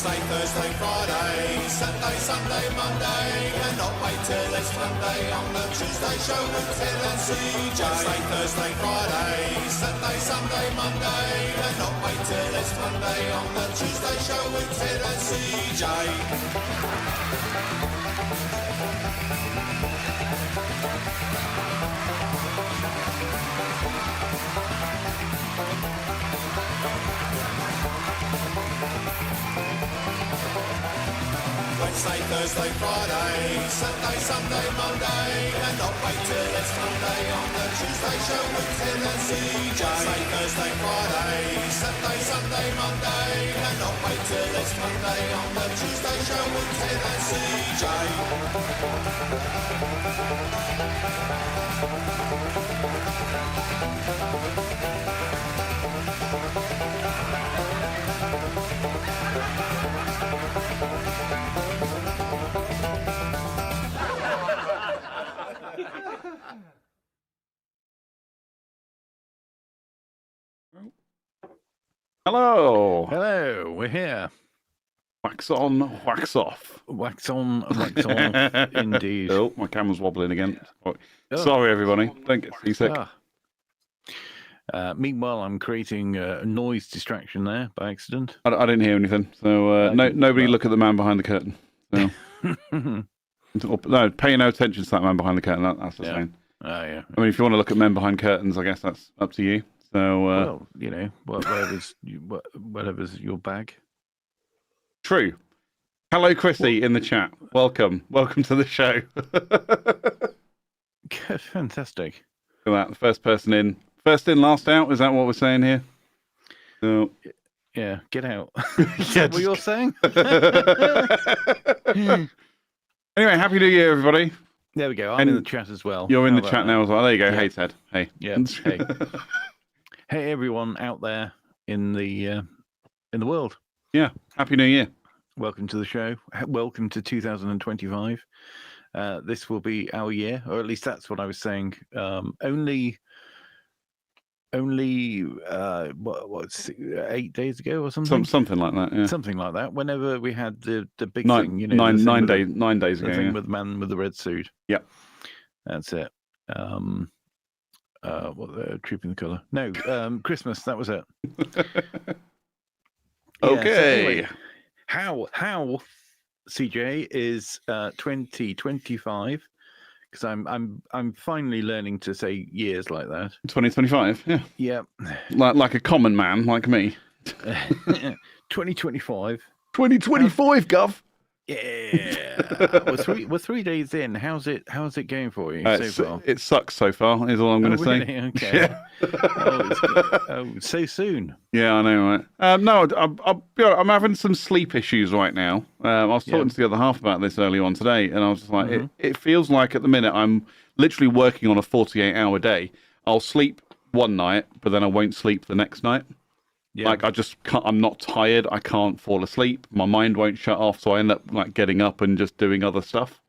Wednesday, Thursday, Friday, Saturday, Sunday, Monday, and not wait till it's Monday on the Tuesday show with Ted and CJ. Wednesday, Thursday, Friday, Saturday, Sunday, Monday, and not wait till it's Monday on the Tuesday show with Ted and CJ. Wednesday, Thursday, Friday, Saturday, Sunday, Monday, and not wait till it's Monday on the Tuesday show with Ted and CJ. Wednesday, Thursday, Friday, Saturday, Sunday, Monday, and not wait till it's Monday on the Tuesday show with Ted and CJ. Hello. Hello, we're here. Wax on, wax off. Wax on, wax off, indeed. Oh, my camera's wobbling again. Oh. Sorry, everybody. Don't get seasick. Meanwhile, I'm creating a noise distraction there by accident. I didn't hear anything. So nobody look at the man behind the curtain. So. No, pay no attention to that man behind the curtain. That's the same. Oh, yeah. I mean, if you want to look at men behind curtains, I guess that's up to you. So, well, you know, whatever's your bag. True. Hello, Chrissy, in the chat. Welcome to the show. Fantastic. Look at that. First in, last out. Is that what we're saying here? So, yeah, get out. Is that what you're saying? Anyway, Happy New Year, everybody. There we go. I'm in the chat as well. You're in the chat now as well. There you go. Yeah. Hey, Ted. Hey. Yeah. Hey. Hey, everyone out there in the world. Yeah. Happy New Year. Welcome to the show. Welcome to 2025. This will be our year, or at least that's what I was saying. Only 8 days ago or something. Something like that. Yeah. Something like that. Whenever we had the big thing, you know, 9 days ago. The thing yeah. with the man with the red suit. Yep. That's it. Trooping the colour. No, Christmas. That was it. Okay. So anyway, how CJ is 2025? Because I'm finally learning to say years like that. 2025. Yeah. Yeah. Like a common man like me. 2025. 2025, Gov. Yeah. We're 3 days in. How's it going for you so far? It sucks so far. Is all I'm going to say. Really? Okay. Yeah. So soon. Yeah, I know, right? No, I'm having some sleep issues right now. I was talking to the other half about this earlier on today, and I was just like, it feels like at the minute I'm literally working on a 48-hour day. I'll sleep one night, but then I won't sleep the next night. Yeah. Like I just can't, I'm not tired. I can't fall asleep. My mind won't shut off, so I end up like getting up and just doing other stuff.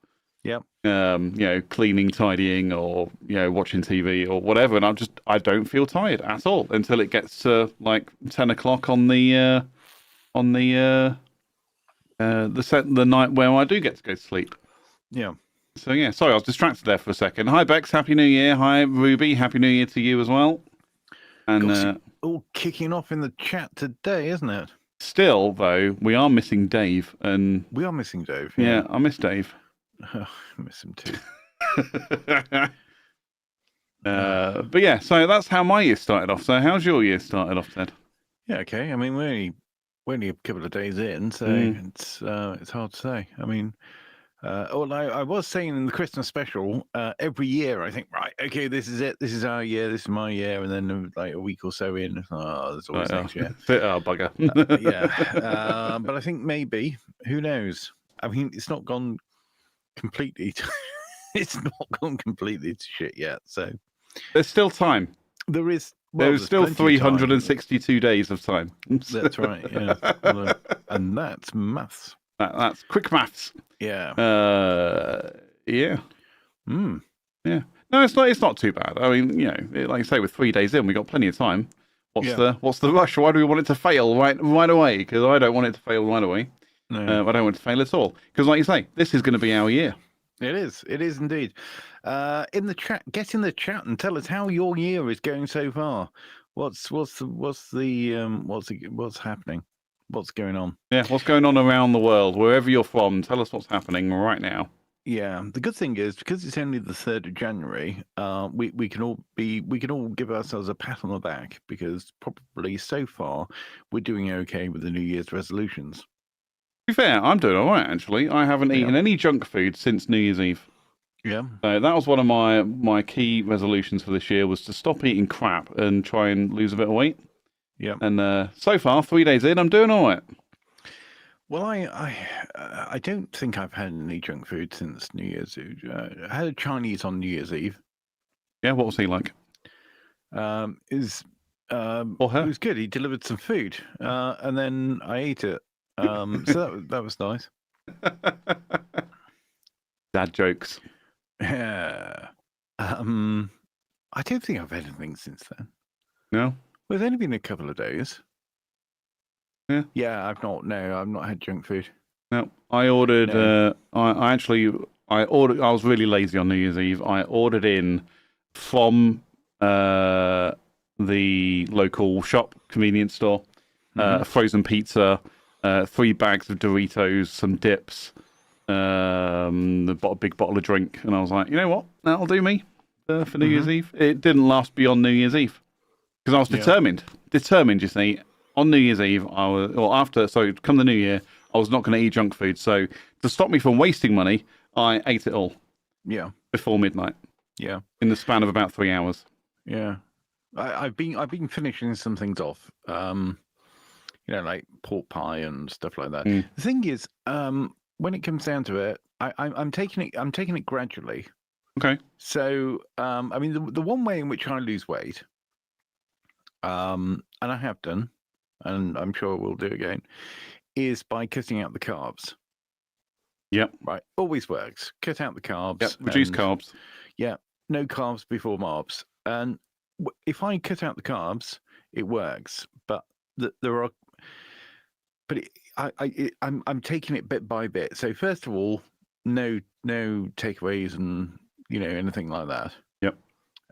Yeah. You know, cleaning, tidying, or watching TV or whatever. And I don't feel tired at all until it gets to like 10 o'clock on the night where I do get to go to sleep. Yeah. So yeah, sorry, I was distracted there for a second. Hi Bex, Happy New Year. Hi Ruby, Happy New Year to you as well. And all kicking off in the chat today, isn't it? Still, though, we are missing Dave, and we are missing Dave. Yeah, I miss Dave. I miss him too. But yeah, so that's how my year started off. So how's your year started off, Ted? Yeah, okay. I mean, we're only a couple of days in, so it's hard to say. I mean, I was saying in the Christmas special, every year I think, right, okay, this is it. This is our year. This is my year. And then like a week or so in, there's always next year. Oh, bugger. Yeah. But I think maybe, who knows? I mean, it's not gone completely. It's not gone completely to shit yet. So there's still time. There is. Well, there's still 362 days of time. That's right. Yeah. And that's maths. That's quick maths. Yeah. Yeah. Yeah. No, it's not too bad. I mean, like I say, with 3 days in, we got plenty of time. What's the rush? Why do we want it to fail right away? Because I don't want it to fail right away. No. I don't want to fail at all because, like you say, this is going to be our year. It is. It is indeed. In the chat, get in the chat and tell us how your year is going so far. What's happening? What's going on? Yeah, what's going on around the world, wherever you're from? Tell us what's happening right now. Yeah, the good thing is because it's only the 3rd of January, we can all give ourselves a pat on the back because probably so far we're doing okay with the New Year's resolutions. To be fair, I'm doing all right actually. I haven't eaten any junk food since New Year's Eve. Yeah. So that was one of my key resolutions for this year was to stop eating crap and try and lose a bit of weight. Yeah. And so far, 3 days in, I'm doing all right. Well, I don't think I've had any junk food since New Year's Eve. I had a Chinese on New Year's Eve. Yeah, what was he like? Or her? It was good. He delivered some food, and then I ate it. So that was nice. Dad jokes. Yeah. I don't think I've had anything since then. No? Well, it's only been a couple of days. Yeah. Yeah, I've not had junk food. No. I ordered No. I was really lazy on New Year's Eve. I ordered in from the local shop, convenience store, a frozen pizza, 3 bags of Doritos, some dips, a big bottle of drink, and I was like, you know what, that'll do me for New Year's Eve. It didn't last beyond New Year's Eve because I was determined. You see, on New Year's Eve, come the New Year, I was not going to eat junk food. So to stop me from wasting money, I ate it all. Yeah. Before midnight. Yeah. In the span of about 3 hours. Yeah. I've been finishing some things off. Like pork pie and stuff like that. The thing is, when it comes down to it, I'm taking it gradually. Okay. So, the one way in which I lose weight, and I have done, and I'm sure we'll do again, is by cutting out the carbs. Yep. Right. Always works. Cut out the carbs. Yep. Reduce carbs. Yeah. No carbs before marbs. And if I cut out the carbs, it works. But I'm taking it bit by bit. So first of all, no takeaways and anything like that. Yep.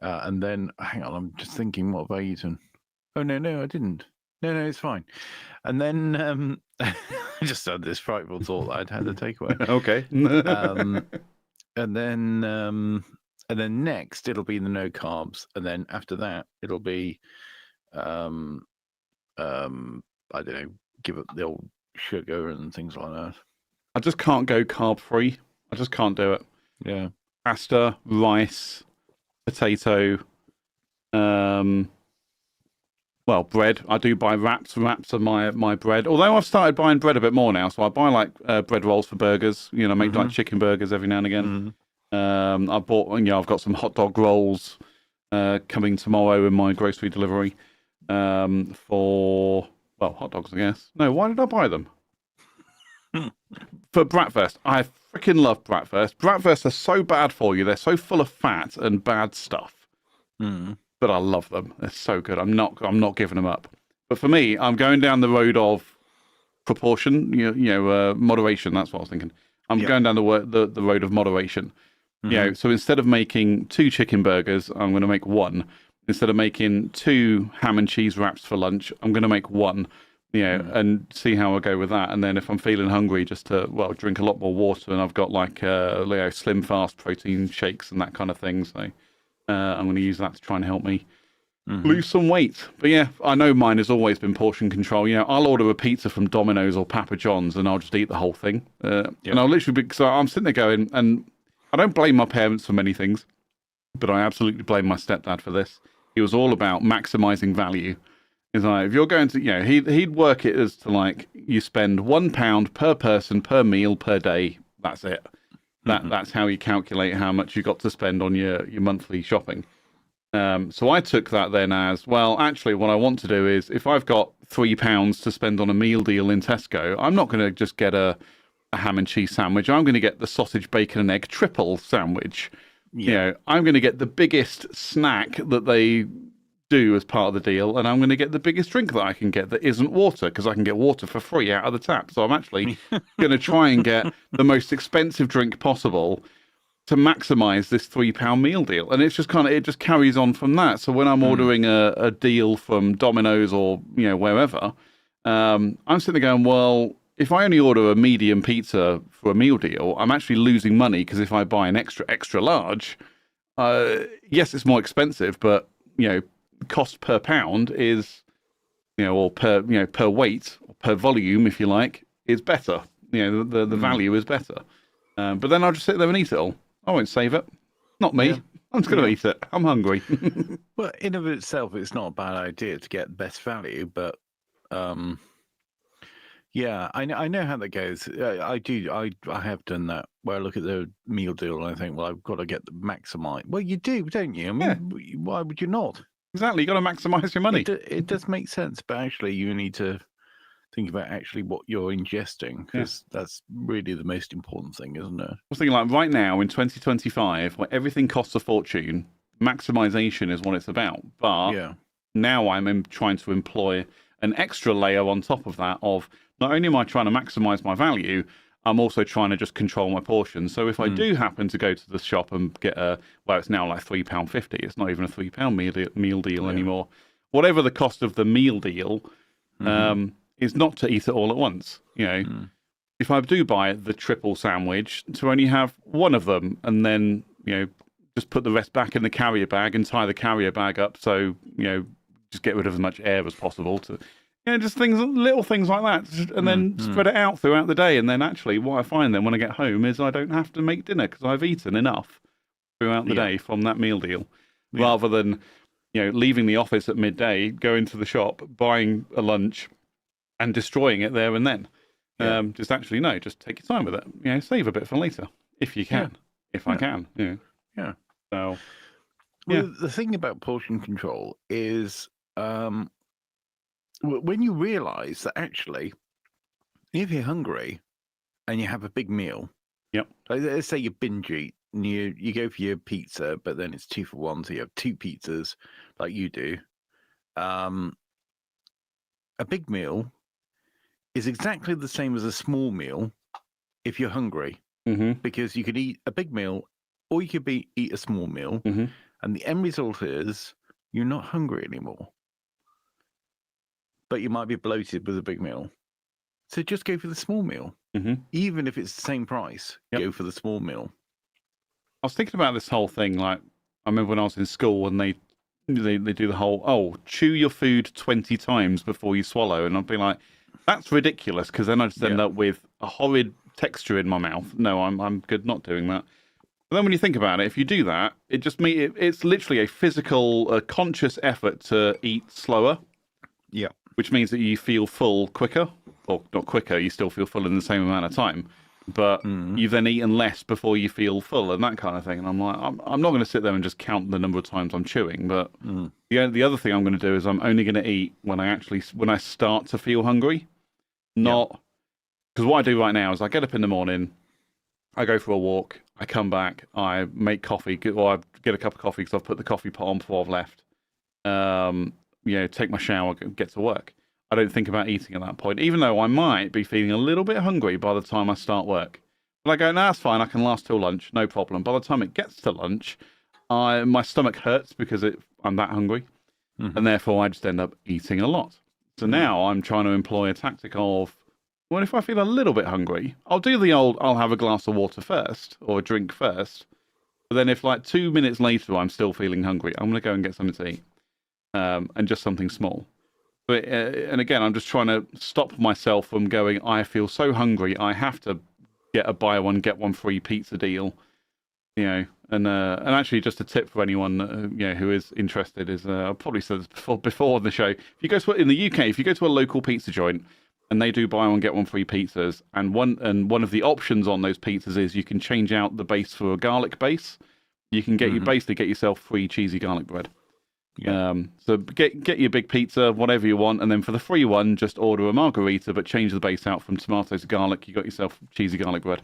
And then hang on, I'm just thinking, what have I eaten? Oh no, I didn't. No, it's fine. And then I just had this frightful thought that I'd had a takeaway. Okay. And then next it'll be the no carbs, and then after that it'll be I don't know, give up the old sugar and things like that. I just can't go carb free. I just can't do it. Yeah. Pasta, rice, potato, bread. I do buy wraps. Wraps are my bread. Although I've started buying bread a bit more now, so I buy bread rolls for burgers. Make like chicken burgers every now and again. I bought. I've got some hot dog rolls coming tomorrow in my grocery delivery for hot dogs, I guess. No, why did I buy them? For bratwurst. I freaking love bratwurst. Bratwurst are so bad for you. They're so full of fat and bad stuff. But I love them. They're so good. I'm not giving them up. But for me, I'm going down the road of proportion, moderation. That's what I was thinking. I'm going down the road of moderation. So instead of making 2 chicken burgers, I'm going to make 1. Instead of making 2 ham and cheese wraps for lunch, I'm going to make 1. And see how I go with that. And then if I'm feeling hungry, just to drink a lot more water. And I've got slim fast protein shakes and that kind of thing. So I'm going to use that to try and help me lose some weight. But yeah, I know mine has always been portion control. I'll order a pizza from Domino's or Papa John's and I'll just eat the whole thing. And I'll literally because I'm sitting there going, and I don't blame my parents for many things, but I absolutely blame my stepdad for this. He was all about maximizing value. It's like, if you're going to, he'd work it as to you spend £1 per person per meal per day. That's it. That's how you calculate how much you got to spend on your monthly shopping. So I took that then as, well, actually what I want to do is if I've got £3 to spend on a meal deal in Tesco, I'm not going to just get a ham and cheese sandwich. I'm going to get the sausage, bacon and egg triple sandwich. I'm going to get the biggest snack that they do as part of the deal, and I'm going to get the biggest drink that I can get that isn't water, because I can get water for free out of the tap. So I'm actually going to try and get the most expensive drink possible to maximize this £3 meal deal. And it's just it just carries on from that. So when I'm ordering a deal from Domino's or wherever, I'm sitting there going, well, if I only order a medium pizza for a meal deal, I'm actually losing money, because if I buy an extra large, yes, it's more expensive, but cost per pound is, or per weight, or per volume, if you like, is better. The value is better. But then I'll just sit there and eat it all. I won't save it. Not me. Yeah. I'm just going to eat it. I'm hungry. Well, in of itself, it's not a bad idea to get best value, but yeah, I know how that goes. I do. I have done that, where I look at the meal deal and I think, well, I've got to get the maximize. Well, you do, don't you? I mean, why would you not? Exactly. You got to maximize your money. It does make sense, but actually, you need to think about actually what you're ingesting, because that's really the most important thing, isn't it? I was thinking, like, right now in 2025, where everything costs a fortune, maximization is what it's about. But now I'm trying to employ an extra layer on top of that of, not only am I trying to maximize my value, I'm also trying to just control my portions. So if I do happen to go to the shop and get it's now like £3.50, it's not even a £3 meal deal anymore. Whatever the cost of the meal deal, is not to eat it all at once. If I do buy the triple sandwich, to only have one of them, and then just put the rest back in the carrier bag and tie the carrier bag up, so just get rid of as much air as possible. To just little things like that, and then spread it out throughout the day. And then actually, what I find then when I get home is I don't have to make dinner, because I've eaten enough throughout the day from that meal deal, rather than leaving the office at midday, going to the shop, buying a lunch, and destroying it there and then. Just take your time with it. Save a bit for later if you can. If I can. Yeah. So. Well, the thing about portion control is, when you realise that actually, if you're hungry and you have a big meal, like let's say you binge eat and you go for your pizza, but then it's 2 for 1, so you have 2 pizzas like you do. A big meal is exactly the same as a small meal if you're hungry, because you could eat a big meal or you could eat a small meal, and the end result is you're not hungry anymore, but you might be bloated with a big meal. So just go for the small meal, even if it's the same price. Go for the small meal. I was thinking about this whole thing. Like, I remember when I was in school and they do the whole chew your food 20 times before you swallow, and I'd be like, that's ridiculous, because then I just end up with a horrid texture in my mouth. No, I'm good not doing that. But then when you think about it, if you do that, it's literally a physical, conscious effort to eat slower. Yeah. Which means that you feel full quicker, or not quicker, you still feel full in the same amount of time. But you've then eaten less before you feel full, and that kind of thing. And I'm like, I'm not going to sit there and just count the number of times I'm chewing. But the other thing I'm going to do is I'm only going to eat when I start to feel hungry. Not because what I do right now is I get up in the morning, I go for a walk, I come back, I make coffee, or I get a cup of coffee because I've put the coffee pot on before I've left. Take my shower, get to work. I don't think about eating at that point, even though I might be feeling a little bit hungry by the time I start work. But I go, no, that's fine, I can last till lunch, no problem. By the time it gets to lunch, my stomach hurts because I'm that hungry, and therefore I just end up eating a lot. So now I'm trying to employ a tactic of, well, if I feel a little bit hungry, I'll do the old, I'll have a glass of water first, or a drink first. But then if like 2 minutes later I'm still feeling hungry, I'm going to go and get something to eat, and just something small. But, and again, I'm just trying to stop myself from going, I feel so hungry, I have to get a buy one, get one free pizza deal. And actually, just a tip for anyone who is interested is, I've probably said this before on the show. If you go to in the UK, if you go to a local pizza joint and they do buy one get one free pizzas, and one of the options on those pizzas is you can change out the base for a garlic base. You can basically get yourself free cheesy garlic bread. Yeah. So get your big pizza, whatever you want, and then for the free one, just order a margarita, but change the base out from tomatoes to garlic. You got yourself cheesy garlic bread.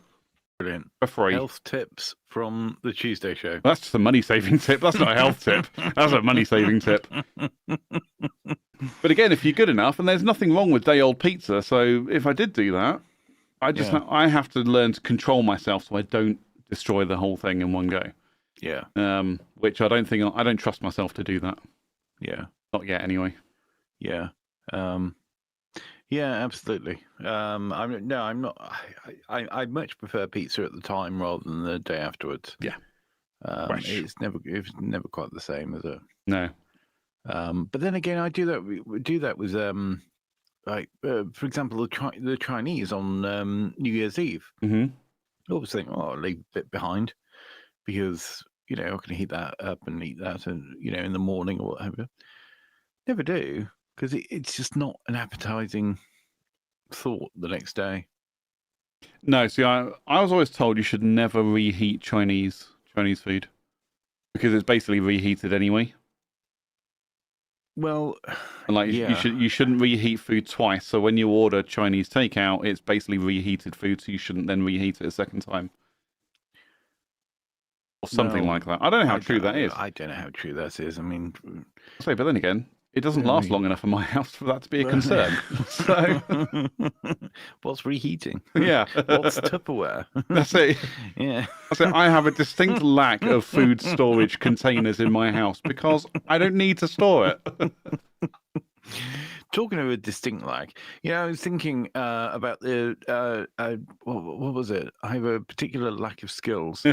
Brilliant. for free. Health tips from the Tuesday Show. That's just a money-saving tip. That's not a health tip. That's a money-saving tip. But again, if you're good enough, and there's nothing wrong with day-old pizza, so if I did do that, I have to learn to control myself so I don't destroy the whole thing in one go. Yeah. Which I don't trust myself to do that. Yeah. Not yet, anyway. Yeah. Yeah, absolutely. I'm not. I much prefer pizza at the time rather than the day afterwards. Yeah. It's never quite the same as a. No. But then again, I do that with for example, the Chinese on New Year's Eve. Mm-hmm. I always think, I'll leave a bit behind because I can heat that up and eat that, and in the morning or whatever. Never do, because it's just not an appetizing thought the next day. No, see, I was always told you should never reheat Chinese food because it's basically reheated anyway. Well, and like you shouldn't reheat food twice. So when you order Chinese takeout, it's basically reheated food, so you shouldn't then reheat it a second time. Or something like that. I don't know how true that is. I don't know how true that is. I mean, but then again, it doesn't last long enough in my house for that to be a concern. So, what's reheating? Yeah, what's Tupperware? That's it. Yeah, that's it. I have a distinct lack of food storage containers in my house because I don't need to store it. Talking of a distinct lack, I was thinking about the what was it? I have a particular lack of skills.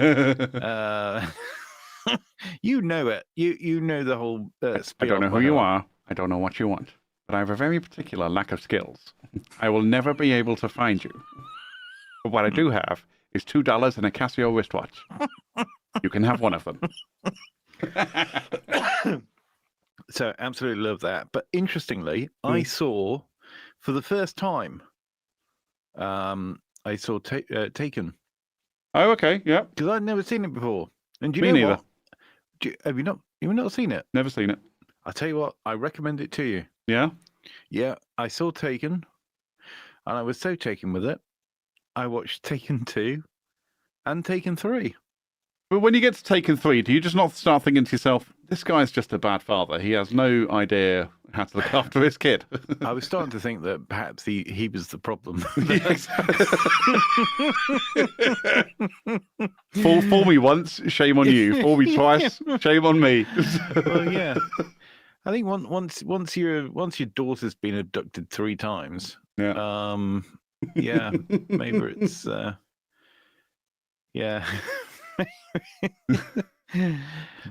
You know it. You know the whole. I don't know who you are. I don't know what you want. But I have a very particular lack of skills. I will never be able to find you. But what I do have is $2 and a Casio wristwatch. You can have one of them. So absolutely love that. But interestingly, I saw for the first time. I saw Taken. Oh, okay, yeah. Because I'd never seen it before. And do you Me know neither. what? Have you not? You've not seen it? Never seen it. I'll tell you what. I recommend it to you. Yeah. Yeah, I saw Taken, and I was so taken with it. I watched Taken 2 and Taken 3. But when you get to Taken 3, do you just not start thinking to yourself, this guy's just a bad father. He has no idea how to look after his kid. I was starting to think that perhaps he was the problem. Fool me once, shame on you. Fool me twice, shame on me. Well, yeah. I think once your daughter's been abducted 3 times, maybe it's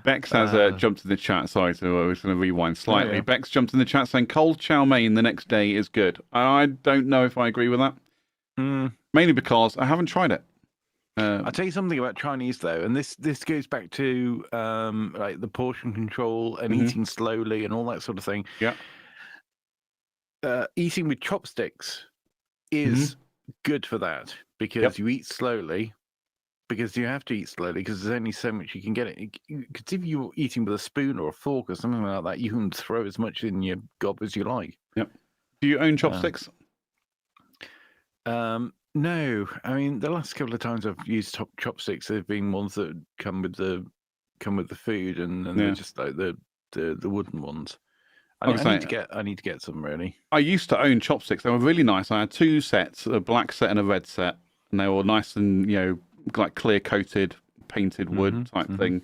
Bex has jumped in the chat. Sorry, so I was going to rewind slightly. Oh, yeah. Bex jumped in the chat saying cold chow mein the next day is good. I don't know if I agree with that. Mainly because I haven't tried it. I'll tell you something about Chinese though, and this goes back to like the portion control and eating slowly and all that sort of thing. Yeah. Eating with chopsticks is good for that because you eat slowly. Because you have to eat slowly because there's only so much you can get it. Because if you're eating with a spoon or a fork or something like that, you can throw as much in your gob as you like. Yep. Do you own chopsticks? No. I mean, the last couple of times I've used chopsticks, they've been ones that come with the food, and they're just like the wooden ones. I need to get some really. I used to own chopsticks. They were really nice. I had 2 sets, a black set and a red set, and they were nice and like clear coated painted wood type thing.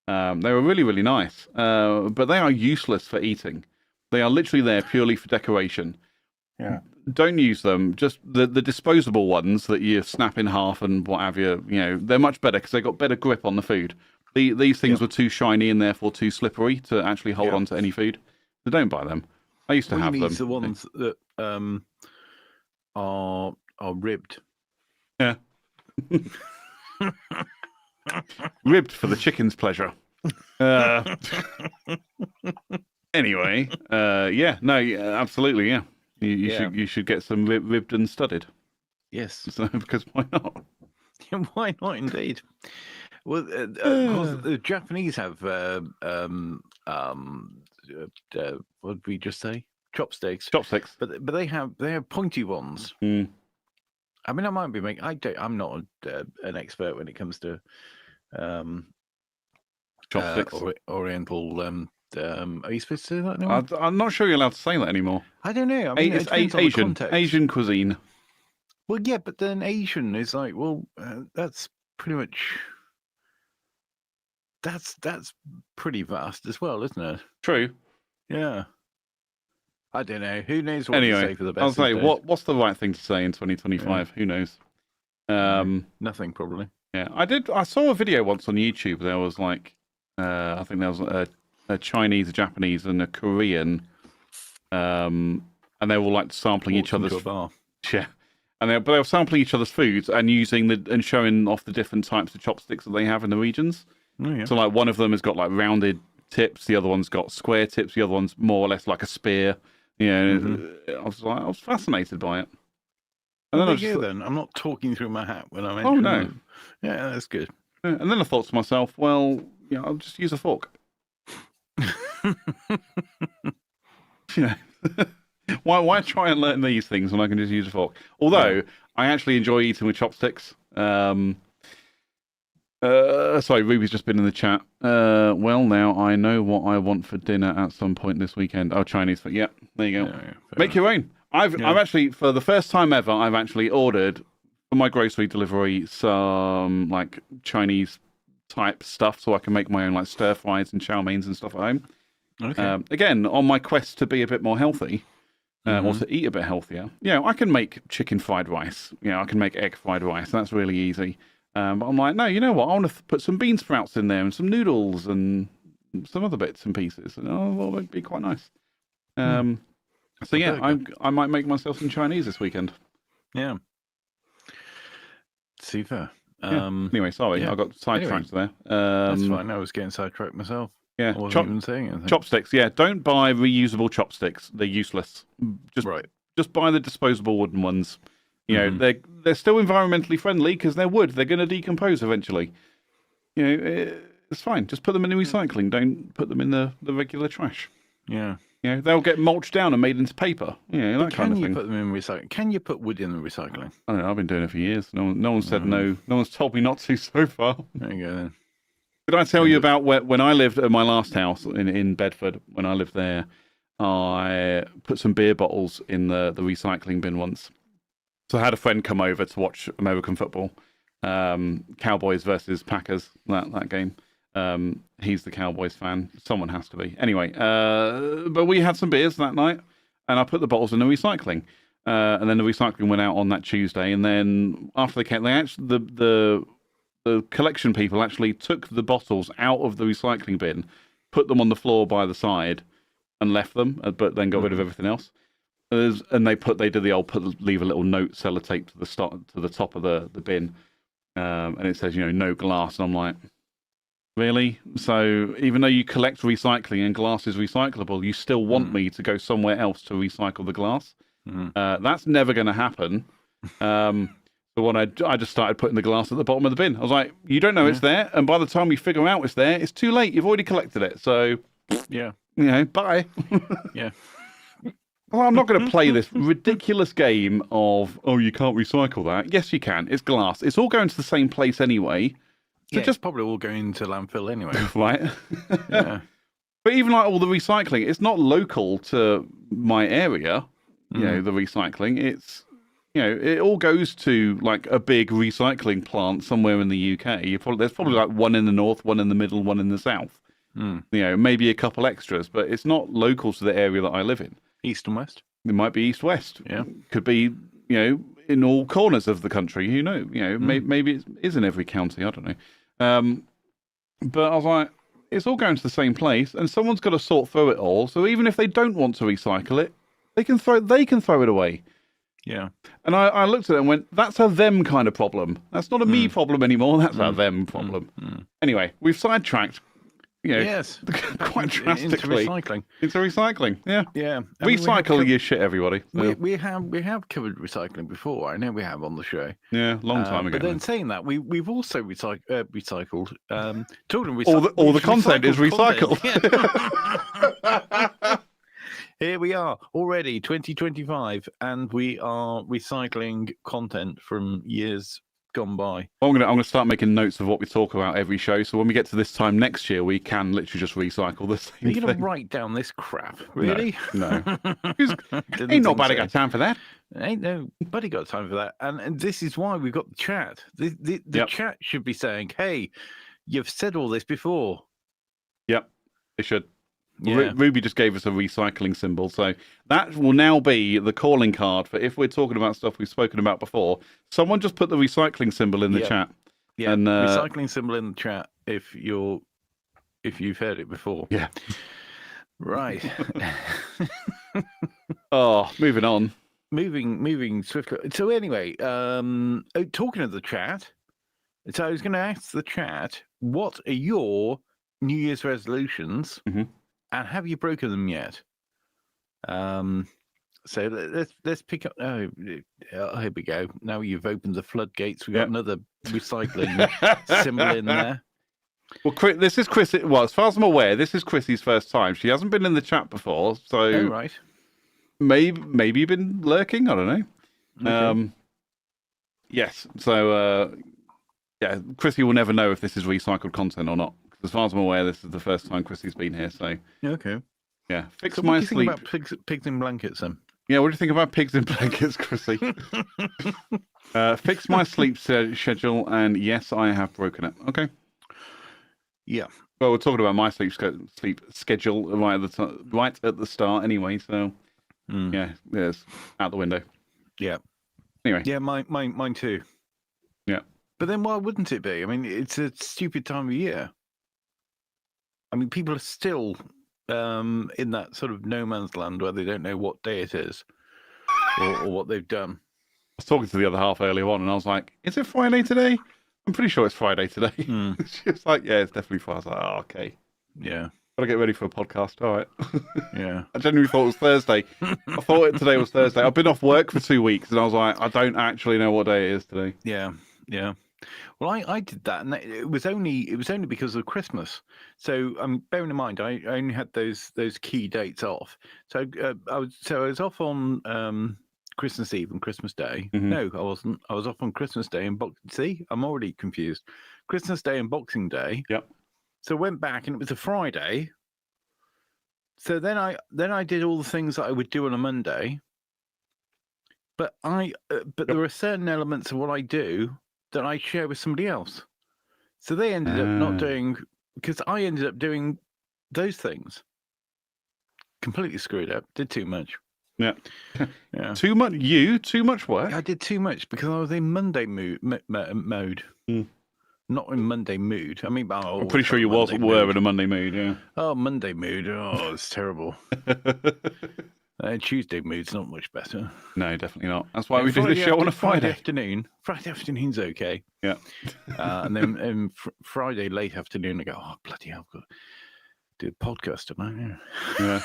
They were really, really nice, but they are useless for eating. They are literally there purely for decoration. Yeah, don't use them. Just the disposable ones that you snap in half and what have you. They're much better because they've got better grip on the food. These things were too shiny and therefore too slippery to actually hold on to any food. So don't buy them. I used to have them. The ones that are ribbed. Yeah. Ribbed for the chicken's pleasure. Anyway, absolutely, yeah. You should get some ribbed and studded. Yes. So, because why not? Why not, indeed. Well, of course, the Japanese have what did we just say? Chopsticks. Chopsticks. But they have pointy ones. I mean, I might be making. I'm not an expert when it comes to Chopsticks. Oriental. Are you supposed to say that anymore? I'm not sure you're allowed to say that anymore. I don't know. I mean, It's it depends on the context. Asian cuisine. Well, yeah, but then Asian is like, well, that's pretty much. That's pretty vast as well, isn't it? True. Yeah. I don't know. Who knows what to Anyway, say for the best? I'll say what's the right thing to say in 2025? Yeah. Who knows? Nothing, probably. Yeah, I saw a video once on YouTube. There was like, I think there was a Chinese, a Japanese, and a Korean, and they were all like sampling each other's. Yeah, and they were sampling each other's foods and and showing off the different types of chopsticks that they have in the regions. Oh, yeah. So like one of them has got like rounded tips, the other one's got square tips, the other one's more or less like a spear. I was fascinated by it. And then I'm not talking through my hat when I mention. Oh no, yeah, that's good. Yeah, and then I thought to myself, well, I'll just use a fork. Why try and learn these things when I can just use a fork? Although I actually enjoy eating with chopsticks. Sorry, Ruby's just been in the chat. Well, now I know what I want for dinner at some point this weekend. Oh, Chinese food. Yeah, there you go. Yeah, make your own. I've actually, for the first time ever, I've actually ordered for my grocery delivery some like Chinese type stuff, so I can make my own like stir fries and chow meins and stuff at home. Okay. Again, on my quest to be a bit more healthy, or to eat a bit healthier. I can make chicken fried rice. I can make egg fried rice. That's really easy. But I'm like, no, you know what? I want to put some bean sprouts in there and some noodles and some other bits and pieces. And well, it'd be quite nice. So yeah, I might make myself some Chinese this weekend. Yeah. Super. Anyway, sorry, I got sidetracked there. That's fine. I was getting sidetracked myself. Yeah, I wasn't even saying anything. Chopsticks. Yeah, don't buy reusable chopsticks. They're useless. Just buy the disposable wooden ones. They're still environmentally friendly because they're wood. They're going to decompose eventually. It's fine. Just put them in the recycling. Don't put them in the regular trash. Yeah. They'll get mulched down and made into paper. That kind of thing. Can you put them in recycling? Can you put wood in the recycling? I don't know. I've been doing it for years. No one said no. No one's told me not to so far. There you go then. Did I tell you about when I lived at my last house in Bedford? When I lived there, I put some beer bottles in the recycling bin once. So I had a friend come over to watch American football, Cowboys versus Packers, that game. He's the Cowboys fan. Someone has to be. Anyway, but we had some beers that night, and I put the bottles in the recycling. And then the recycling went out on that Tuesday, and then after the collection people actually took the bottles out of the recycling bin, put them on the floor by the side, and left them, but then got rid of everything else. And they did the old leave a little note sellotape to the top of the bin, and it says no glass. And I'm like, really? So even though you collect recycling and glass is recyclable, you still want me to go somewhere else to recycle the glass? That's never going to happen. So when I just started putting the glass at the bottom of the bin. I was like, you don't know it's there, and by the time you figure out it's there, it's too late. You've already collected it. So bye. Yeah. Well, I'm not going to play this ridiculous game of, you can't recycle that. Yes, you can. It's glass. It's all going to the same place anyway. So it's probably all going to landfill anyway. Right? Yeah. But even like all the recycling, it's not local to my area, the recycling. It's, it all goes to like a big recycling plant somewhere in the UK. There's probably like one in the north, one in the middle, one in the south. Maybe a couple extras, but it's not local to the area that I live in. East and west? It might be east-west. Yeah. Could be, in all corners of the country. Who knows? Maybe it is in every county. I don't know. But I was like, it's all going to the same place, and someone's got to sort through it all. So even if they don't want to recycle it, they can throw it away. Yeah. And I looked at it and went, that's a them kind of problem. That's not a me problem anymore. That's a them problem. Anyway, we've sidetracked. Yes, quite drastically into recycling. Yeah, yeah. Recycle your shit, everybody. We have covered recycling before. I know we have on the show. Yeah, long time ago. But then saying that, we've also recycled. Talking all the content is recycled. Here we are already 2025, and we are recycling content from years gone by. I'm gonna start making notes of what we talk about every show, so when we get to this time next year, we can literally just recycle the same Are you going to thing. write down this crap? Really? No. Didn't Ain't think nobody so. got time for that. Ain't nobody got time for that. And this is why we've got the chat. The Yep. chat should be saying, hey, you've said all this before. Yep, they should. Yeah. Ruby just gave us a recycling symbol, so that will now be the calling card for if we're talking about stuff we've spoken about before. Someone just put the recycling symbol in the chat. Yeah, and recycling symbol in the chat if you've heard it before. Yeah. Right. Oh, moving on. Moving swiftly. So anyway, talking of the chat, so I was going to ask the chat, what are your New Year's resolutions, Mhm. and have you broken them yet? So let's pick up. Oh, here we go. Now you've opened the floodgates. We've got another recycling symbol in there. Well, this is Chris. Well, as far as I'm aware, this is Chrissy's first time. She hasn't been in the chat before, so Oh, right. maybe you've been lurking. I don't know. Okay. Yes. So yeah, Chrissy will never know if this is recycled content or not. Because as far as I'm aware, this is the first time Chrissy's been here. So Okay. yeah, fix So my what do you sleep. think about pigs in blankets then? Yeah, what do you think about pigs in blankets, Chrissy? Fix my sleep schedule, and yes, I have broken it. Okay. Yeah. Well, we're talking about my sleep schedule right at the start, anyway. So yeah, it's out the window. Yeah. Anyway. Yeah, mine too. Yeah. But then why wouldn't it be? I mean, it's a stupid time of year. I mean, people are still in that sort of no man's land where they don't know what day it is or what they've done. I was talking to the other half earlier on, and I was like, "Is it Friday today?" I'm pretty sure it's Friday today. She was like, "Yeah, it's definitely Friday." I was like, "Oh, okay." Yeah. Gotta get ready for a podcast. All right. Yeah. I genuinely thought it was Thursday. I thought today was Thursday. I've been off work for 2 weeks, and I was like, I don't actually know what day it is today. Yeah. Yeah. Well, I did that, and it was only because of Christmas. So, bearing in mind, I only had those key dates off. So I was off on Christmas Eve and Christmas Day. Mhm. No, I wasn't. I was off on Christmas Day and See, I'm already confused. Christmas Day and Boxing Day. Yep. So I went back, and it was a Friday. So then I did all the things that I would do on a Monday. But there are certain elements of what I do that I share with somebody else. So they ended up not doing, because I ended up doing those things. Completely screwed up. Did too much. Yeah. Yeah. Too much work. I did too much because I was in Monday mode. Not in Monday mood. I mean, I'm pretty sure you were in a Monday mood, yeah. Oh, Monday mood. Oh, it's terrible. Tuesday mood's not much better. No, definitely not. That's why we do the show on a Friday afternoon. Friday afternoon's okay. Yeah. And then Friday late afternoon, I go, oh, bloody hell, I've got to do a podcast tonight. Yeah.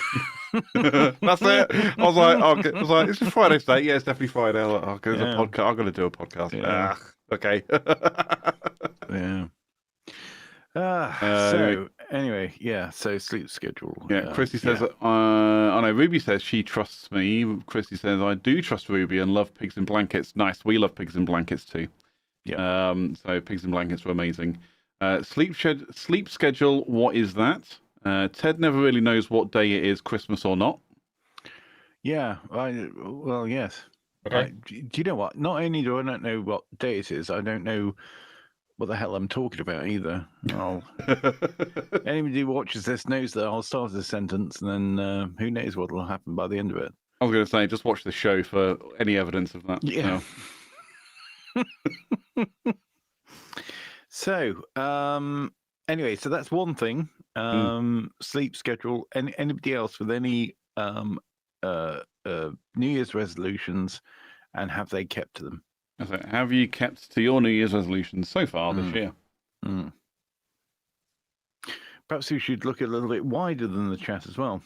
That's it. I was like, it's just Friday today. Yeah, it's definitely Friday. I was like, there's a podcast. I've got to do a podcast. Yeah. Okay. Yeah. So anyway, yeah. So sleep schedule. Yeah. Chrissy says, I know Ruby says she trusts me. Chrissy says I do trust Ruby and love pigs in blankets. Nice. We love pigs in blankets too. Yeah. So pigs in blankets were amazing. Sleep schedule. What is that? Ted never really knows what day it is, Christmas or not. Yeah. Well, yes. Okay. Do you know what? Not only do I not know what day it is, I don't know what the hell I'm talking about either. Anybody who watches this knows that I'll start a sentence, and then who knows what will happen by the end of it. I was going to say, just watch the show for any evidence of that. Yeah. So. So, anyway, so that's one thing. Sleep schedule. Anybody else with any New Year's resolutions, and have they kept to them? So have you kept to your New Year's resolutions so far this year? Perhaps we should look a little bit wider than the chat as well.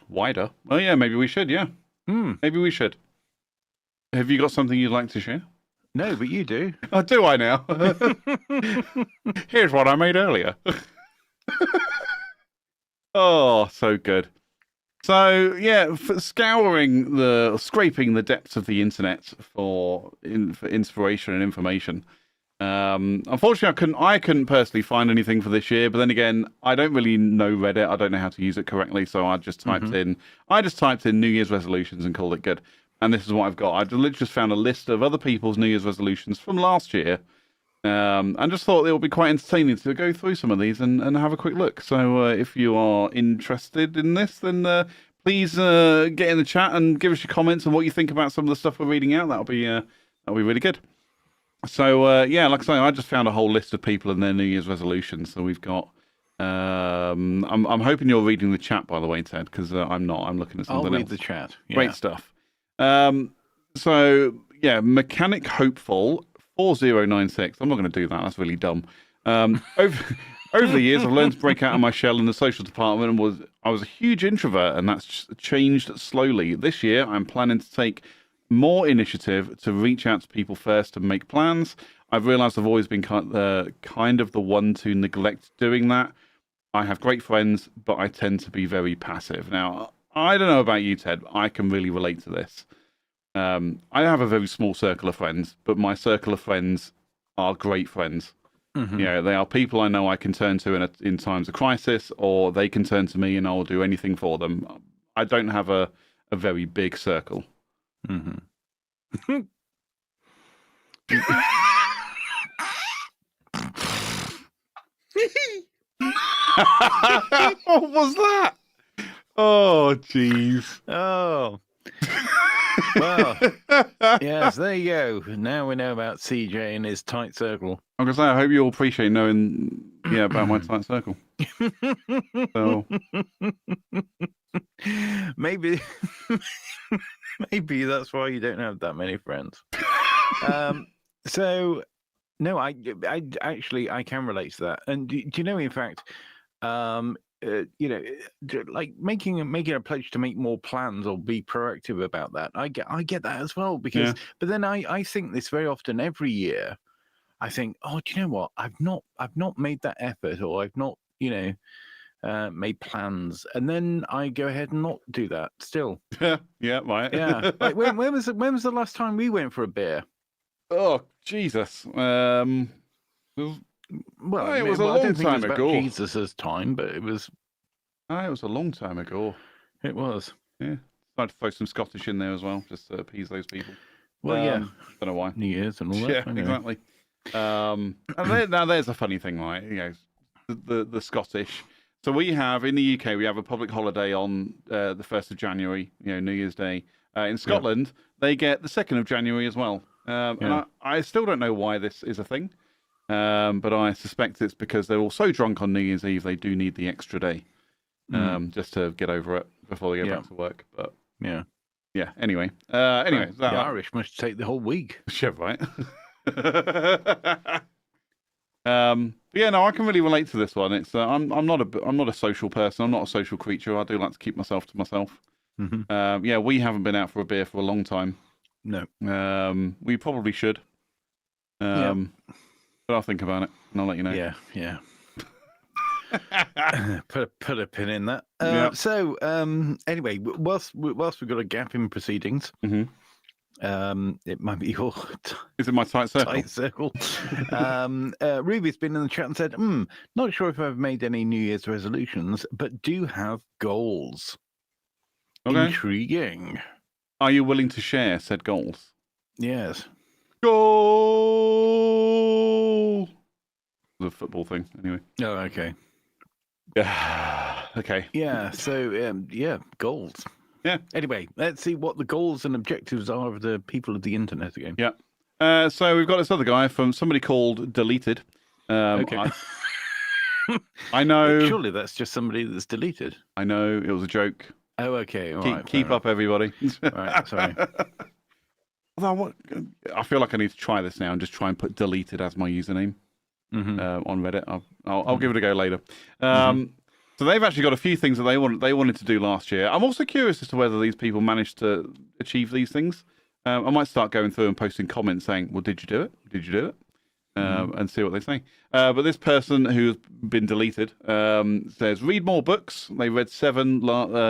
Wider? Oh yeah, maybe we should. Yeah, maybe we should. Have you got something you'd like to share? No, but you do. Oh, do I now? Here's what I made earlier. Oh, so good. So yeah, scraping the depths of the internet for inspiration and information. Unfortunately, I couldn't personally find anything for this year. But then again, I don't really know Reddit. I don't know how to use it correctly, so I just typed in New Year's resolutions and called it good. And this is what I've got. I literally just found a list of other people's New Year's resolutions from last year. And just thought it would be quite entertaining to go through some of these and have a quick look. So if you are interested in this, then please get in the chat and give us your comments on what you think about some of the stuff we're reading out. That'll be really good. So yeah, like I say, I just found a whole list of people and their New Year's resolutions. So we've got. I'm hoping you're reading the chat, by the way, Ted, because I'm not. I'm looking at something else. I'll read the chat. Yeah. Great stuff. So yeah, Mechanic Hopeful 4096. I'm not going to do that. That's really dumb. Over the years, I've learned to break out of my shell in the social department, and I was a huge introvert, and that's changed slowly. This year, I'm planning to take more initiative to reach out to people first and make plans. I've realised I've always been kind of the one to neglect doing that. I have great friends, but I tend to be very passive. Now, I don't know about you, Ted. I can really relate to this. I have a very small circle of friends, but my circle of friends are great friends. Mm-hmm. Yeah, they are people I know I can turn to in times of crisis, or they can turn to me and I'll do anything for them. I don't have a very big circle. Mm-hmm. What was that? Oh, jeez. Oh. Well, yes, there you go. Now we know about CJ and his tight circle. I'm going to say, I hope you all appreciate knowing about my tight circle. So. Maybe that's why you don't have that many friends. So, no, I actually can relate to that. And do you know, in fact, like making a pledge to make more plans or be proactive about that. I get that as well, because but then I think this very often every year. I think, oh, do you know what? I've not made that effort, or I've not made plans, and then I go ahead and not do that still. Yeah, right. Yeah. Like when was the last time we went for a beer? Oh, Jesus. Well, it was a long time ago. Jesus' time, but it was. It was a long time ago. It was. Yeah. Tried to throw some Scottish in there as well, just to appease those people. Well, yeah. Don't know why. New Year's and all that. Yeah, anyway. Exactly. Now there's a funny thing, right? You know, the Scottish. So we have in the UK, we have a public holiday on the 1st of January. You know, New Year's Day. In Scotland, they get the 2nd of January as well. And I still don't know why this is a thing. But I suspect it's because they're all so drunk on New Year's Eve, they do need the extra day just to get over it before they go back to work. But yeah. Anyway, the Irish must take the whole week. Yeah, right. Yeah, no, I can really relate to this one. It's I'm not a social person. I'm not a social creature. I do like to keep myself to myself. Mm-hmm. Yeah, we haven't been out for a beer for a long time. No. We probably should. But I'll think about it and I'll let you know. Yeah. put a pin in that. So anyway, whilst we've got a gap in proceedings, it might be your is it my tight circle? Tight circle. Ruby's been in the chat and said, not sure if I've made any New Year's resolutions, but do have goals. Okay. Intriguing. Are you willing to share said goals? Yes. Goal. The football thing, anyway. Oh, okay. Yeah. Okay. Yeah. So, goals. Yeah. Anyway, let's see what the goals and objectives are of the people of the internet again. Yeah. So we've got this other guy from somebody called Deleted. Okay. I know. Surely that's just somebody that's deleted. I know it was a joke. Oh, okay. All right, keep up, everybody. Right. Sorry. Although I feel like I need to try this now and just try and put Deleted as my username on Reddit. I'll give it a go later. So they've actually got a few things that they wanted to do last year. I'm also curious as to whether these people managed to achieve these things. I might start going through and posting comments saying, "Well, did you do it? Did you do it?" and see what they say. But this person who's been deleted says, read more books. They read 7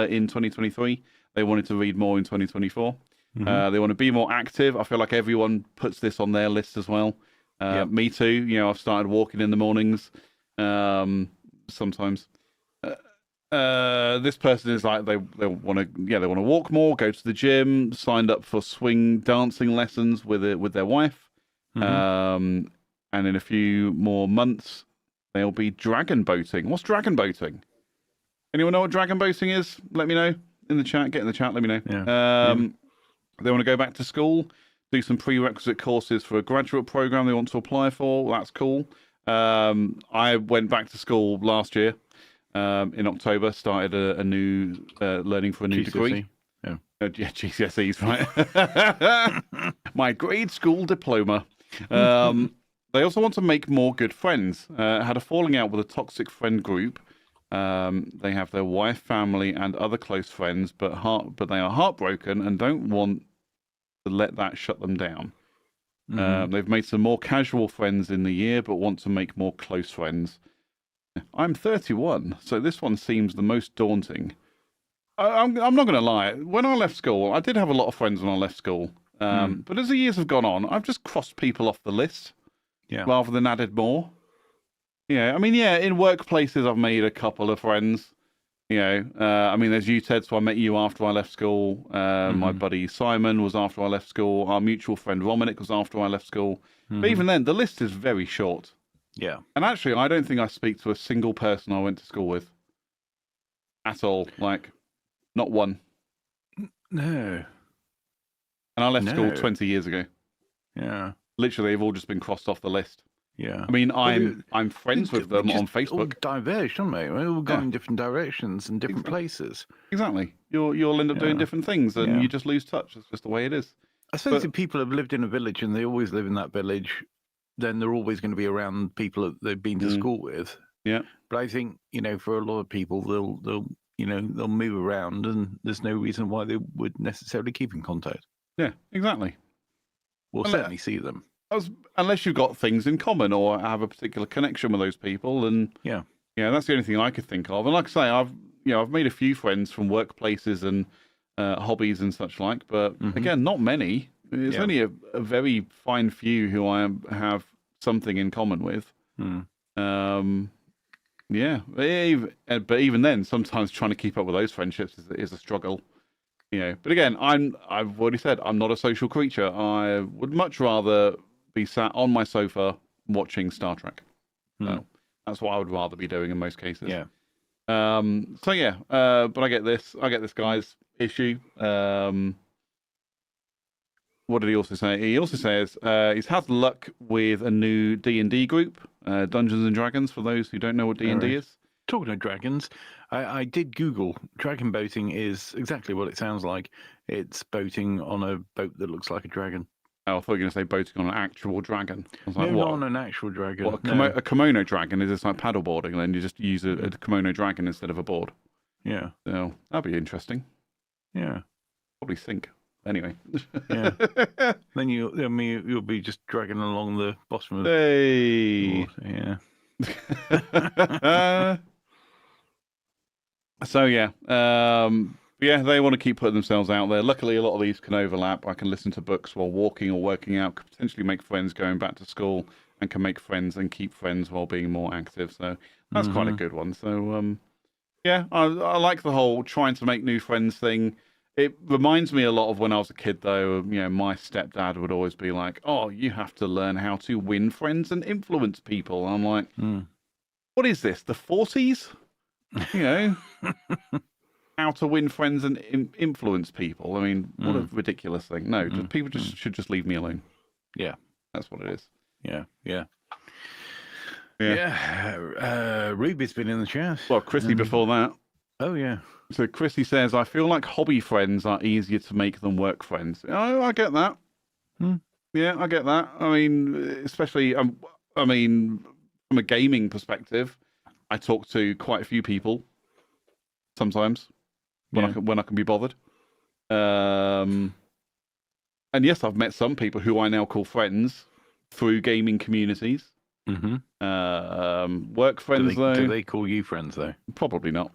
in 2023. They wanted to read more in 2024. They want to be more active. I feel like everyone puts this on their list as well. Me too. You know, I've started walking in the mornings sometimes. This person is like they want to walk more, go to the gym, signed up for swing dancing lessons with their wife, and in a few more months they'll be dragon boating. What's dragon boating? Anyone know what dragon boating is? Let me know in the chat. Get in the chat. Let me know. They want to go back to school, do some prerequisite courses for a graduate program they want to apply for. That's cool. I went back to school last year. In October, started a new learning for a new degree. Yeah, GCSEs, right? My grade school diploma. They also want to make more good friends. Had a falling out with a toxic friend group. They have their wife, family, and other close friends, but they are heartbroken and don't want to let that shut them down. They've made some more casual friends in the year, but want to make more close friends. I'm 31, so this one seems the most daunting. I'm not going to lie. When I left school, I did have a lot of friends when I left school. But as the years have gone on, I've just crossed people off the list rather than added more. Yeah, I mean, in workplaces, I've made a couple of friends. You know, I mean, there's you, Ted, so I met you after I left school. My buddy Simon was after I left school. Our mutual friend Romanic was after I left school. But even then, the list is very short. Yeah. And actually, I don't think I speak to a single person I went to school with. At all. Like, not one. No. And I left school 20 years ago. Yeah. Literally, they've all just been crossed off the list. Yeah. I mean, I'm friends with them on Facebook. All diverged, haven't we? We've all gone in different directions and different places. Exactly. You'll end up doing different things, and you just lose touch. It's just the way it is. I suppose if people have lived in a village and they always live in that village, then they're always going to be around people that they've been to school with. Yeah. But I think, for a lot of people, they'll move around, and there's no reason why they would necessarily keep in contact. Yeah, exactly. We'll certainly see them. Unless you've got things in common or have a particular connection with those people, and that's the only thing I could think of. And like I say, I've made a few friends from workplaces and hobbies and such like, but again, not many. It's only a very fine few who I have something in common with. But even then, sometimes trying to keep up with those friendships is a struggle. But again, I've already said I'm not a social creature. I would much rather be sat on my sofa watching Star Trek. So that's what I would rather be doing in most cases. Yeah. But I get this guy's issue. What did he also say? He also says he's had luck with a new D&D group, Dungeons and Dragons, for those who don't know what D&D is. Talking of dragons, I did Google. Dragon boating is exactly what it sounds like. It's boating on a boat that looks like a dragon. Oh, I thought you were going to say boating on an actual dragon. I was like, no, what? not on an actual dragon. What, a kimono dragon? Is this like paddleboarding? And then you just use a kimono dragon instead of a board? Yeah. So that'd be interesting. Yeah. Probably sink. Anyway. Yeah. Then you'll be just dragging along the bottom of the water. Yeah. So they want to keep putting themselves out there. Luckily, a lot of these can overlap. I can listen to books while walking or working out, could potentially make friends going back to school, and can make friends and keep friends while being more active. So that's quite a good one. So I like the whole trying to make new friends thing. It reminds me a lot of when I was a kid, though. My stepdad would always be like, "Oh, you have to learn how to win friends and influence people." And I'm like, "What is this? The 40s?" How to win friends and influence people. I mean, what a ridiculous thing. No, people should just leave me alone. Yeah, that's what it is. Yeah. Ruby's been in the chat. Well, Chrissy before that. Oh yeah. So Chrissy says, I feel like hobby friends are easier to make than work friends. Oh, I get that. Yeah, I get that. I mean, especially, from a gaming perspective, I talk to quite a few people sometimes when I can be bothered. And yes, I've met some people who I now call friends, through gaming communities. Work friends, though. Do they call you friends, though? Probably not.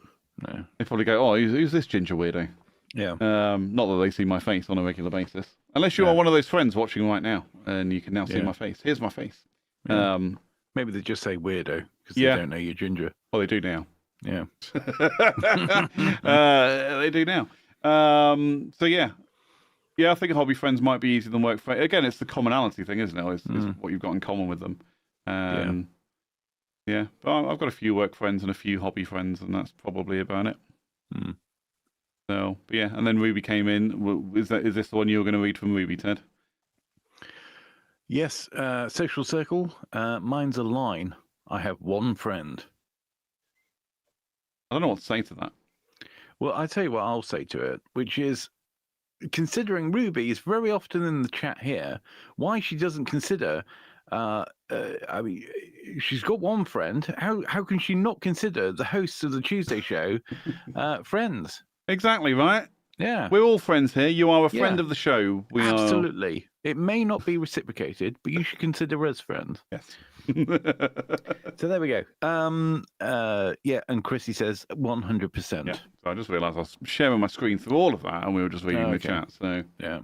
No. They probably go, oh, who's this ginger weirdo? Yeah. Not that they see my face on a regular basis. Unless you are one of those friends watching right now, and you can now see my face. Here's my face. Yeah. Maybe they just say weirdo because they don't know you're ginger. Well, they do now. Yeah. They do now. So yeah, I think hobby friends might be easier than work friends. Again, it's the commonality thing, isn't it? It's what you've got in common with them. Yeah. But I've got a few work friends and a few hobby friends, and that's probably about it. So, but yeah, and then Ruby came in. Is this the one you were going to read from Ruby, Ted? Yes. Social circle. Mine's a line. I have one friend. I don't know what to say to that. Well, I tell you what I'll say to it, which is, considering Ruby is very often in the chat here, why she doesn't consider, I mean, she's got one friend. How can she not consider the hosts of the Tuesday show friends? Exactly, right? Yeah. We're all friends here. You are a friend of the show. We Absolutely. It may not be reciprocated, but you should consider us friends. Yes. So there we go. Yeah, and Chrissy says 100%. Yeah. So I just realised I was sharing my screen through all of that, and we were just reading the chat. So yeah.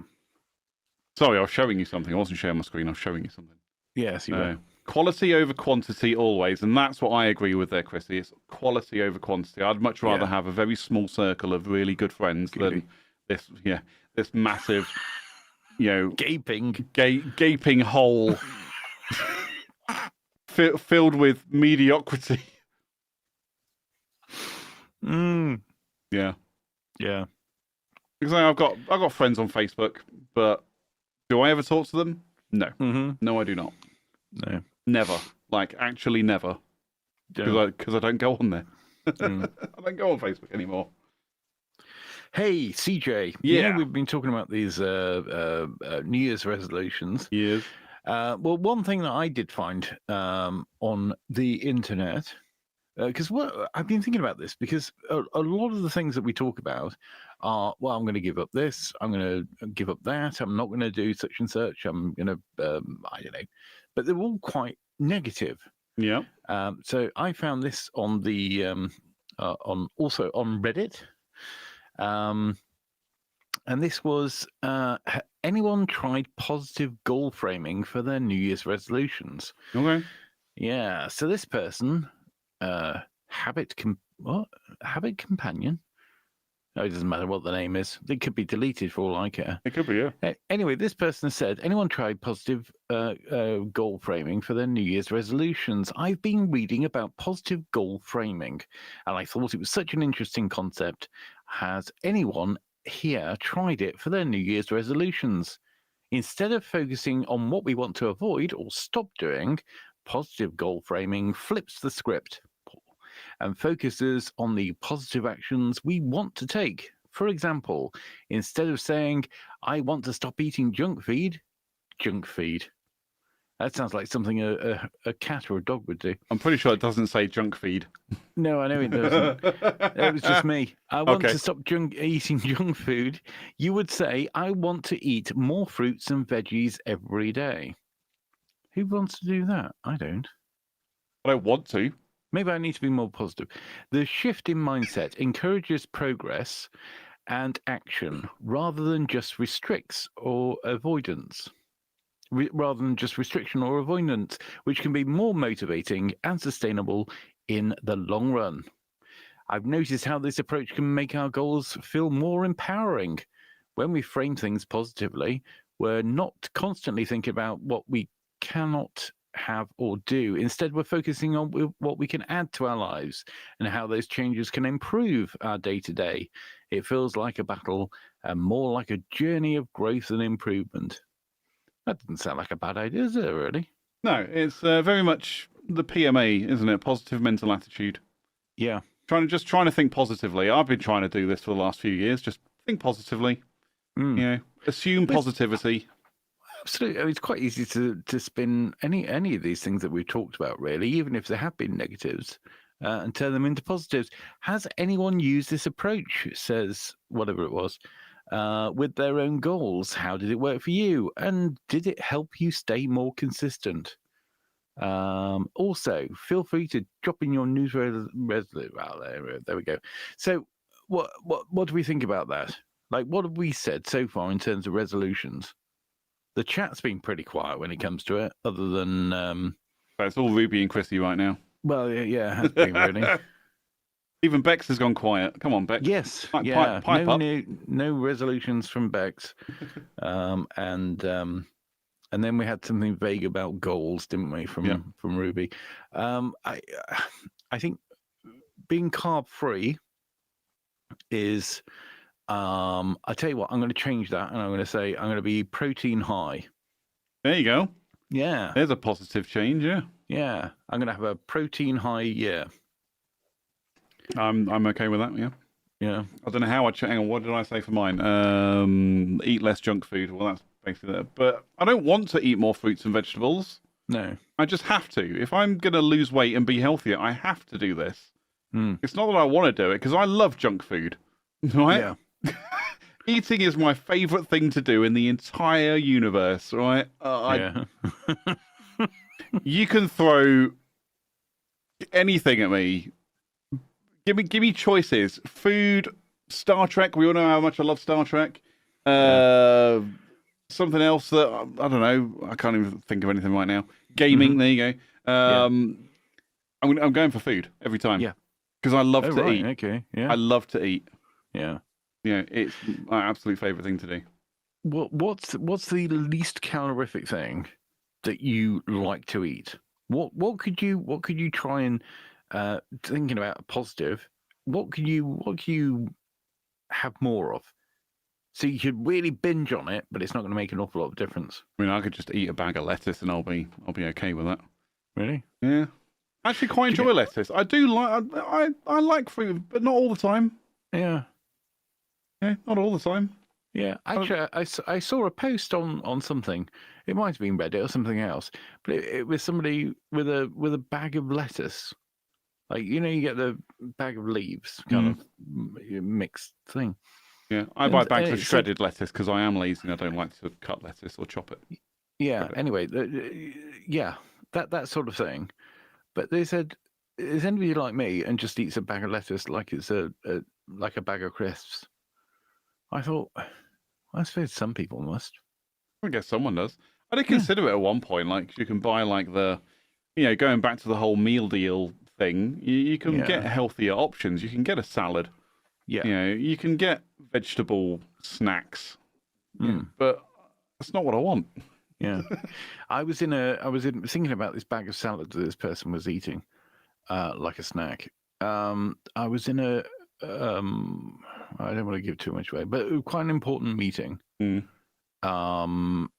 Sorry, I was showing you something. I wasn't sharing my screen. I was showing you something. Yes, you were. Quality over quantity always, and that's what I agree with there, Chrissy. It's quality over quantity. I'd much rather have a very small circle of really good friends than this massive, gaping hole filled with mediocrity. Yeah. Because I've got friends on Facebook, but do I ever talk to them? No. No, I do not. No. Never. Like, actually never. Because I don't go on there. I don't go on Facebook anymore. Hey, CJ. Yeah. We've been talking about these New Year's resolutions. Yes. Well, one thing that I did find on the internet, because I've been thinking about this, because a lot of the things that we talk about are, well, I'm going to give up this, I'm going to give up that, I'm not going to do such and such, I'm going to, I don't know. But they're all quite negative. Yeah. So I found this on the also on Reddit, and this was anyone tried positive goal framing for their New Year's resolutions? Okay. Yeah. So this person, Habit Companion. No, it doesn't matter what the name is. It could be deleted for all I care. It could be, yeah. Anyway, this person said, anyone tried positive goal framing for their New Year's resolutions? I've been reading about positive goal framing, and I thought it was such an interesting concept. Has anyone here tried it for their New Year's resolutions? Instead of focusing on what we want to avoid or stop doing, positive goal framing flips the script and focuses on the positive actions we want to take. For example, instead of saying, I want to stop eating junk feed. That sounds like something a cat or a dog would do. I'm pretty sure it doesn't say junk feed. No, I know it doesn't. It was just me. I want to stop eating junk food. You would say, I want to eat more fruits and veggies every day. Who wants to do that? I don't. I don't want to. Maybe I need to be more positive. The shift in mindset encourages progress and action rather than just restricts or avoidance. Rather than just restriction or avoidance, which can be more motivating and sustainable in the long run. I've noticed how this approach can make our goals feel more empowering. When we frame things positively, we're not constantly thinking about what we cannot have or do. Instead, we're focusing on what we can add to our lives and how those changes can improve our day-to-day. It feels like a battle and more like a journey of growth and improvement. That doesn't sound like a bad idea, is it, really? No, it's very much the PMA, isn't it? Positive mental attitude. Yeah. Trying to think positively. I've been trying to do this for the last few years. Just think positively. Assume positivity. Absolutely. I mean, it's quite easy to spin any of these things that we've talked about, really, even if there have been negatives, and turn them into positives. Has anyone used this approach? Says whatever it was. with their own goals. How did it work for you? And did it help you stay more consistent? Also, feel free to drop in your news resolution. Well, there we go. So, what do we think about that? Like, what have we said so far in terms of resolutions? The chat's been pretty quiet when it comes to it, other than But it's all Ruby and Chrissy right now. well, yeah, it has been really. Even Bex has gone quiet. Come on, Bex. Yes, Pipe no, up. no resolutions from Bex, and then we had something vague about goals, didn't we, from Ruby? I think being carb free is. I tell you what, I'm going to change that, and I'm going to say I'm going to be protein high. There you go. Yeah, there's a positive change. Yeah, I'm going to have a protein high year. I'm okay with that. Yeah. I don't know how hang on, what did I say for mine? Eat less junk food. Well, that's basically that. But I don't want to eat more fruits and vegetables. No. I just have to. If I'm going to lose weight and be healthier, I have to do this. It's not that I want to do it, because I love junk food. Right? Yeah. Eating is my favourite thing to do in the entire universe, right? Yeah. You can throw anything at me. Give me choices. Food, Star Trek. We all know how much I love Star Trek. Something else that I don't know. I can't even think of anything right now. Gaming. There you go. I'm going for food every time. Yeah. Because I love to eat. Okay. Yeah. I love to eat. Yeah. Yeah, it's my absolute favourite thing to do. What's the least calorific thing that you like to eat? What could you try and thinking about a positive? What could you have more of? So you could really binge on it, but it's not going to make an awful lot of difference. I mean, I could just eat a bag of lettuce and I'll be okay with that. Really? Yeah. I actually quite enjoy lettuce. I do like I like fruit, but not all the time. Yeah. Yeah, not all the time. Yeah, actually, I saw a post on something. It might have been Reddit or something else, but it was somebody with a bag of lettuce. Like, you get the bag of leaves, kind of mixed thing. Yeah, I buy bags of shredded lettuce because I am lazy and I don't like to cut lettuce or chop it. Yeah. Anyway, that sort of thing. But they said, is anybody like me and just eats a bag of lettuce like it's like a bag of crisps? I thought, I suppose some people must. I guess someone does. I did consider it at one point. Like, you can buy like going back to the whole meal deal thing. You can get healthier options. You can get a salad. Yeah. You can get vegetable snacks. But that's not what I want. Yeah. I was thinking about this bag of salad that this person was eating, like a snack. I was in a I don't want to give too much away, but quite an important meeting. And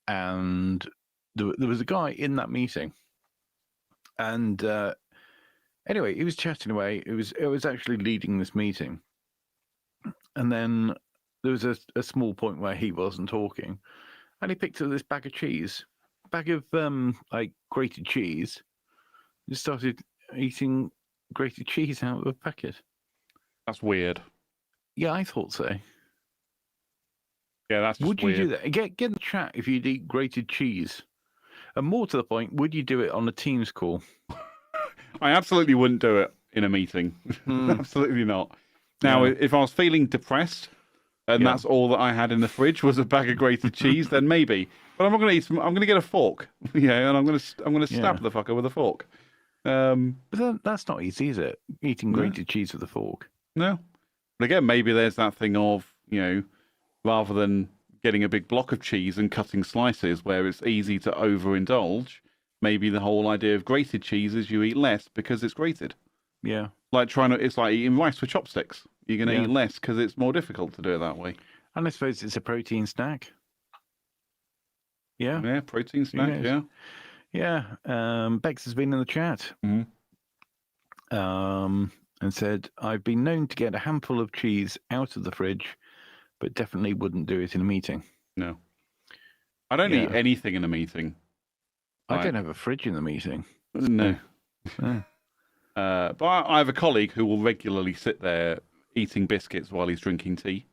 there was a guy in that meeting, and anyway, he was chatting away. It was actually leading this meeting, and then there was a small point where he wasn't talking, and he picked up this bag of like grated cheese. He started eating grated cheese out of a packet. That's weird. Yeah, I thought so. Yeah, that's just would you weird. do that? Get in the chat if you'd eat grated cheese. And more to the point, would you do it on a Teams call? I absolutely wouldn't do it in a meeting. Absolutely not. Now, if I was feeling depressed and that's all that I had in the fridge was a bag of grated cheese, then maybe. But I'm not going to eat some. I'm going to get a fork, and I'm going to stab the fucker with a fork. But that's not easy, is it? Eating grated cheese with a fork. No. But again, maybe there's that thing of, rather than getting a big block of cheese and cutting slices where it's easy to overindulge, maybe the whole idea of grated cheese is you eat less because it's grated. Yeah. It's like eating rice with chopsticks. You're going to eat less because it's more difficult to do it that way. And I suppose it's a protein snack. Yeah. Yeah, protein snack, yeah. Yeah. Bex has been in the chat. And said, I've been known to get a handful of cheese out of the fridge, but definitely wouldn't do it in a meeting. No. I don't eat anything in a meeting. I don't have a fridge in the meeting. No. But I have a colleague who will regularly sit there eating biscuits while he's drinking tea.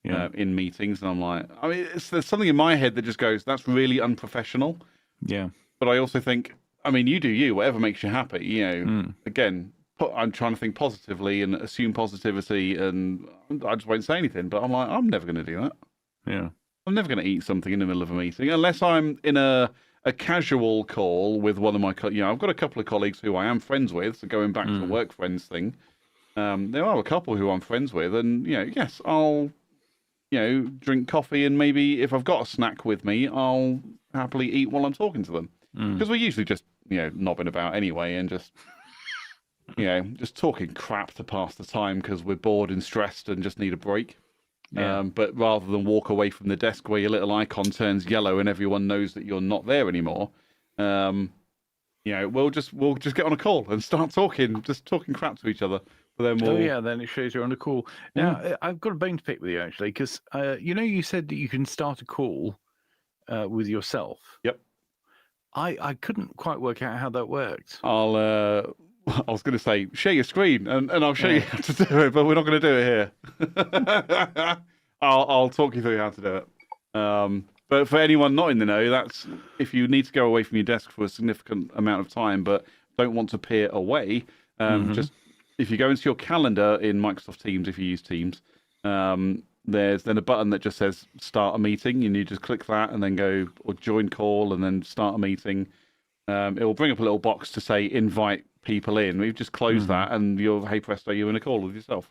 in meetings, and I'm like, I mean, there's something in my head that just goes, that's really unprofessional. Yeah. But I also think, I mean, you do you, whatever makes you happy. Again, I'm trying to think positively and assume positivity, and I just won't say anything. But I'm like, I'm never going to do that. Yeah. I'm never going to eat something in the middle of a meeting unless I'm in a casual call with one of my, I've got a couple of colleagues who I am friends with. So going back to the work friends thing, there are a couple who I'm friends with, and yes, I'll drink coffee, and maybe if I've got a snack with me, I'll happily eat while I'm talking to them, because we're usually just knobbing about anyway, and just just talking crap to pass the time because we're bored and stressed and just need a break. But rather than walk away from the desk where your little icon turns yellow and everyone knows that you're not there anymore, we'll just get on a call and start talking crap to each other. But then then it shows you're on a call. Now, I've got a bone to pick with you, actually, because, you said that you can start a call with yourself. Yep. I couldn't quite work out how that worked. I was going to say, share your screen, and I'll show you how to do it, but we're not going to do it here. I'll talk you through how to do it. But for anyone not in the know, that's if you need to go away from your desk for a significant amount of time, but don't want to peer away, just if you go into your calendar in Microsoft Teams, if you use Teams, there's then a button that just says start a meeting, and you just click that and then go or join call and then start a meeting. It will bring up a little box to say invite people in. We've just closed that, and hey presto, you're in a call with yourself.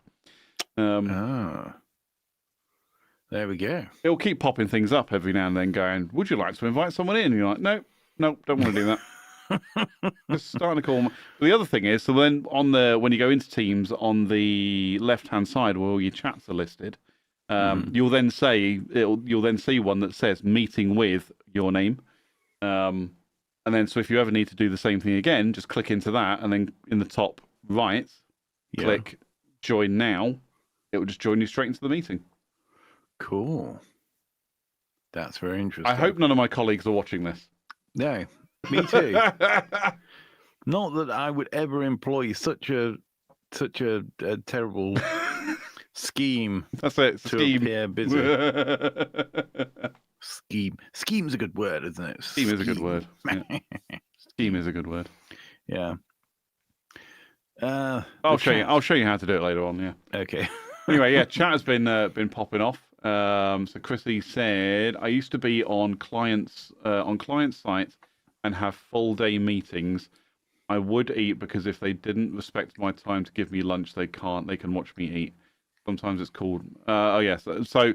There we go. It'll keep popping things up every now and then going, would you like to invite someone in? And you're like, no, don't want to do that. Just starting a call. But the other thing is, so then when you go into Teams, on the left-hand side where all your chats are listed, you'll then see one that says meeting with your name. And then, so if you ever need to do the same thing again, just click into that, and then in the top right, click join now. It will just join you straight into the meeting. Cool. That's very interesting. I hope none of my colleagues are watching this. No, me too. Not that I would ever employ such a terrible scheme. That's it. Scheme. Appear busy. Scheme's a good word, isn't it? Scheme is a good word. Yeah. Scheme is a good word. Yeah. I'll show you how to do it later on. Yeah. Okay. Anyway, chat has been popping off. So Chrissy said, I used to be on client sites and have full day meetings. I would eat because if they didn't respect my time to give me lunch, they can't. They can watch me eat. Sometimes it's called. So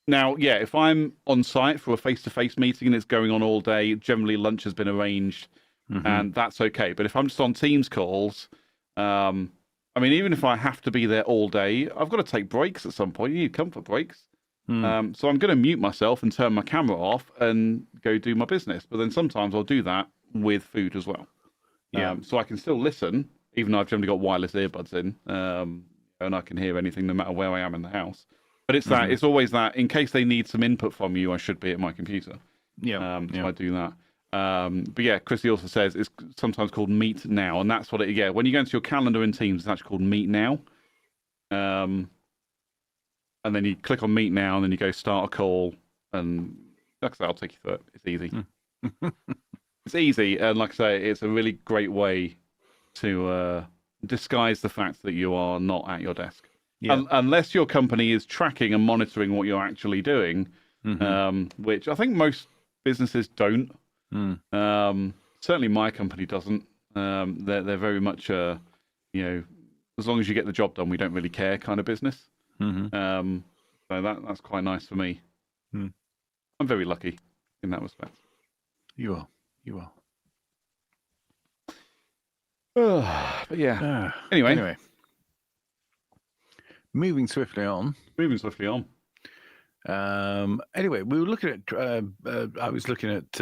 now, if I'm on site for a face-to-face meeting and it's going on all day, generally lunch has been arranged, and that's okay. But if I'm just on Teams calls, I mean, even if I have to be there all day, I've got to take breaks at some point. You need comfort breaks. So I'm going to mute myself and turn my camera off and go do my business. But then sometimes I'll do that with food as well. So I can still listen, even though I've generally got wireless earbuds in, and I can hear anything no matter where I am in the house. But it's that, it's always that, in case they need some input from you, I should be at my computer. So I do that. But Chrissy also says it's sometimes called Meet Now, and that's what it, when you go into your calendar in Teams, it's actually called Meet Now. And then you click on Meet Now, and then you go start a call, and like I say, I'll take you through it. It's easy. It's easy, and like I say, it's a really great way to disguise the fact that you are not at your desk. Unless your company is tracking and monitoring what you're actually doing, which I think most businesses don't. Certainly my company doesn't. They're very much, as long as you get the job done, we don't really care kind of business. So that's quite nice for me. I'm very lucky in that respect. You are. But anyway. Moving swiftly on. Anyway, we were looking at. I was looking at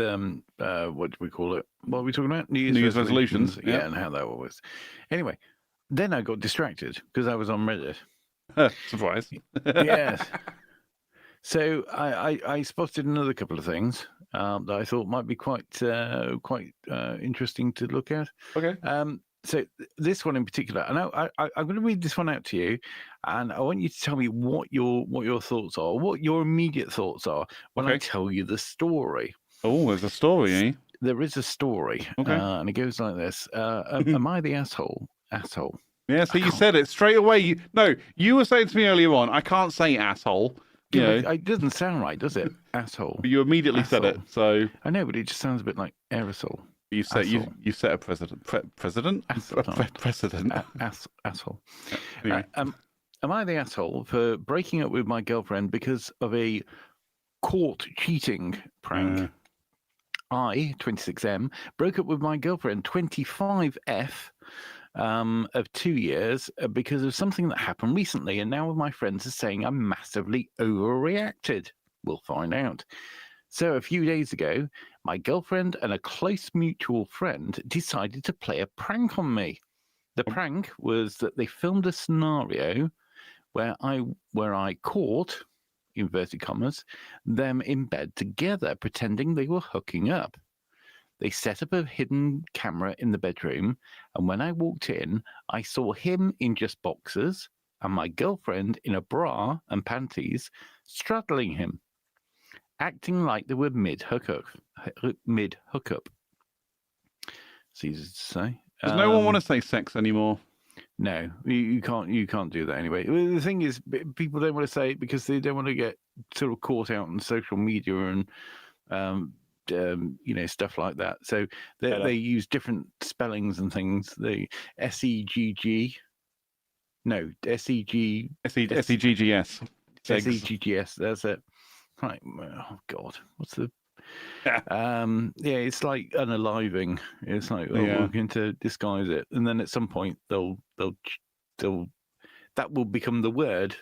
what do we call it? What are we talking about? New Year's resolutions. Yeah, and how that was. Anyway, then I got distracted because I was on Reddit. Surprise. Yes. So I spotted another couple of things that I thought might be quite interesting to look at. Okay. So this one in particular, and I'm going to read this one out to you, and I want you to tell me what your thoughts are, what your immediate thoughts are when I tell you the story. Oh, there's a story, eh? There is a story, and it goes like this: Am I the asshole? Asshole. Yeah, so you said it straight away. You were saying to me earlier on, I can't say asshole. It doesn't sound right, does it? Asshole. But you immediately said it, so I know, but it just sounds a bit like aerosol. You set a precedent. Precedent. Asshole. Anyway. Am I the asshole for breaking up with my girlfriend because of a caught cheating prank? I, 26M, broke up with my girlfriend, 25F, of 2 years because of something that happened recently, and now my friends are saying I'm massively overreacted. We'll find out. So a few days ago, my girlfriend and a close mutual friend decided to play a prank on me. The prank was that they filmed a scenario where I caught, inverted commas, them in bed together, pretending they were hooking up. They set up a hidden camera in the bedroom, and when I walked in, I saw him in just boxers and my girlfriend in a bra and panties straddling him, acting like they were mid hookup. It's easy to say. Does no one want to say sex anymore? No, you can't do that anyway. The thing is, people don't want to say it because they don't want to get sort of caught out on social media and stuff like that. So they use different spellings and things. The SEGG, no SEG SEGGS. SEGGS. That's it. Right. Oh God, what's the? It's like unaliving. It's like we're going to disguise it, and then at some point they'll that will become the word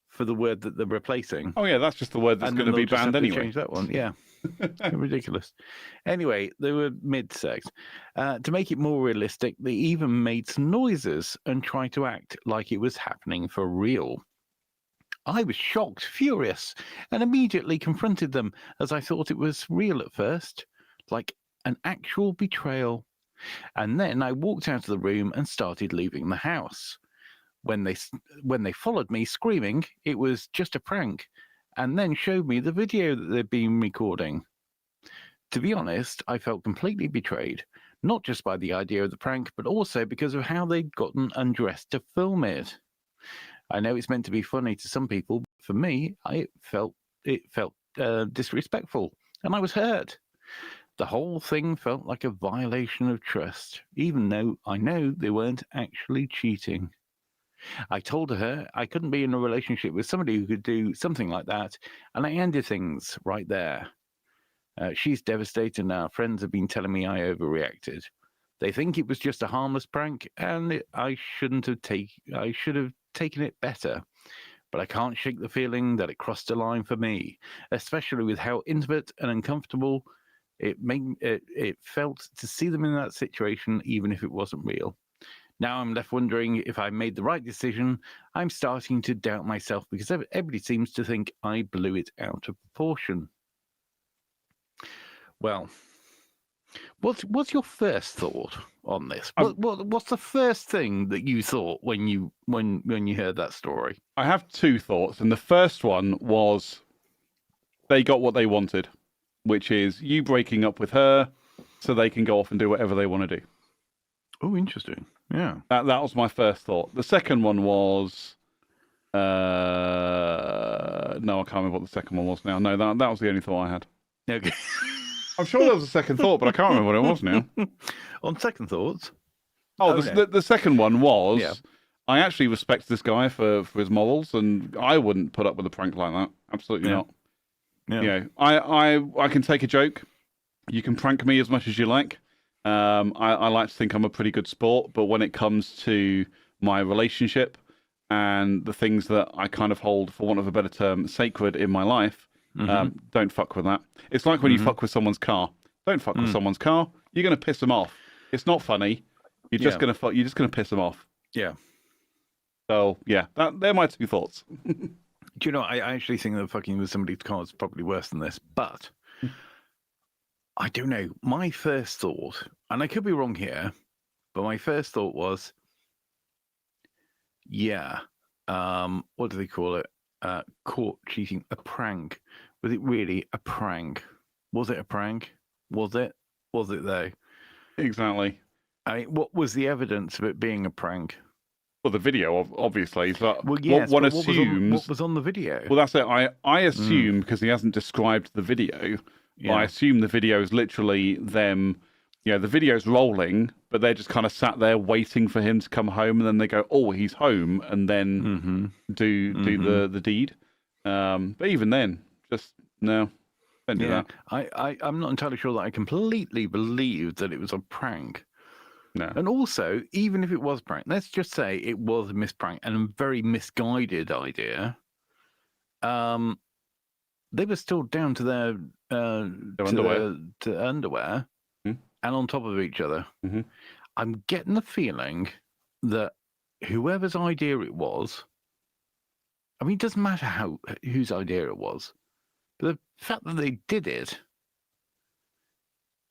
for the word that they're replacing. Oh yeah, that's just the word that's going to be banned anyway. Change that one, yeah. Ridiculous. Anyway, they were mid-sex. To make it more realistic, they even made some noises and tried to act like it was happening for real. I was shocked, furious, and immediately confronted them as I thought it was real at first, like an actual betrayal. And then I walked out of the room and started leaving the house. When they followed me screaming, it was just a prank, and then showed me the video that they'd been recording. To be honest, I felt completely betrayed, not just by the idea of the prank, but also because of how they'd gotten undressed to film it. I know it's meant to be funny to some people, but for me, it felt disrespectful, and I was hurt. The whole thing felt like a violation of trust, even though I know they weren't actually cheating. I told her I couldn't be in a relationship with somebody who could do something like that, and I ended things right there. She's devastated, and our friends have been telling me I overreacted. They think it was just a harmless prank, and I should have taken it better. But I can't shake the feeling that it crossed a line for me, especially with how intimate and uncomfortable it felt to see them in that situation, even if it wasn't real. Now I'm left wondering if I made the right decision. I'm starting to doubt myself because everybody seems to think I blew it out of proportion. Well, what's your first thought on this? What's the first thing that you thought when you heard that story? I have two thoughts, and the first one was they got what they wanted, which is you breaking up with her so they can go off and do whatever they want to do. Oh, interesting. Yeah. That was my first thought. The second one was no, I can't remember what the second one was now. No, that was the only thought I had. Okay. I'm sure there was a second thought, but I can't remember what it was now. On second thoughts? The second one was I actually respect this guy for his morals, and I wouldn't put up with a prank like that. Absolutely not. Yeah. I can take a joke. You can prank me as much as you like. I like to think I'm a pretty good sport, but when it comes to my relationship and the things that I kind of hold, for want of a better term, sacred in my life, don't fuck with that. It's like when you fuck with someone's car. Don't fuck with someone's car. You're going to piss them off. It's not funny. You're just going to piss them off. Yeah. So yeah, they're my two thoughts. Do you know? I actually think that fucking with somebody's car is probably worse than this, but. I don't know. My first thought, and I could be wrong here, But my first thought was, yeah, what do they call it? Caught cheating, a prank. Was it really a prank? Was it a prank? Was it? Was it though? Exactly. I mean, what was the evidence of it being a prank? Well, the video, obviously. But Well, yes, one but assumes. what was on the video? Well, that's it. I assume, because he hasn't described the video, I assume the video is literally them. The video's rolling, but they're just kind of sat there waiting for him to come home, and then they go, "Oh, he's home," and then do the deed. But even then, just no, don't do that. I'm not entirely sure that I completely believed that it was a prank. No. And also, even if it was a prank, let's just say it was a misprank and a very misguided idea. They were still down to their underwear and on top of each other. Mm-hmm. I'm getting the feeling that whoever's idea it was, I mean, it doesn't matter whose idea it was, but the fact that they did it,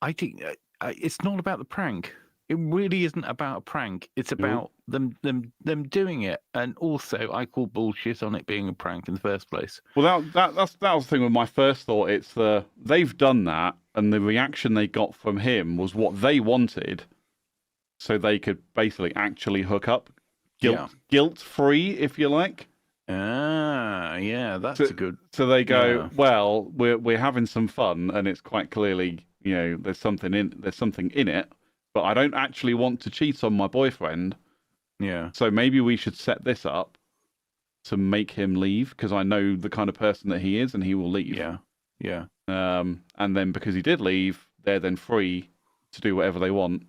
I think it's not about the prank. It really isn't about a prank. It's about them doing it, and also I call bullshit on it being a prank in the first place. Well, that was the thing with my first thought. It's they've done that, and the reaction they got from him was what they wanted, so they could basically actually hook up, guilt free, if you like. Yeah, that's a good. So they go, well, we're having some fun, and it's quite clearly, there's something in it. But I don't actually want to cheat on my boyfriend. Yeah. So maybe we should set this up to make him leave, because I know the kind of person that he is, and he will leave. Yeah. Yeah. And then because he did leave, they're then free to do whatever they want.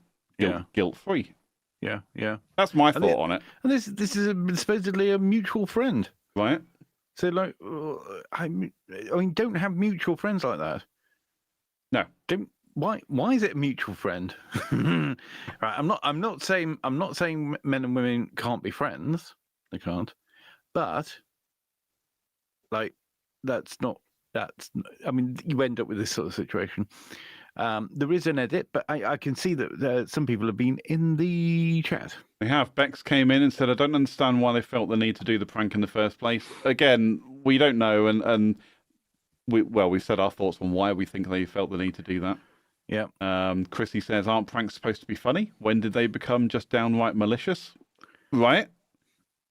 Guilt free. Yeah. Yeah. That's my thought on it. And this is supposedly a mutual friend, right? So like, I mean, don't have mutual friends like that. No. Don't. Why is it a mutual friend? Right, I'm not saying men and women can't be friends. They can't. But like I mean, you end up with this sort of situation. There is an edit, but I can see that some people have been in the chat. They have. Bex came in and said, I don't understand why they felt the need to do the prank in the first place. Again, we don't know, and we said our thoughts on why we think they felt the need to do that. Yeah. Chrissy says, aren't pranks supposed to be funny? When did they become just downright malicious? Right?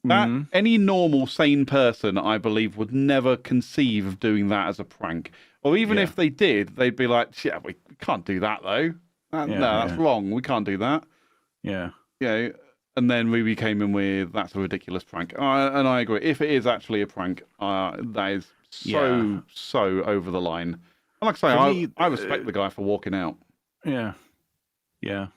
That any normal, sane person, I believe, would never conceive of doing that as a prank. Or even if they did, they'd be like, yeah, we can't do that, though. No, that's wrong. We can't do that. Yeah. And then Ruby came in with, that's a ridiculous prank. And I agree. If it is actually a prank, that is so over the line. And like I say, I respect the guy for walking out. Yeah. Yeah.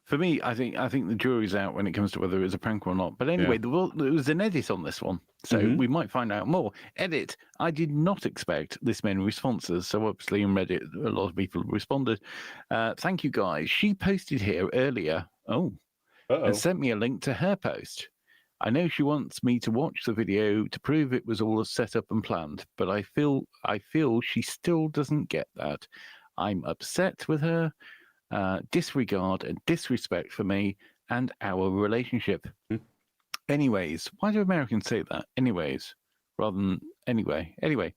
For me, I think the jury's out when it comes to whether it's a prank or not. But anyway, there was an edit on this one, so we might find out more. Edit. I did not expect this many responses, so obviously in Reddit, a lot of people responded. Thank you, guys. She posted here earlier. And sent me a link to her post. I know she wants me to watch the video to prove it was all set up and planned, but I feel she still doesn't get that. I'm upset with her. Disregard and disrespect for me and our relationship. Anyways, why do Americans say that? Anyways, rather than anyway. Anyway,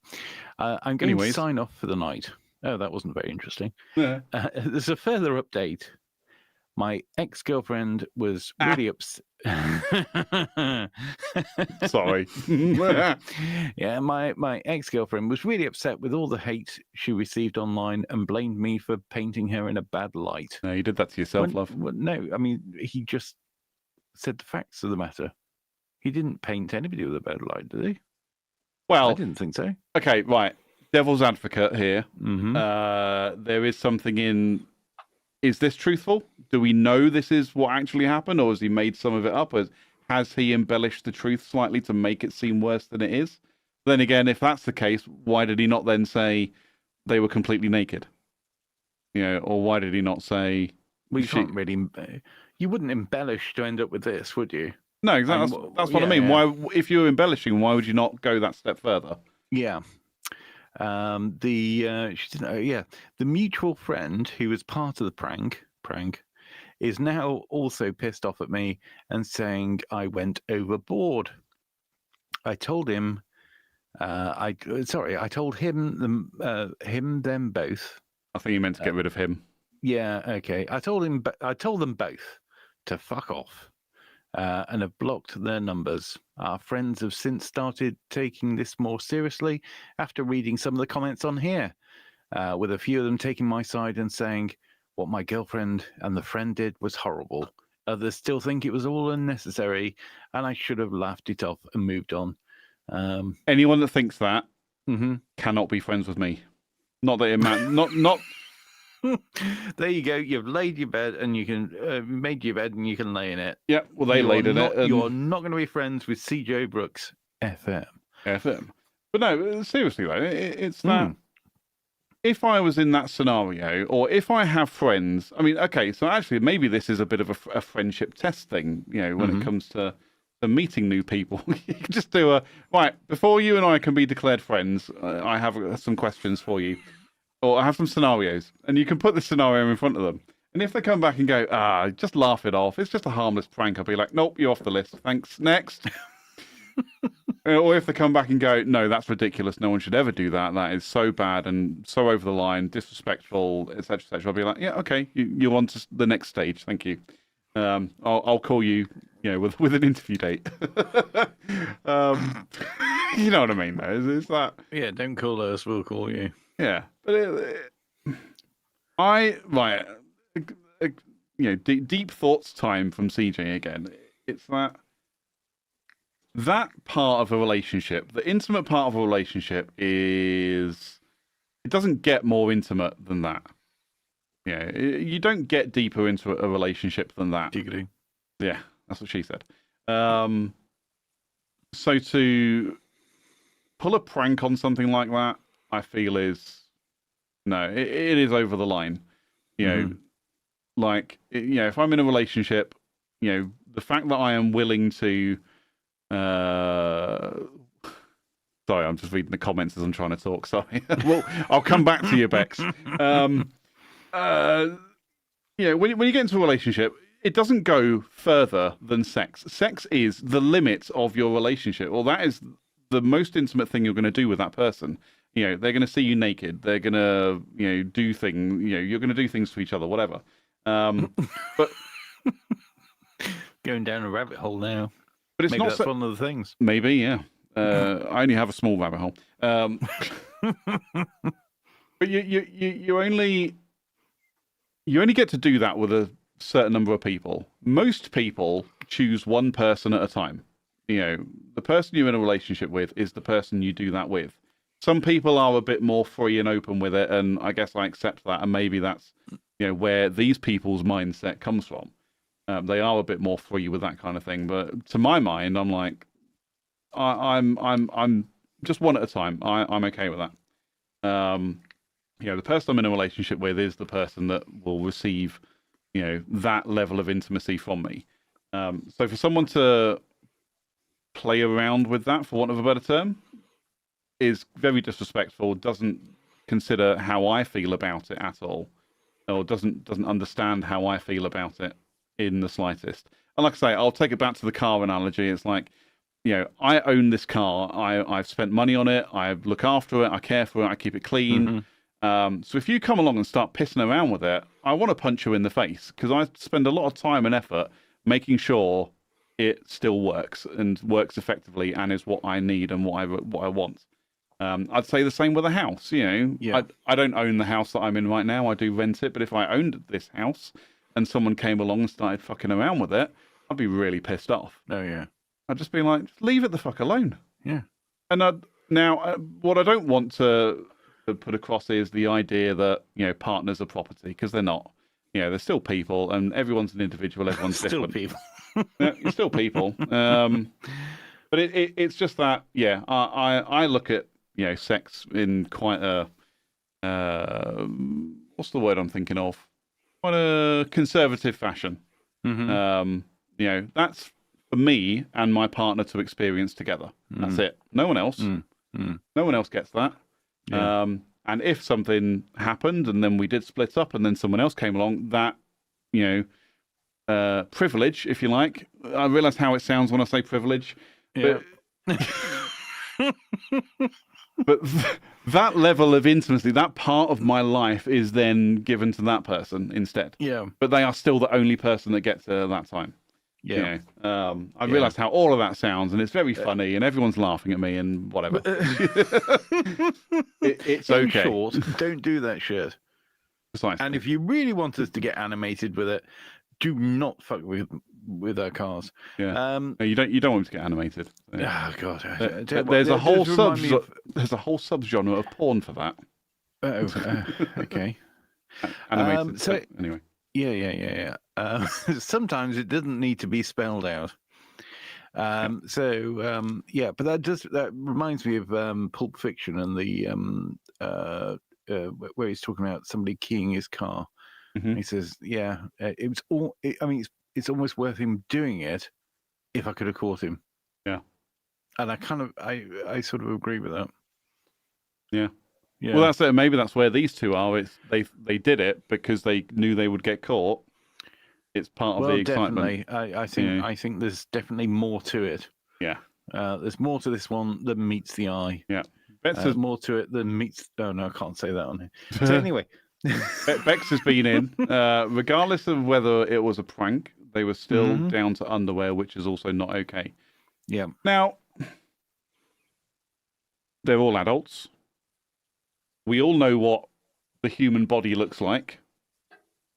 I'm going to sign off for the night. Oh, that wasn't very interesting. Yeah. There's a further update. My ex-girlfriend was really upset. Sorry. Yeah, my ex-girlfriend was really upset with all the hate she received online and blamed me for painting her in a bad light. No, you did that to yourself, love. No, I mean, he just said the facts of the matter. He didn't paint anybody with a bad light, did he? Well, I didn't think so. Okay, right. Devil's advocate here. There is something in... Is this truthful? Do we know this is what actually happened, or has he made some of it up? Has he embellished the truth slightly to make it seem worse than it is? Then again, if that's the case, why did he not then say they were completely naked? Or why did he not say... Well, you can't really... You wouldn't embellish to end up with this, would you? No, exactly. That's what I mean. Why, if you're embellishing, why would you not go that step further? Yeah. The mutual friend who was part of the prank is now also pissed off at me and saying I went overboard. I told him, I told him them both. I think you meant to get rid of him. Yeah, okay. I told them both to fuck off, and have blocked their numbers. Our friends have since started taking this more seriously after reading some of the comments on here, with a few of them taking my side and saying what my girlfriend and the friend did was horrible. Others still think it was all unnecessary, and I should have laughed it off and moved on. Anyone that thinks that cannot be friends with me. Not that it matters. Not. There you go. You've laid your bed, and you can made your bed, and you can lay in it. Yeah, well, they laid in it. And... You're not going to be friends with CJ Brooks, FM. But no, seriously though, it's that. If I was in that scenario, or if I have friends, I mean, okay, so actually maybe this is a bit of a friendship test thing, you know, when it comes to meeting new people. You can just do right, before you and I can be declared friends, I have some questions for you. Or I have some scenarios, and you can put the scenario in front of them. And if they come back and go, just laugh it off, it's just a harmless prank, I'll be like, nope, you're off the list. Thanks, next. Or if they come back and go, no, that's ridiculous, no one should ever do that, that is so bad and so over the line, disrespectful, etc., etc., I'll be like, yeah, okay, you're on to the next stage, thank you. I'll call you, you know, with an interview date. You know what I mean, though? Is that? Yeah, don't call us, we'll call you. Yeah, but you know, deep thoughts time from CJ again. It's that part of a relationship, the intimate part of a relationship it doesn't get more intimate than that. Yeah, you don't get deeper into a relationship than that. Yeah, that's what she said. So to pull a prank on something like that, I feel it is over the line. You know, like, you know, if I'm in a relationship, you know, the fact that I am willing to, sorry, I'm just reading the comments as I'm trying to talk. Sorry. Well, I'll come back to you, Bex. You know, when you get into a relationship, it doesn't go further than sex. Sex is the limit of your relationship. Well, that is the most intimate thing you're going to do with that person. You know, they're going to see you naked. They're going to, you know, do things. You know, you're going to do things to each other, whatever. But going down a rabbit hole now. But it's maybe not that's one of the things. Maybe, yeah. I only have a small rabbit hole. But you only get to do that with a certain number of people. Most people choose one person at a time. You know, the person you're in a relationship with is the person you do that with. Some people are a bit more free and open with it, and I guess I accept that, and maybe that's, you know, where these people's mindset comes from. They are a bit more free with that kind of thing, but to my mind, I'm like, I'm just one at a time. I'm okay with that. You know, the person I'm in a relationship with is the person that will receive, you know, that level of intimacy from me. So for someone to play around with that, for want of a better term, is very disrespectful, doesn't consider how I feel about it at all, or doesn't understand how I feel about it in the slightest. And like I say, I'll take it back to the car analogy. It's like, you know, I own this car. I've spent money on it. I look after it. I care for it. I keep it clean. So if you come along and start pissing around with it, I want to punch you in the face, because I spend a lot of time and effort making sure it still works and works effectively and is what I need and what I want. I'd say the same with a house. You know, yeah. I don't own the house that I'm in right now. I do rent it. But if I owned this house and someone came along and started fucking around with it, I'd be really pissed off. Oh, yeah. I'd just be like, leave it the fuck alone. Yeah. And now, what I don't want to put across is the idea that, you know, partners are property, because they're not. You know, they're still people, and everyone's an individual. Everyone's still different. People. Yeah, you're still people. But it's just that, yeah, I look at, you know, sex in quite a what's the word I'm thinking of? Quite a conservative fashion. You know, that's for me and my partner to experience together. That's it. No one else. No one else gets that. Yeah. And if something happened and then we did split up and then someone else came along, that, you know, privilege, if you like. I realise how it sounds when I say privilege. Yeah. But that level of intimacy, that part of my life is then given to that person instead. Yeah. But they are still the only person that gets that time. Yeah. I realised how all of that sounds, and it's very funny, and everyone's laughing at me and whatever. It's In okay. short, don't do that shit. Precisely. And if you really want us to get animated with it, do not fuck with our cars. Yeah. No, you don't want to get animated. So. Oh god. There's a whole subgenre of porn for that. Okay. Animated. So anyway. Yeah. Sometimes it doesn't need to be spelled out. But that reminds me of Pulp Fiction and the where he's talking about somebody keying his car. Mm-hmm. He says, it's almost worth him doing it if I could have caught him. Yeah. And I sort of agree with that. Yeah. Yeah. Well, that's it. Maybe that's where these two are. They did it because they knew they would get caught. It's part of the excitement. Definitely. I think there's definitely more to it. Yeah. There's more to this one than meets the eye. Yeah. There's more to it than meets. Oh no, I can't say that on here. So anyway, Bex has been in. Regardless of whether it was a prank, they were still down to underwear, which is also not okay. Yeah. Now, they're all adults. We all know what the human body looks like.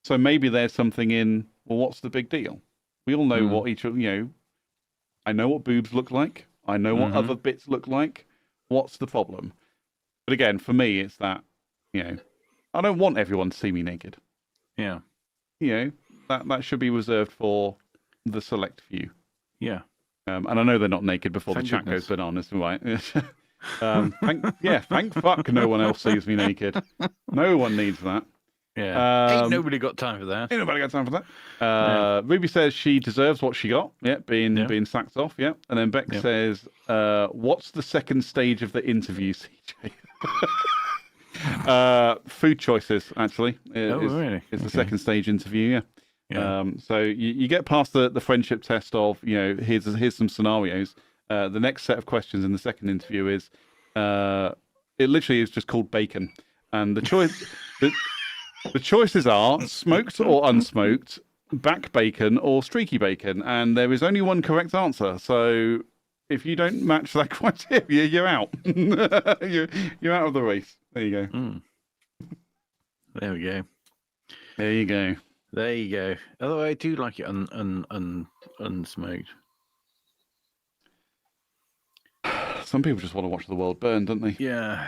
So maybe there's something in, well, what's the big deal? We all know what I know what boobs look like. I know what other bits look like. What's the problem? But again, for me, it's that, I don't want everyone to see me naked. Yeah. That should be reserved for the select few. Yeah. And I know they're not naked before the chat goes bananas, right? Thank fuck no one else sees me naked. No one needs that. Yeah. Ain't nobody got time for that. Ain't nobody got time for that. Ruby says she deserves what she got. Yeah, being sacked off. Yeah. And then Beck says, what's the second stage of the interview, CJ? Food choices, actually. Really? Is the second stage interview, yeah. So you get past the friendship test of, here's some scenarios. The next set of questions in the second interview is, it literally is just called bacon. And the choice... The choices are smoked or unsmoked, back bacon or streaky bacon, and there is only one correct answer. So if you don't match that criteria, you're out. you're out of the race. There you go. There we go. There you go. There you go. Although I do like it unsmoked. Some people just want to watch the world burn, don't they? Yeah.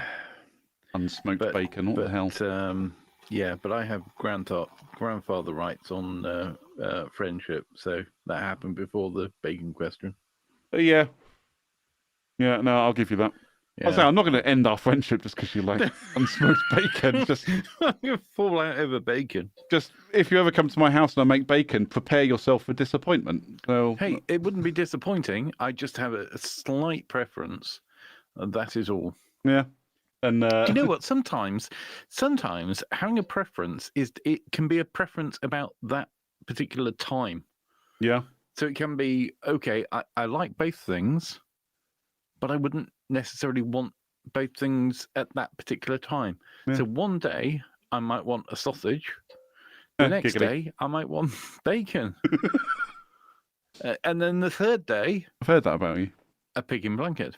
Unsmoked bacon. What the hell? Yeah, but I have grandfather rights on friendship, so that happened before the bacon question. Yeah, no, I'll give you that. Yeah. I'll say I'm not going to end our friendship just because you like unsmoked bacon. Just fall out over bacon. Just if you ever come to my house and I make bacon, prepare yourself for disappointment. So, hey, it wouldn't be disappointing. I just have a slight preference, and that is all. Yeah. And you know what? Sometimes having a preference can be a preference about that particular time. Yeah. So it can be, okay, I like both things, but I wouldn't necessarily want both things at that particular time. Yeah. So one day I might want a sausage. The next day I might want bacon. And then the third day, I've heard that about you. A pig in blanket.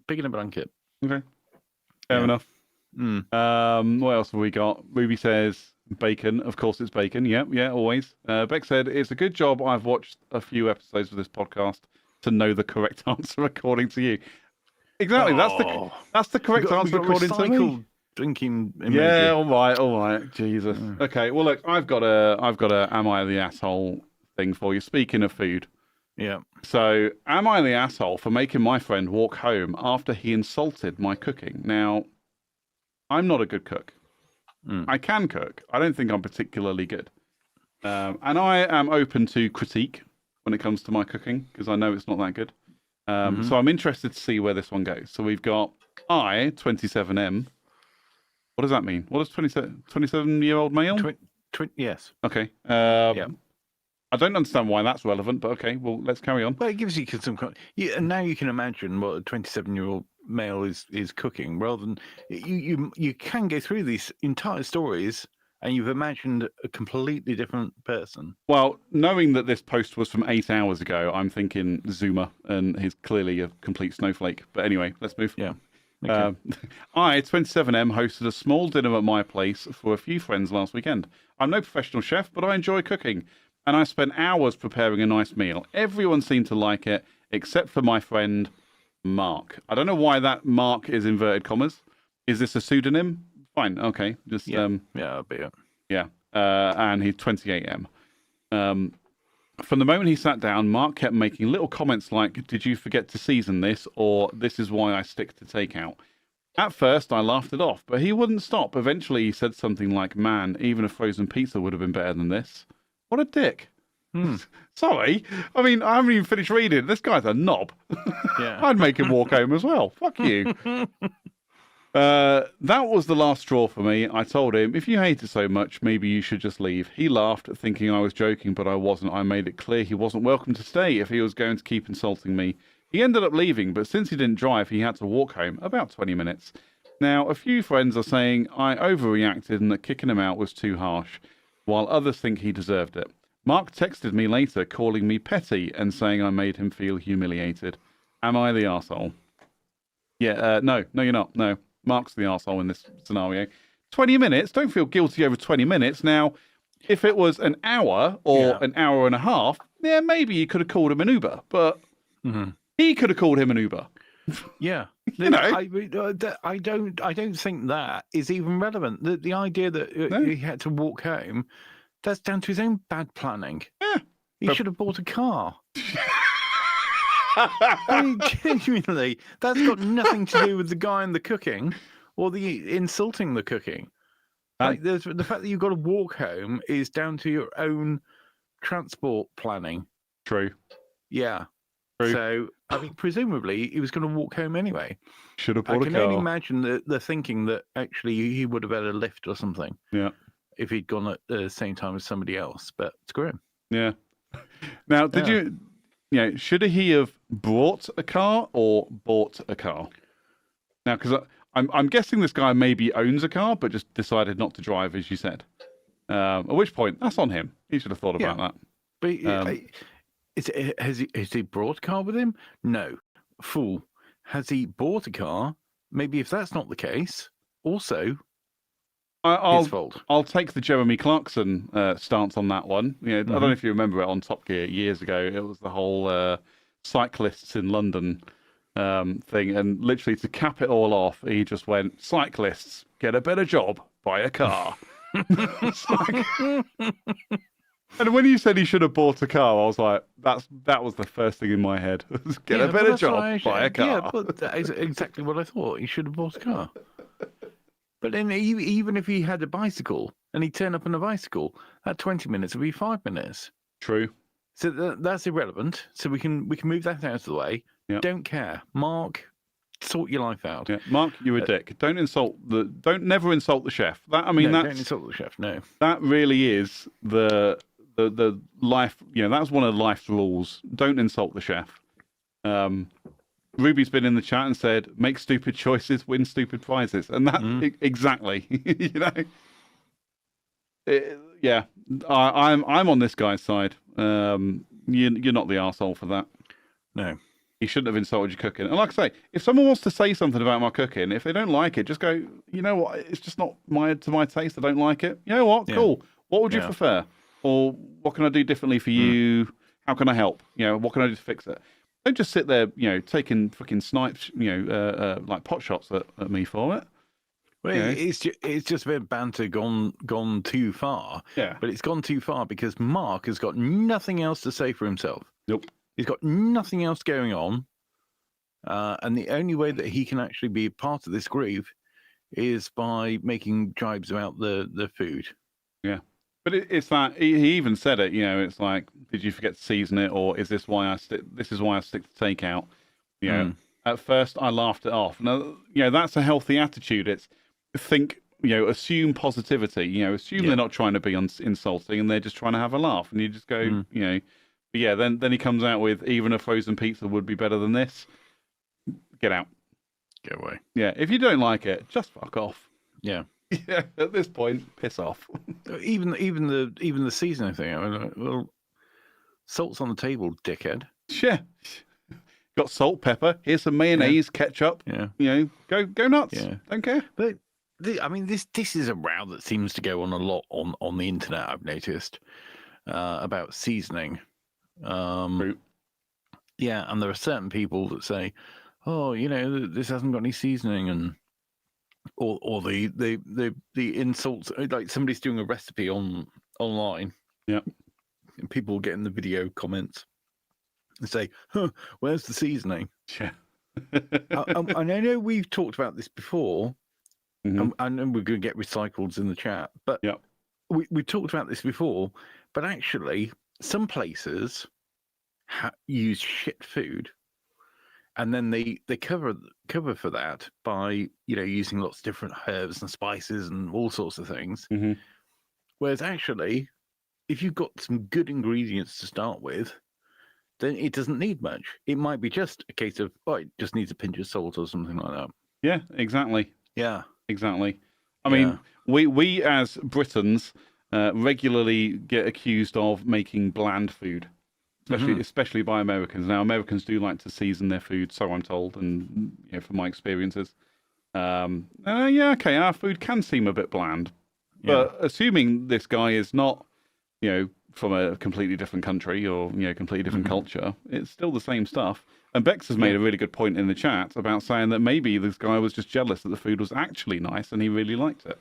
Pig in a blanket. Okay. Fair enough. What else have we got? Ruby says bacon. Of course it's bacon. Yeah, always. Beck said, it's a good job I've watched a few episodes of this podcast to know the correct answer according to you. Exactly. Oh. That's the correct answer according to me. Drinking emoji. Yeah, all right. Jesus. Okay, well look, I've got a am I the asshole thing for you. Speaking of food. Yeah. So, am I the asshole for making my friend walk home after he insulted my cooking? Now, I'm not a good cook. I can cook. I don't think I'm particularly good. And I am open to critique when it comes to my cooking, because I know it's not that good. So I'm interested to see where this one goes. So we've got 27M. What does that mean? What does 27-year-old male? Yes. Okay. Yeah. I don't understand why that's relevant, but okay, well, let's carry on. Well, it gives you some. And now you can imagine what a 27-year-old male is cooking, rather than you can go through these entire stories and you've imagined a completely different person. Well, knowing that this post was from 8 hours ago, I'm thinking Zoomer, and he's clearly a complete snowflake. But anyway, let's move. Yeah. Okay. I, 27M, hosted a small dinner at my place for a few friends last weekend. I'm no professional chef, but I enjoy cooking, and I spent hours preparing a nice meal. Everyone seemed to like it, except for my friend Mark. I don't know why that Mark is inverted commas. Is this a pseudonym? Fine, okay. Just yeah, that'll be it. Yeah, and he's 28M. From the moment he sat down, Mark kept making little comments like, "Did you forget to season this?" or "This is why I stick to takeout." At first, I laughed it off, but he wouldn't stop. Eventually, he said something like, "Man, even a frozen pizza would have been better than this." What a dick. Sorry. I mean, I haven't even finished reading. This guy's a knob. Yeah. I'd make him walk home as well. Fuck you. That was the last straw for me. I told him, if you hate it so much, maybe you should just leave. He laughed, thinking I was joking, but I wasn't. I made it clear he wasn't welcome to stay if he was going to keep insulting me. He ended up leaving, but since he didn't drive, he had to walk home about 20 minutes. Now, a few friends are saying I overreacted and that kicking him out was too harsh, while others think he deserved it. Mark texted me later, calling me petty and saying I made him feel humiliated. Am I the arsehole? Yeah, no, you're not. No. Mark's the arsehole in this scenario. 20 minutes? Don't feel guilty over 20 minutes. Now, if it was an hour or an hour and a half, yeah, maybe you could have called him an Uber, but he could have called him an Uber. Yeah. You know? I don't think that is even relevant. The idea that he had to walk home, that's down to his own bad planning. Yeah. He should have bought a car. I mean, genuinely, that's got nothing to do with the guy in the cooking or the insulting the cooking. Like, the fact that you've got to walk home is down to your own transport planning. True. Yeah. True. So, I mean, presumably, he was going to walk home anyway. Should have bought a car. I can only imagine the thinking that actually he would have had a lift or something. Yeah. If he'd gone at the same time as somebody else. But screw him. Yeah. Now, should he have brought a car or bought a car? Now, because I'm guessing this guy maybe owns a car, but just decided not to drive, as you said. At which point, that's on him. He should have thought about that. But has he brought a car with him? No. Fool. Has he bought a car? Maybe if that's not the case, also his fault. I'll take the Jeremy Clarkson stance on that one. I don't know if you remember it on Top Gear years ago. It was the whole cyclists in London thing, and literally to cap it all off, he just went, "Cyclists, get a better job, buy a car." And when you said he should have bought a car, I was like, that was the first thing in my head. Get a better job, buy a car. Yeah, but that is exactly what I thought. He should have bought a car. But then even if he had a bicycle and he turned up on a bicycle, that 20 minutes would be 5 minutes. True. So that's irrelevant. So we can move that out of the way. Yep. Don't care. Mark, sort your life out. Yeah. Mark, you're a dick. Don't never insult the chef. Don't insult the chef. No. That really is the life. That's one of life's rules. Don't insult the chef. Ruby's been in the chat and said, "Make stupid choices, win stupid prizes," and that exactly. I'm on this guy's side. You're not the arsehole for that. No, he shouldn't have insulted your cooking. And like I say, if someone wants to say something about my cooking, if they don't like it, just go, "You know what? It's just not to my taste. I don't like it. You know what? Cool. What would you prefer? Or what can I do differently for you? How can I help? What can I do to fix it?" Don't just sit there, taking fucking snipes, like pot shots at me for it. Well, it's just a bit of banter gone too far. Yeah. But it's gone too far because Mark has got nothing else to say for himself. Nope. He's got nothing else going on. And the only way that he can actually be part of this group is by making jibes about the food. Yeah. But it's that he even said it. It's like, did you forget to season it, or is this why I stick? This is why I stick to takeout. At first I laughed it off. Now, that's a healthy attitude. It's think, assume positivity. Assume they're not trying to be insulting and they're just trying to have a laugh. And you just go, But yeah. Then he comes out with even a frozen pizza would be better than this. Get out. Go away. Yeah. If you don't like it, just fuck off. Yeah. Yeah. At this point, piss off. Even the seasoning thing. I mean, well, salt's on the table, dickhead. Yeah. Got salt, pepper. Here's some mayonnaise, ketchup. Yeah. Go nuts. Yeah. Don't care. But this is a row that seems to go on a lot on the internet. I've noticed about seasoning. Fruit. Yeah, and there are certain people that say, "Oh, this hasn't got any seasoning," and or the insults. Like somebody's doing a recipe online. Yeah. And people get in the video comments and say, "Huh, where's the seasoning?" Yeah. And I know we've talked about this before. Mm-hmm. And we're going to get recycleds in the chat, but we talked about this before. But actually, some places use shit food, and then they cover for that by using lots of different herbs and spices and all sorts of things. Mm-hmm. Whereas actually, if you've got some good ingredients to start with, then it doesn't need much. It might be just a case of it just needs a pinch of salt or something like that. Yeah, exactly. Yeah. Exactly. I mean, we as Britons regularly get accused of making bland food, especially by Americans. Now, Americans do like to season their food, so I'm told, and from my experiences. Our food can seem a bit bland, but assuming this guy is not, from a completely different country or completely different culture, it's still the same stuff. And Bex has made a really good point in the chat about saying that maybe this guy was just jealous that the food was actually nice and he really liked it.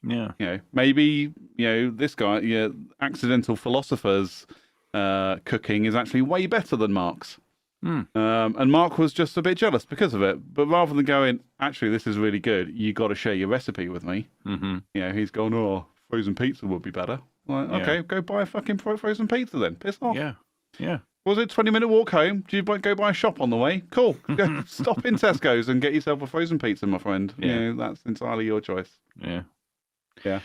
Yeah. Maybe this guy, accidental philosopher's cooking is actually way better than Mark's. And Mark was just a bit jealous because of it. But rather than going, actually, this is really good, you got to share your recipe with me. He's gone, oh, frozen pizza would be better. Like, okay, go buy a fucking frozen pizza then. Piss off. Yeah. Was it a 20-minute walk home? Do you go buy a shop on the way? Cool. Go, stop in Tesco's and get yourself a frozen pizza, my friend. Yeah. That's entirely your choice. Yeah. Yeah.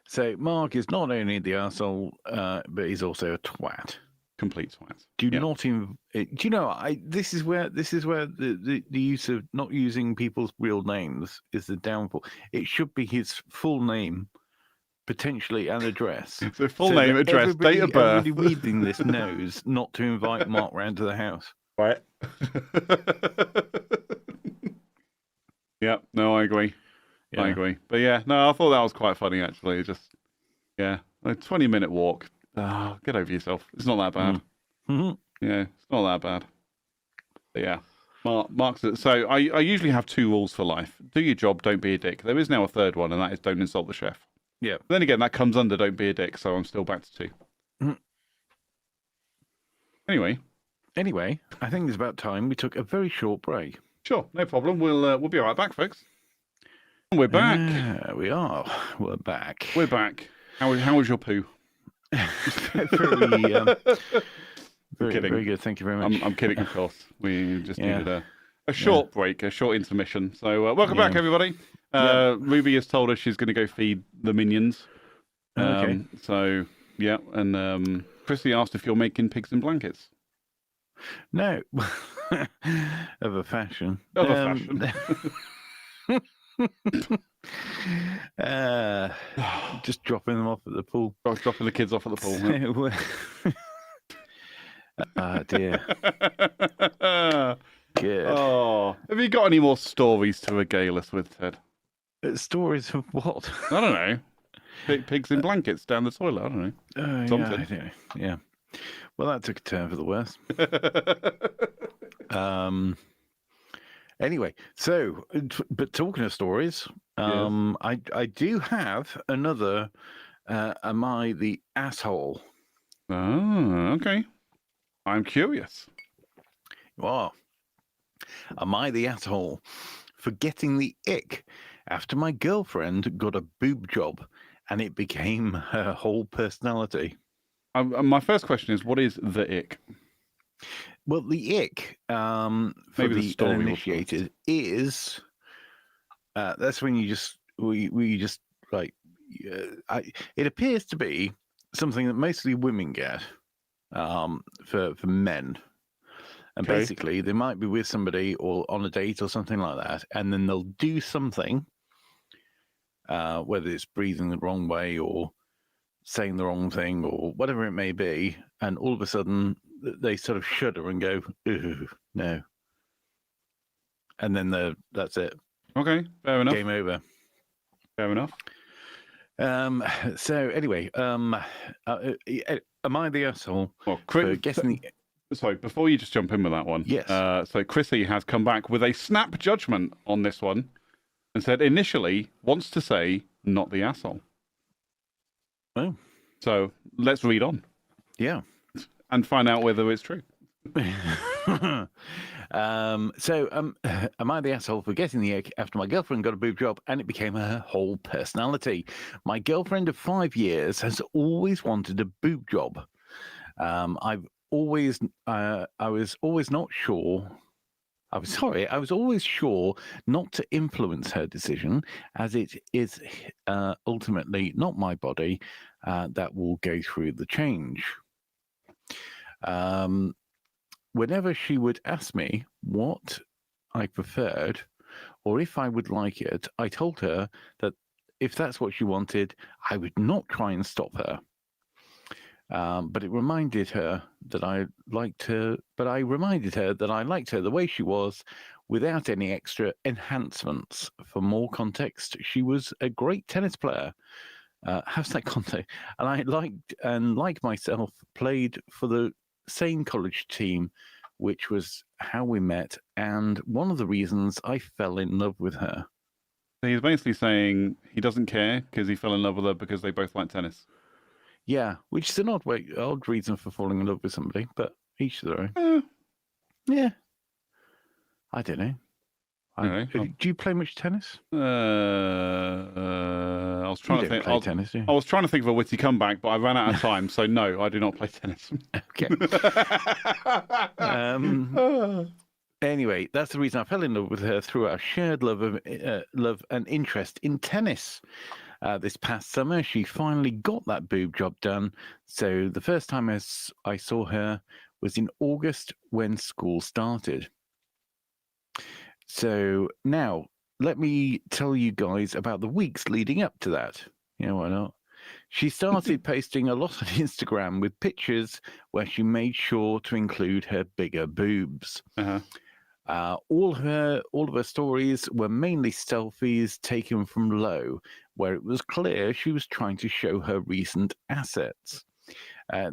So Mark is not only the arsehole, but he's also a twat. Complete twat. This is where the use of not using people's real names is the downfall. It should be his full name, potentially an address. So full name, address, date of birth. Everybody reading this knows not to invite Mark round to the house. Right. Yeah, no, I agree. Yeah. I agree. But I thought that was quite funny, actually. Just, a 20-minute walk. Oh, get over yourself. It's not that bad. Yeah, it's not that bad. But Mark's it. So I usually have 2 rules for life. Do your job, don't be a dick. There is now a 3rd one, and that is don't insult the chef. Yeah. Then again, that comes under don't be a dick, so I'm still back to 2. Anyway, I think it's about time we took a very short break. Sure, no problem. We'll be right back, folks. We're back. We are. We're back. We're back. How was your poo? Very good. Thank you very much. I'm kidding, of course. We just needed a short break, a short intermission. So welcome back, everybody. Ruby has told us she's going to go feed the minions. Okay. So, and Chrissy asked if you're making pigs in blankets. No. Of a fashion. Of a fashion. Just dropping them off at the pool. Dropping the kids off at the pool. Oh, dear. Good. Oh, have you got any more stories to regale us with, Ted? Stories of what? I don't know. Pigs in blankets down the toilet. I don't know. Something. Yeah. Well, that took a turn for the worse. Anyway, so, but talking of stories, I do have another. Am I the asshole? Oh, okay. I'm curious. You are. Am I the asshole for getting the ick after my girlfriend got a boob job and it became her whole personality? My first question is, what is the ick? Well, the ick for the uninitiated is that's when you just like, it appears to be something that mostly women get for men. And basically, they might be with somebody or on a date or something like that, and then they'll do something, whether it's breathing the wrong way or saying the wrong thing or whatever it may be, and all of a sudden they sort of shudder and go, "Ooh, no," and then that's it. Okay, fair enough. Game over. Fair enough. So anyway, am I the asshole for guessing? Sorry, before you just jump in with that one. Yes. So Chrissy has come back with a snap judgment on this one and said initially wants to say not the asshole. Oh. So let's read on. Yeah. And find out whether it's true. Am I the asshole for getting the egg after my girlfriend got a boob job and it became her whole personality? My girlfriend of 5 years has always wanted a boob job. I was always sure not to influence her decision, as it is ultimately not my body that will go through the change. Whenever she would ask me what I preferred or if I would like it, I told her that if that's what she wanted, I would not try and stop her. But I reminded her that I liked her the way she was without any extra enhancements. For more context, she was a great tennis player. How's that context? And I like myself, played for the same college team, which was how we met, and one of the reasons I fell in love with her. So he's basically saying he doesn't care because he fell in love with her because they both like tennis. Yeah, which is an odd reason for falling in love with somebody, but each to their own. Yeah. I don't know. Do you play much tennis? I was trying to think. Play tennis, do you? I was trying to think of a witty comeback, but I ran out of time. So no, I do not play tennis. Okay. Anyway, that's the reason I fell in love with her, through our shared love and interest in tennis. This past summer, she finally got that boob job done. So the first time I saw her was in August when school started. So now, let me tell you guys about the weeks leading up to that. You know, why not? She started posting a lot on Instagram with pictures where she made sure to include her bigger boobs. All of her stories were mainly selfies taken from low, where it was clear she was trying to show her recent assets.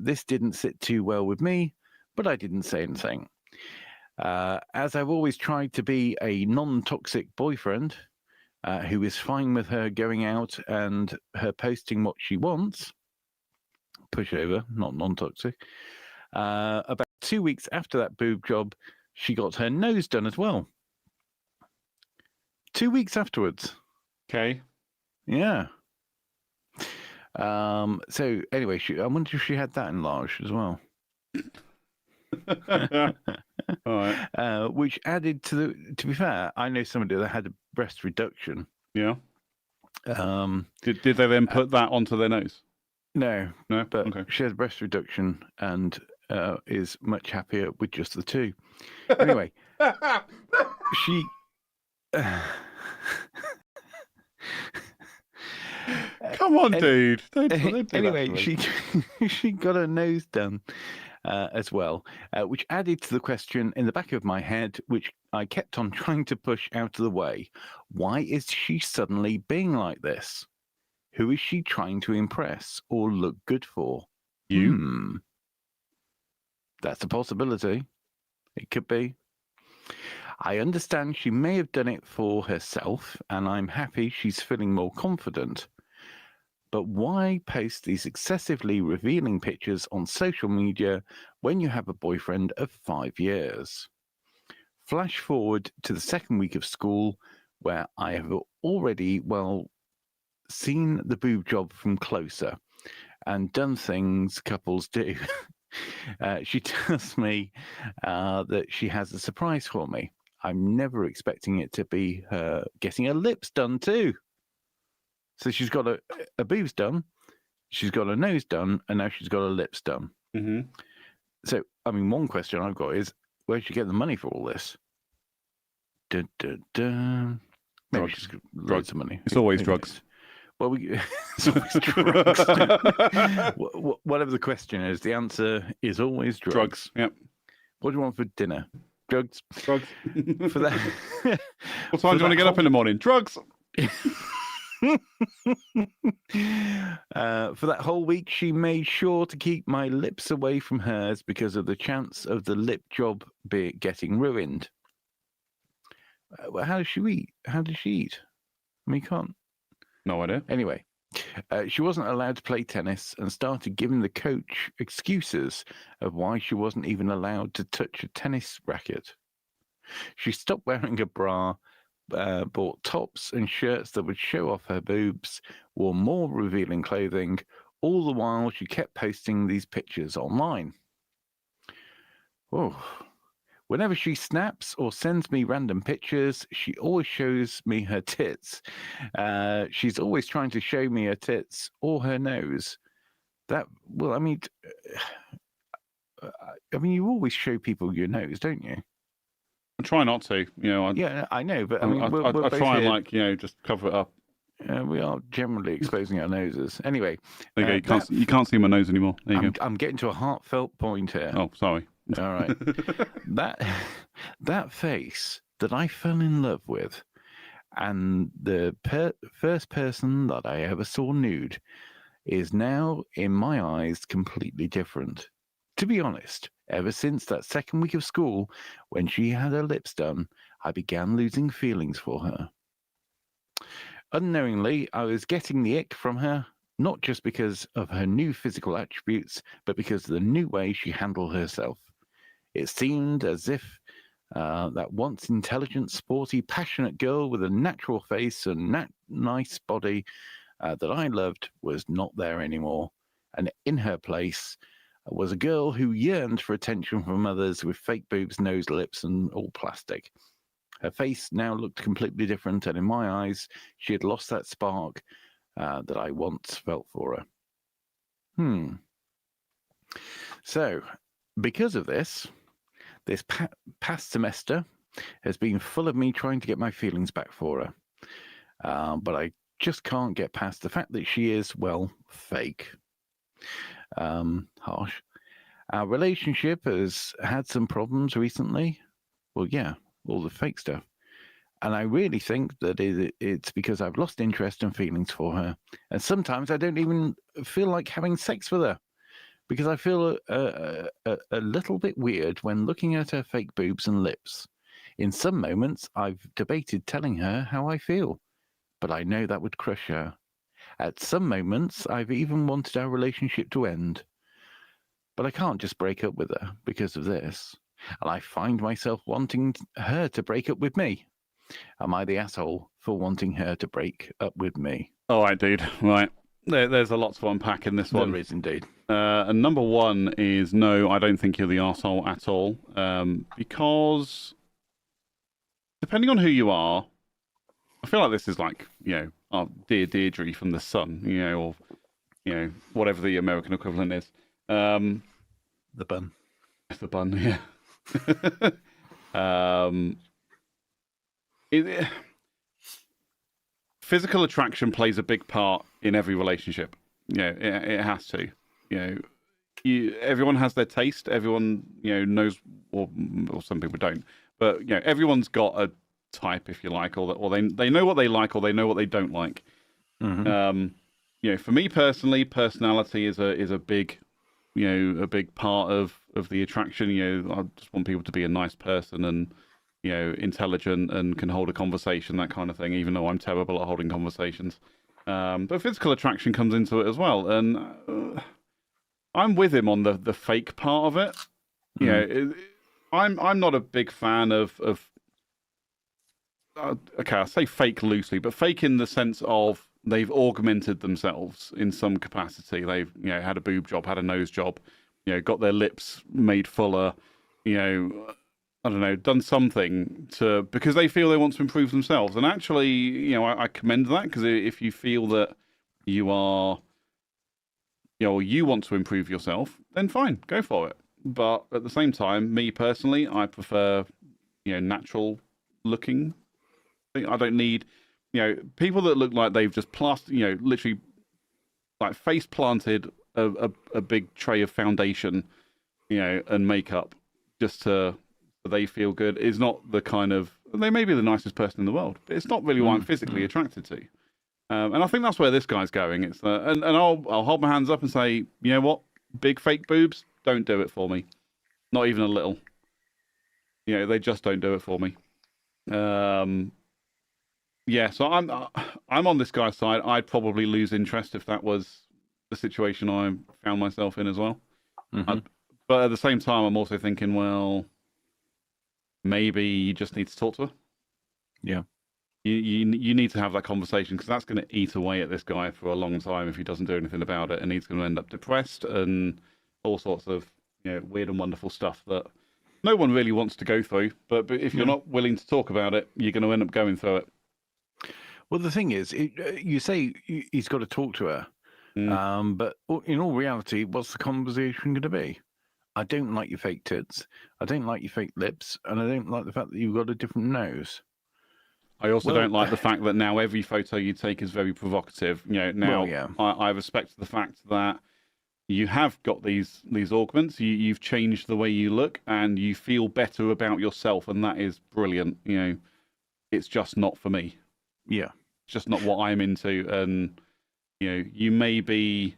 This didn't sit too well with me, but I didn't say anything. As I've always tried to be a non-toxic boyfriend who is fine with her going out and her posting what she wants, pushover, not non-toxic, about 2 weeks after that boob job, she got her nose done as well. 2 weeks afterwards. Okay. Yeah. So anyway, I wonder if she had that enlarged as well. All right. Which added to be fair, I know somebody that had a breast reduction. Yeah. Did they then put that onto their nose? No. But okay. She had a breast reduction and is much happier with just the two. Anyway, she. Come on, dude. Don't do anyway, that she got her nose done as well, which added to the question in the back of my head, which I kept on trying to push out of the way. Why is she suddenly being like this? Who is she trying to impress or look good for? You? That's a possibility. It could be. I understand she may have done it for herself, and I'm happy she's feeling more confident. But why post these excessively revealing pictures on social media when you have a boyfriend of 5 years? Flash forward to the second week of school, where I have already, seen the boob job from closer and done things couples do. She tells me that she has a surprise for me. I'm never expecting it to be her getting her lips done too. So she's got a boobs done, she's got a nose done, and now she's got her lips done. Mm-hmm. So, I mean, one question I've got is, where'd she get the money for all this? Maybe Drugs. she's got loads of money. It's always drugs. Well, it's always drugs. Whatever the question is, the answer is always drugs. Drugs, yep. What do you want for dinner? Drugs. Drugs. For that. What time do you want to get up in the morning? Drugs. For that whole week, she made sure to keep my lips away from hers because of the chance of the lip job getting ruined. How does she eat? How does she eat? I mean, you can't. No idea. Anyway, she wasn't allowed to play tennis and started giving the coach excuses of why she wasn't even allowed to touch a tennis racket. She stopped wearing a bra, bought tops and shirts that would show off her boobs, wore more revealing clothing, all the while she kept posting these pictures online. Oh. Whenever she snaps or sends me random pictures, she always shows me her tits. She's always trying to show me her tits or her nose. I mean, you always show people your nose, don't you? I try not to, Yeah, I know, but I mean, I try and just cover it up. We are generally exposing our noses. Anyway, there you go. You can't see my nose anymore. There you go. I'm getting to a heartfelt point here. Oh, sorry. All right. that face that I fell in love with, and the first person that I ever saw nude, is now, in my eyes, completely different. To be honest, ever since that second week of school, when she had her lips done, I began losing feelings for her. Unknowingly, I was getting the ick from her, not just because of her new physical attributes, but because of the new way she handled herself. It seemed as if that once intelligent, sporty, passionate girl with a natural face and nice body that I loved was not there anymore. And in her place was a girl who yearned for attention from others with fake boobs, nose, lips, and all plastic. Her face now looked completely different, and in my eyes, she had lost that spark that I once felt for her. So, because of this past semester has been full of me trying to get my feelings back for her. But I just can't get past the fact that she is, well, fake. Harsh. Our relationship has had some problems recently. Well, yeah, all the fake stuff. And I really think that it's because I've lost interest and feelings for her. And sometimes I don't even feel like having sex with her, because I feel a little bit weird when looking at her fake boobs and lips. In some moments, I've debated telling her how I feel, but I know that would crush her. At some moments, I've even wanted our relationship to end, but I can't just break up with her because of this. And I find myself wanting her to break up with me. Am I the asshole for wanting her to break up with me? All right, dude. Right. There's a lot to unpack in this one. There is indeed. And number one is, no, I don't think you're the arsehole at all. Because depending on who you are, I feel like this is like, our dear Deirdre from The Sun, or, whatever the American equivalent is. The bun. The bun, yeah. Physical attraction plays a big part in every relationship. It has to. Everyone has their taste. Everyone, knows, or some people don't. But everyone's got a type, if you like, or they know what they like, or they know what they don't like. Mm-hmm. For me personally, personality is a big, a big part of the attraction. I just want people to be a nice person and, intelligent and can hold a conversation, that kind of thing, even though I'm terrible at holding conversations. But physical attraction comes into it as well. And I'm with him on the fake part of it. I'm not a big fan of okay, I say fake loosely, but fake in the sense of they've augmented themselves in some capacity. They've, had a boob job, had a nose job, got their lips made fuller, I don't know, done something because they feel they want to improve themselves. And actually, I commend that, because if you feel that you are, you want to improve yourself, then fine, go for it. But at the same time, me personally, I prefer, natural looking. I don't need, people that look like they've just plastered, literally like face planted a big tray of foundation, and makeup just so they feel good, is not the kind of, they may be the nicest person in the world, but it's not really what I'm physically attracted to. And I think that's where this guy's going. It's and I'll hold my hands up and say, you know what, big fake boobs, don't do it for me, not even a little. They just don't do it for me. Yeah, so I'm on this guy's side. I'd probably lose interest if that was the situation I found myself in as well. But at the same time, I'm also thinking, well, maybe you just need to talk to her. Yeah. You need to have that conversation, because that's going to eat away at this guy for a long time if he doesn't do anything about it, and he's going to end up depressed and all sorts of weird and wonderful stuff that no one really wants to go through. But if you're not willing to talk about it, you're going to end up going through it. Well, the thing is, you say he's got to talk to her, but in all reality, what's the conversation going to be? I don't like your fake tits. I don't like your fake lips, and I don't like the fact that you've got a different nose. I also don't like the fact that now every photo you take is very provocative. I respect the fact that you have got these augments. You've changed the way you look, and you feel better about yourself, and that is brilliant. It's just not for me. Yeah, it's just not what I'm into. And you may be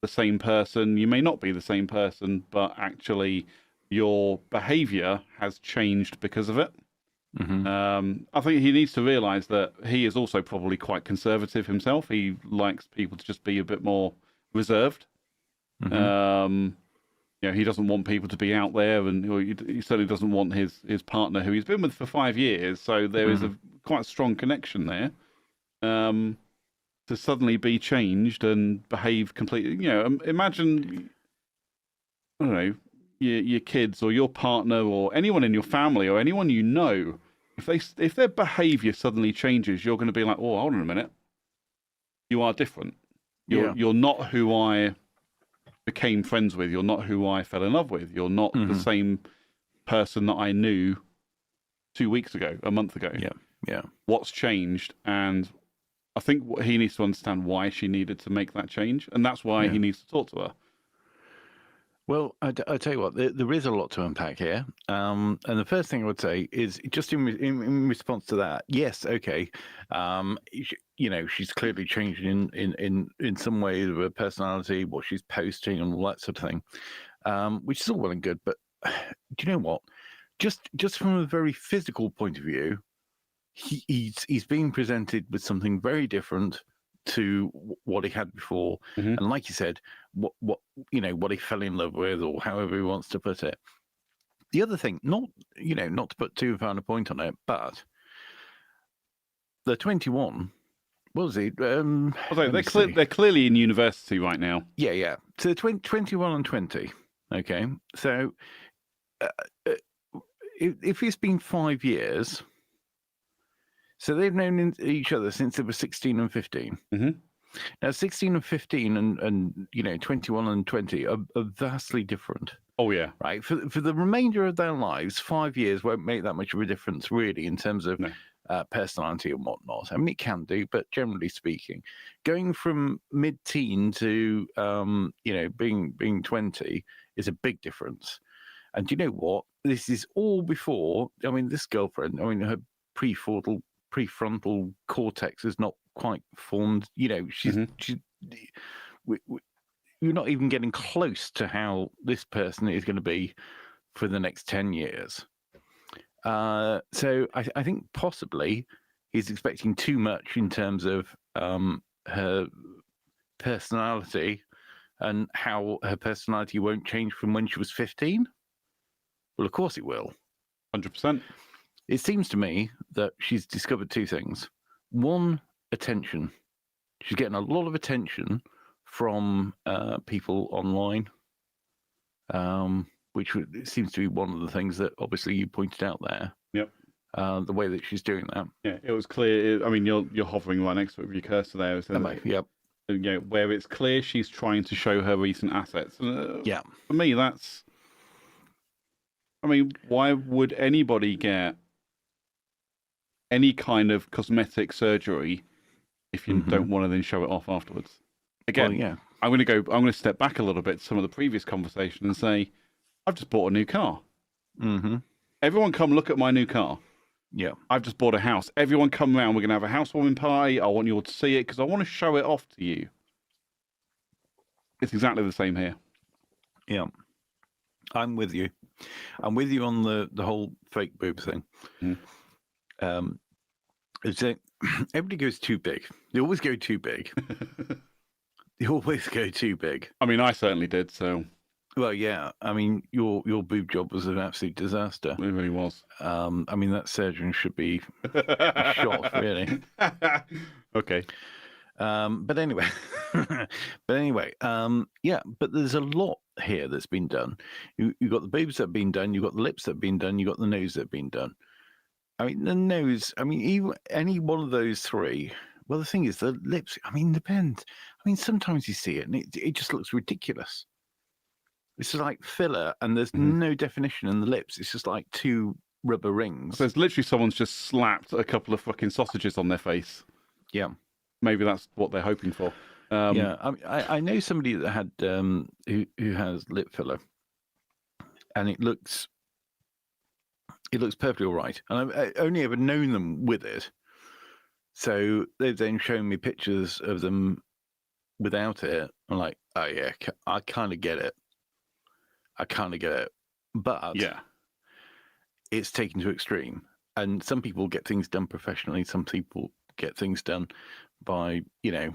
the same person, you may not be the same person, but actually your behavior has changed because of it. I think he needs to realize that he is also probably quite conservative himself. He likes people to just be a bit more reserved. He doesn't want people to be out there, and he certainly doesn't want his partner, who he's been with for 5 years, so there is a quite strong connection there, to suddenly be changed and behave completely. Imagine, I don't know, your kids or your partner or anyone in your family or anyone if their behavior suddenly changes, you're going to be like, oh, hold on a minute, you are different. You're not who I became friends with. You're not who I fell in love with. You're not the same person that I knew 2 weeks ago, a month ago. Yeah. What's changed? And I think he needs to understand why she needed to make that change, and that's why he needs to talk to her. Well, I tell you what, there is a lot to unpack here. And the first thing I would say is, just in response to that, yes, okay, she's clearly changed in some way of her personality, what she's posting and all that sort of thing, which is all well and good. But do you know what? Just from a very physical point of view, he's being presented with something very different to what he had before, and like you said, what he fell in love with, or however he wants to put it. The other thing, not to put too fine a point on it, but they're 21. What was he? They're clearly in university right now. Yeah. So 21 and 20. Okay, so if it's been 5 years. So they've known each other since they were 16 and 15. Now, 16 and 15 and 21 and 20 are vastly different. Oh, yeah. Right? For the remainder of their lives, 5 years won't make that much of a difference, really, in terms of personality and whatnot. I mean, it can do, but generally speaking, going from mid-teen to, being 20 is a big difference. And do you know what? This is all before, this girlfriend, her prefrontal cortex is not quite formed. She's you're not even getting close to how this person is going to be for the next 10 years. So I think possibly he's expecting too much in terms of her personality, and how her personality won't change from when she was 15. Well, of course it will. 100%. It seems to me that she's discovered two things. One, attention. She's getting a lot of attention from people online. which it seems to be one of the things that obviously you pointed out there. Yep. The way that she's doing that. Yeah, it was clear. I mean, you're hovering right next to it with your cursor there. So Yep. You know, where it's clear she's trying to show her recent assets. Yeah. For me, that's. I mean, why would anybody get any kind of cosmetic surgery if you don't want to then show it off afterwards? Again, Well, yeah. I'm going to step back a little bit to some of the previous conversation and say, I've just bought a new car. Everyone come look at my new car. Yeah. I've just bought a house. Everyone come round. We're going to have a housewarming party. I want you all to see it because I want to show it off to you. It's exactly the same here. Yeah. I'm with you. I'm with you on the whole fake boob thing. It's that everybody goes too big. They always go too big. They always go too big. I mean, I certainly did, so... Well, yeah. I mean, your boob job was an absolute disaster. It really was. I mean, that surgeon should be shot, really. Okay. But anyway, yeah. But there's a lot here that's been done. You've got the boobs that have been done. You've got the lips that have been done. You've got the nose that have been done. I mean, the nose. I mean, even any one of those three. Well, the thing is, the lips. I mean, depends. I mean, sometimes you see it and it just looks ridiculous. It's like filler, and there's no definition in the lips. It's just like two rubber rings. So it's literally someone's just slapped a couple of fucking sausages on their face. Yeah. Maybe that's what they're hoping for. Yeah, I know somebody that had who has lip filler, and it looks perfectly all right. And I've only ever known them with it, so they've then shown me pictures of them without it. I'm like, oh yeah, I kind of get it. But yeah, it's taken to extreme, and some people get things done professionally. Some people get things done by, I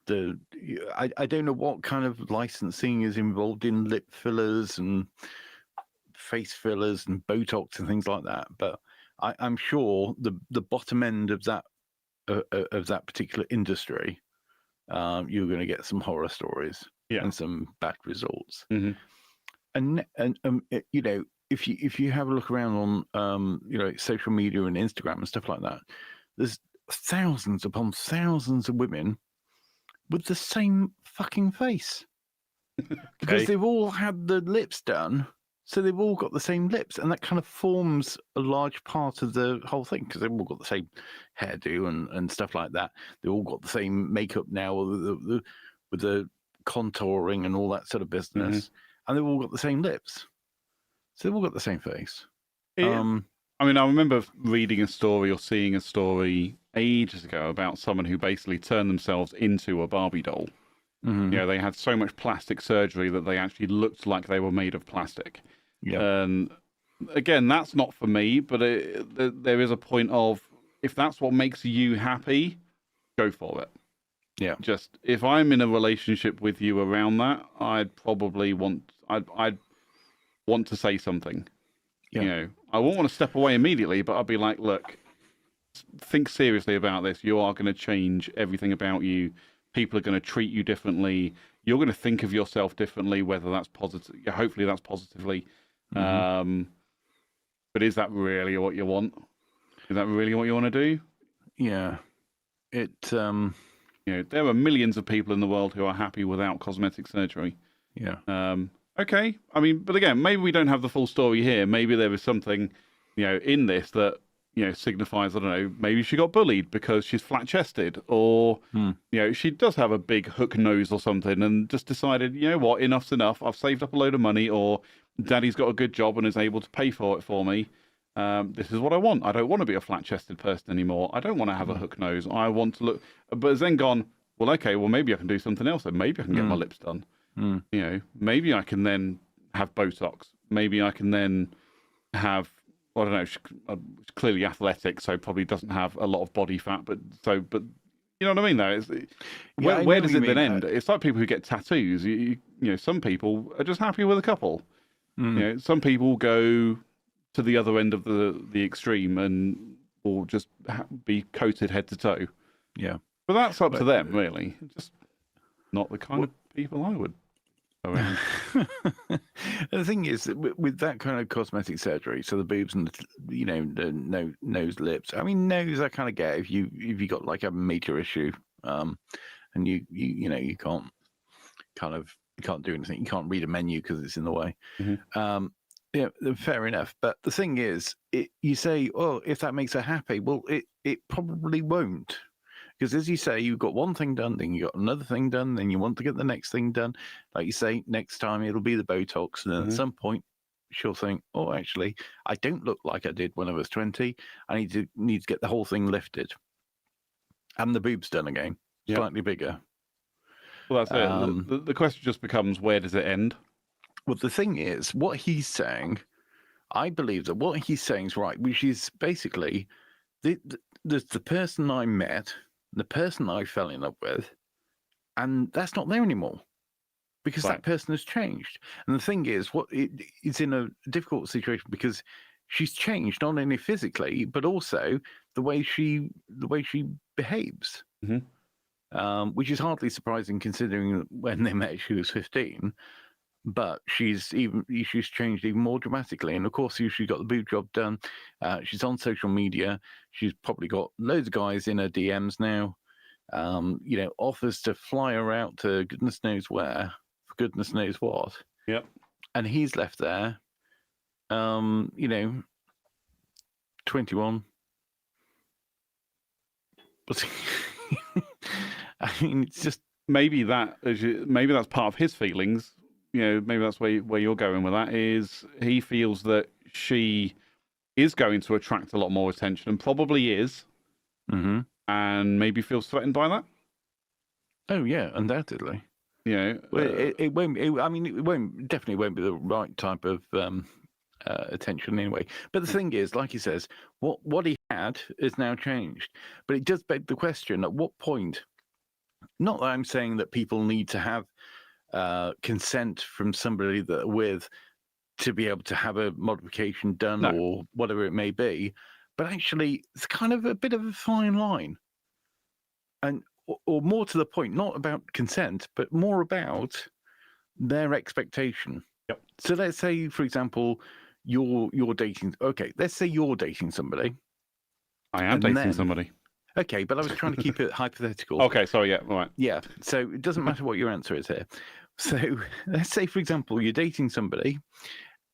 don't know what kind of licensing is involved in lip fillers and face fillers and Botox and things like that. But I'm sure the bottom end of that particular industry, you're going to get some horror stories and some bad results. And if you have a look around on social media and Instagram and stuff like that, there's thousands upon thousands of women with the same fucking face because they've all had the lips done, so they've all got the same lips, and that kind of forms a large part of the whole thing because they've all got the same hairdo and stuff like that. They've all got the same makeup now with the contouring and all that sort of business, and they've all got the same lips, so they've all got the same face. I mean, I remember reading a story or seeing a story ages ago about someone who basically turned themselves into a Barbie doll. They had so much plastic surgery that they actually looked like they were made of plastic. And again, that's not for me, but there is a point of, if that's what makes you happy, go for it. Yeah. Just, if I'm in a relationship with you around that, I'd probably I'd want to say something. Yeah. I won't want to step away immediately, but I'd be like, look, think seriously about this. You are going to change everything about you. People are going to treat you differently. You're going to think of yourself differently, whether that's positive. Hopefully that's positively. But is that really what you want? Is that really what you want to do? Yeah. There are millions of people in the world who are happy without cosmetic surgery. Yeah. Okay. I mean, but again, maybe we don't have the full story here. Maybe there is something, in this that, signifies, I don't know, maybe she got bullied because she's flat-chested, or, she does have a big hook nose or something and just decided, you know what, enough's enough. I've saved up a load of money, or daddy's got a good job and is able to pay for it for me. This is what I want. I don't want to be a flat-chested person anymore. I don't want to have a hook nose. I want to look, but has then gone, well, okay, well, maybe I can do something else. And maybe I can get my lips done. Maybe I can then have Botox. Maybe I can then have, I don't know, she's clearly athletic, so probably doesn't have a lot of body fat, but you know what I mean, though? Where does it then end? It's like people who get tattoos. Some people are just happy with a couple. Some people go to the other end of the extreme and will just be coated head to toe. Yeah. But that's up to them, really. Just not the kind of people I would. around. The thing is, with that kind of cosmetic surgery, so the boobs and the nose, lips. I mean, nose I kind of get if you got like a major issue, and you can't do anything. You can't read a menu because it's in the way. Mm-hmm. Yeah, fair enough. But the thing is, you say, oh, if that makes her happy, well, it probably won't. Because as you say, you've got one thing done, then you got another thing done, then you want to get the next thing done. Like you say, next time it'll be the Botox. And then at some point, she'll think, oh, actually, I don't look like I did when I was 20. I need to get the whole thing lifted. And the boobs done again, slightly bigger. Well, that's it. The question just becomes, where does it end? Well, the thing is, what he's saying, I believe that what he's saying is right, which is basically the person I met, the person I fell in love with, and that's not there anymore because that person has changed. And the thing is, it's in a difficult situation because she's changed not only physically but also the way she behaves, which is hardly surprising considering that when they met she was 15. But she's changed even more dramatically, and of course, she got the boob job done. She's on social media. She's probably got loads of guys in her DMs now. Offers to fly her out to goodness knows where, for goodness knows what. Yep. And he's left there. 21. But I mean, it's just maybe that's part of his feelings. Maybe that's where you're going with that, is he feels that she is going to attract a lot more attention and probably is, and maybe feels threatened by that. Oh yeah, undoubtedly. Well, it won't. It definitely won't be the right type of attention anyway. But the thing is, like he says, what he had is now changed. But it does beg the question: at what point? Not that I'm saying that people need to have consent from somebody that they're with to be able to have a modification done or whatever it may be, but actually it's kind of a bit of a fine line, and or more to the point, not about consent but more about their expectation. Yep. So let's say, for example, you're dating. Okay, let's say you're dating somebody. I am dating somebody. Okay, but I was trying to keep it hypothetical. Okay, sorry, yeah, all right. Yeah, so it doesn't matter what your answer is here. So let's say, for example, you're dating somebody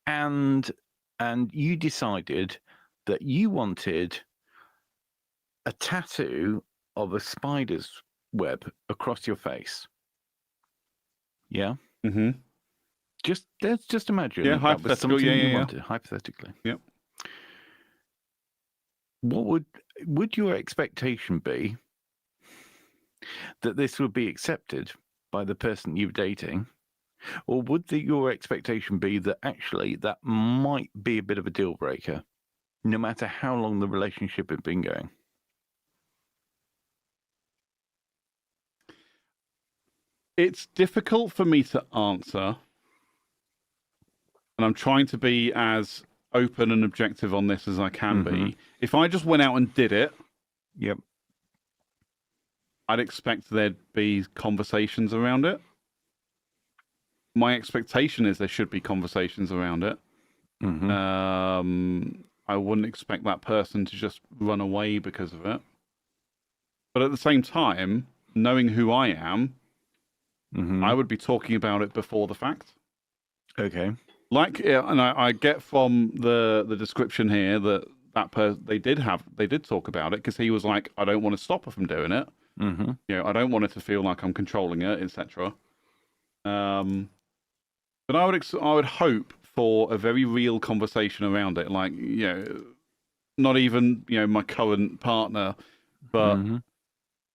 and you decided that you wanted a tattoo of a spider's web across your face. Yeah? Mm-hmm. Let's just imagine. Yeah, hypothetical, wanted, hypothetically. Yep. What would your expectation be that this would be accepted by the person you're dating, or would your expectation be that actually that might be a bit of a deal breaker, no matter how long the relationship had been going? It's difficult for me to answer, and I'm trying to be as open and objective on this as I can be. If I just went out and did it, yep, I'd expect there'd be conversations around it. My expectation is there should be conversations around it. I wouldn't expect that person to just run away because of it. But at the same time, knowing who I am, I would be talking about it before the fact. Okay. And I get from the description here that they did talk about it, because he was like, I don't want to stop her from doing it. I don't want it to feel like I'm controlling it, etc. But I would hope for a very real conversation around it, like, not even my current partner, but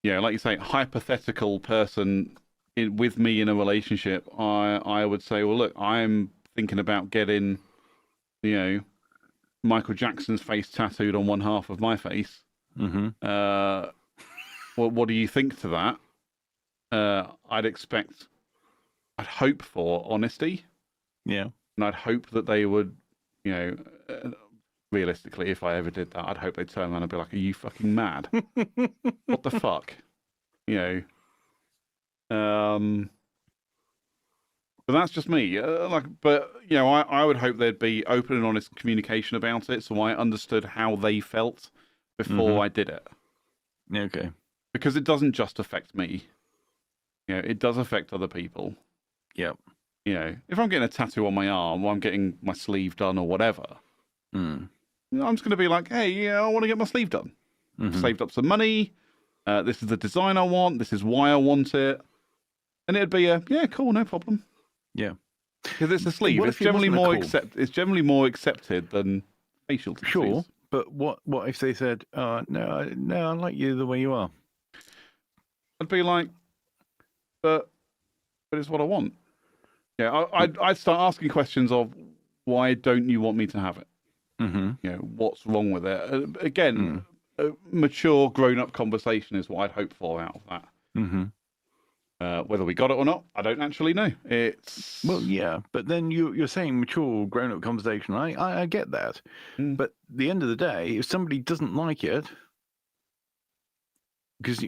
like you say, hypothetical person with me in a relationship. I would say, well, look, I'm thinking about getting, Michael Jackson's face tattooed on one half of my face. What do you think to that? I'd hope for honesty. Yeah. And I'd hope that they would, realistically, if I ever did that, I'd hope they'd turn around and be like, are you fucking mad? What the fuck? But that's just me. But I would hope there'd be open and honest communication about it, so I understood how they felt before I did it. Okay. Because it doesn't just affect me. It does affect other people. Yep. If I'm getting a tattoo on my arm, or I'm getting my sleeve done, or whatever, I'm just going to be like, hey, I want to get my sleeve done. I've saved up some money. This is the design I want. This is why I want it. And it'd be yeah, cool, no problem. Yeah. Because it's a sleeve. It's generally more accepted than facial tattoos. Sure, but what if they said, no, I like you the way you are? I'd be like, but it's what I want. Yeah, I'd start asking questions of why don't you want me to have it? What's wrong with it? Again, a mature, grown-up conversation is what I'd hope for out of that. Whether we got it or not, I don't actually know. Yeah, but then you're saying mature, grown-up conversation. I get that, but at the end of the day, if somebody doesn't like it, because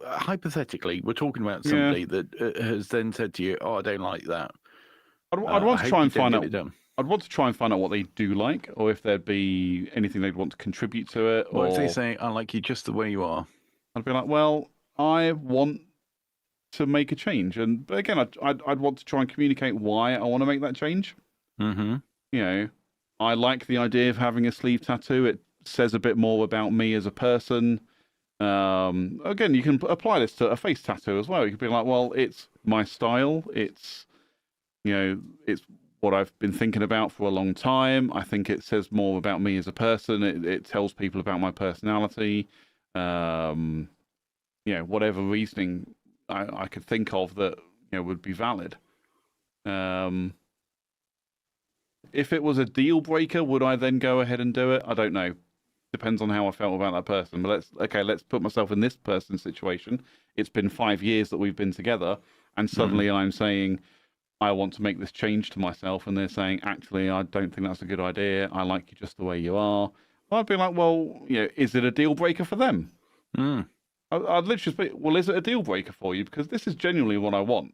hypothetically, we're talking about somebody that has then said to you, "Oh, I don't like that." I'd want to try and find out. I'd want to try and find out what they do like, or if there'd be anything they'd want to contribute to it. Or if they say, "I like you just the way you are," I'd be like, "Well, I want to make a change," and but again, I'd want to try and communicate why I want to make that change. I like the idea of having a sleeve tattoo. It says a bit more about me as a person. Again, you can apply this to a face tattoo as well. You could be like, well, it's my style. It's it's what I've been thinking about for a long time. I think it says more about me as a person. It tells people about my personality. Whatever reasoning I could think of that would be valid. If it was a deal breaker, would I then go ahead and do it? I don't know. Depends on how I felt about that person. But let's put myself in this person's situation. It's been 5 years that we've been together, and suddenly I'm saying I want to make this change to myself, and they're saying, actually, I don't think that's a good idea. I like you just the way you are. I'd be like, well, is it a deal breaker for them? I'd literally say, well, is it a deal breaker for you? Because this is genuinely what I want.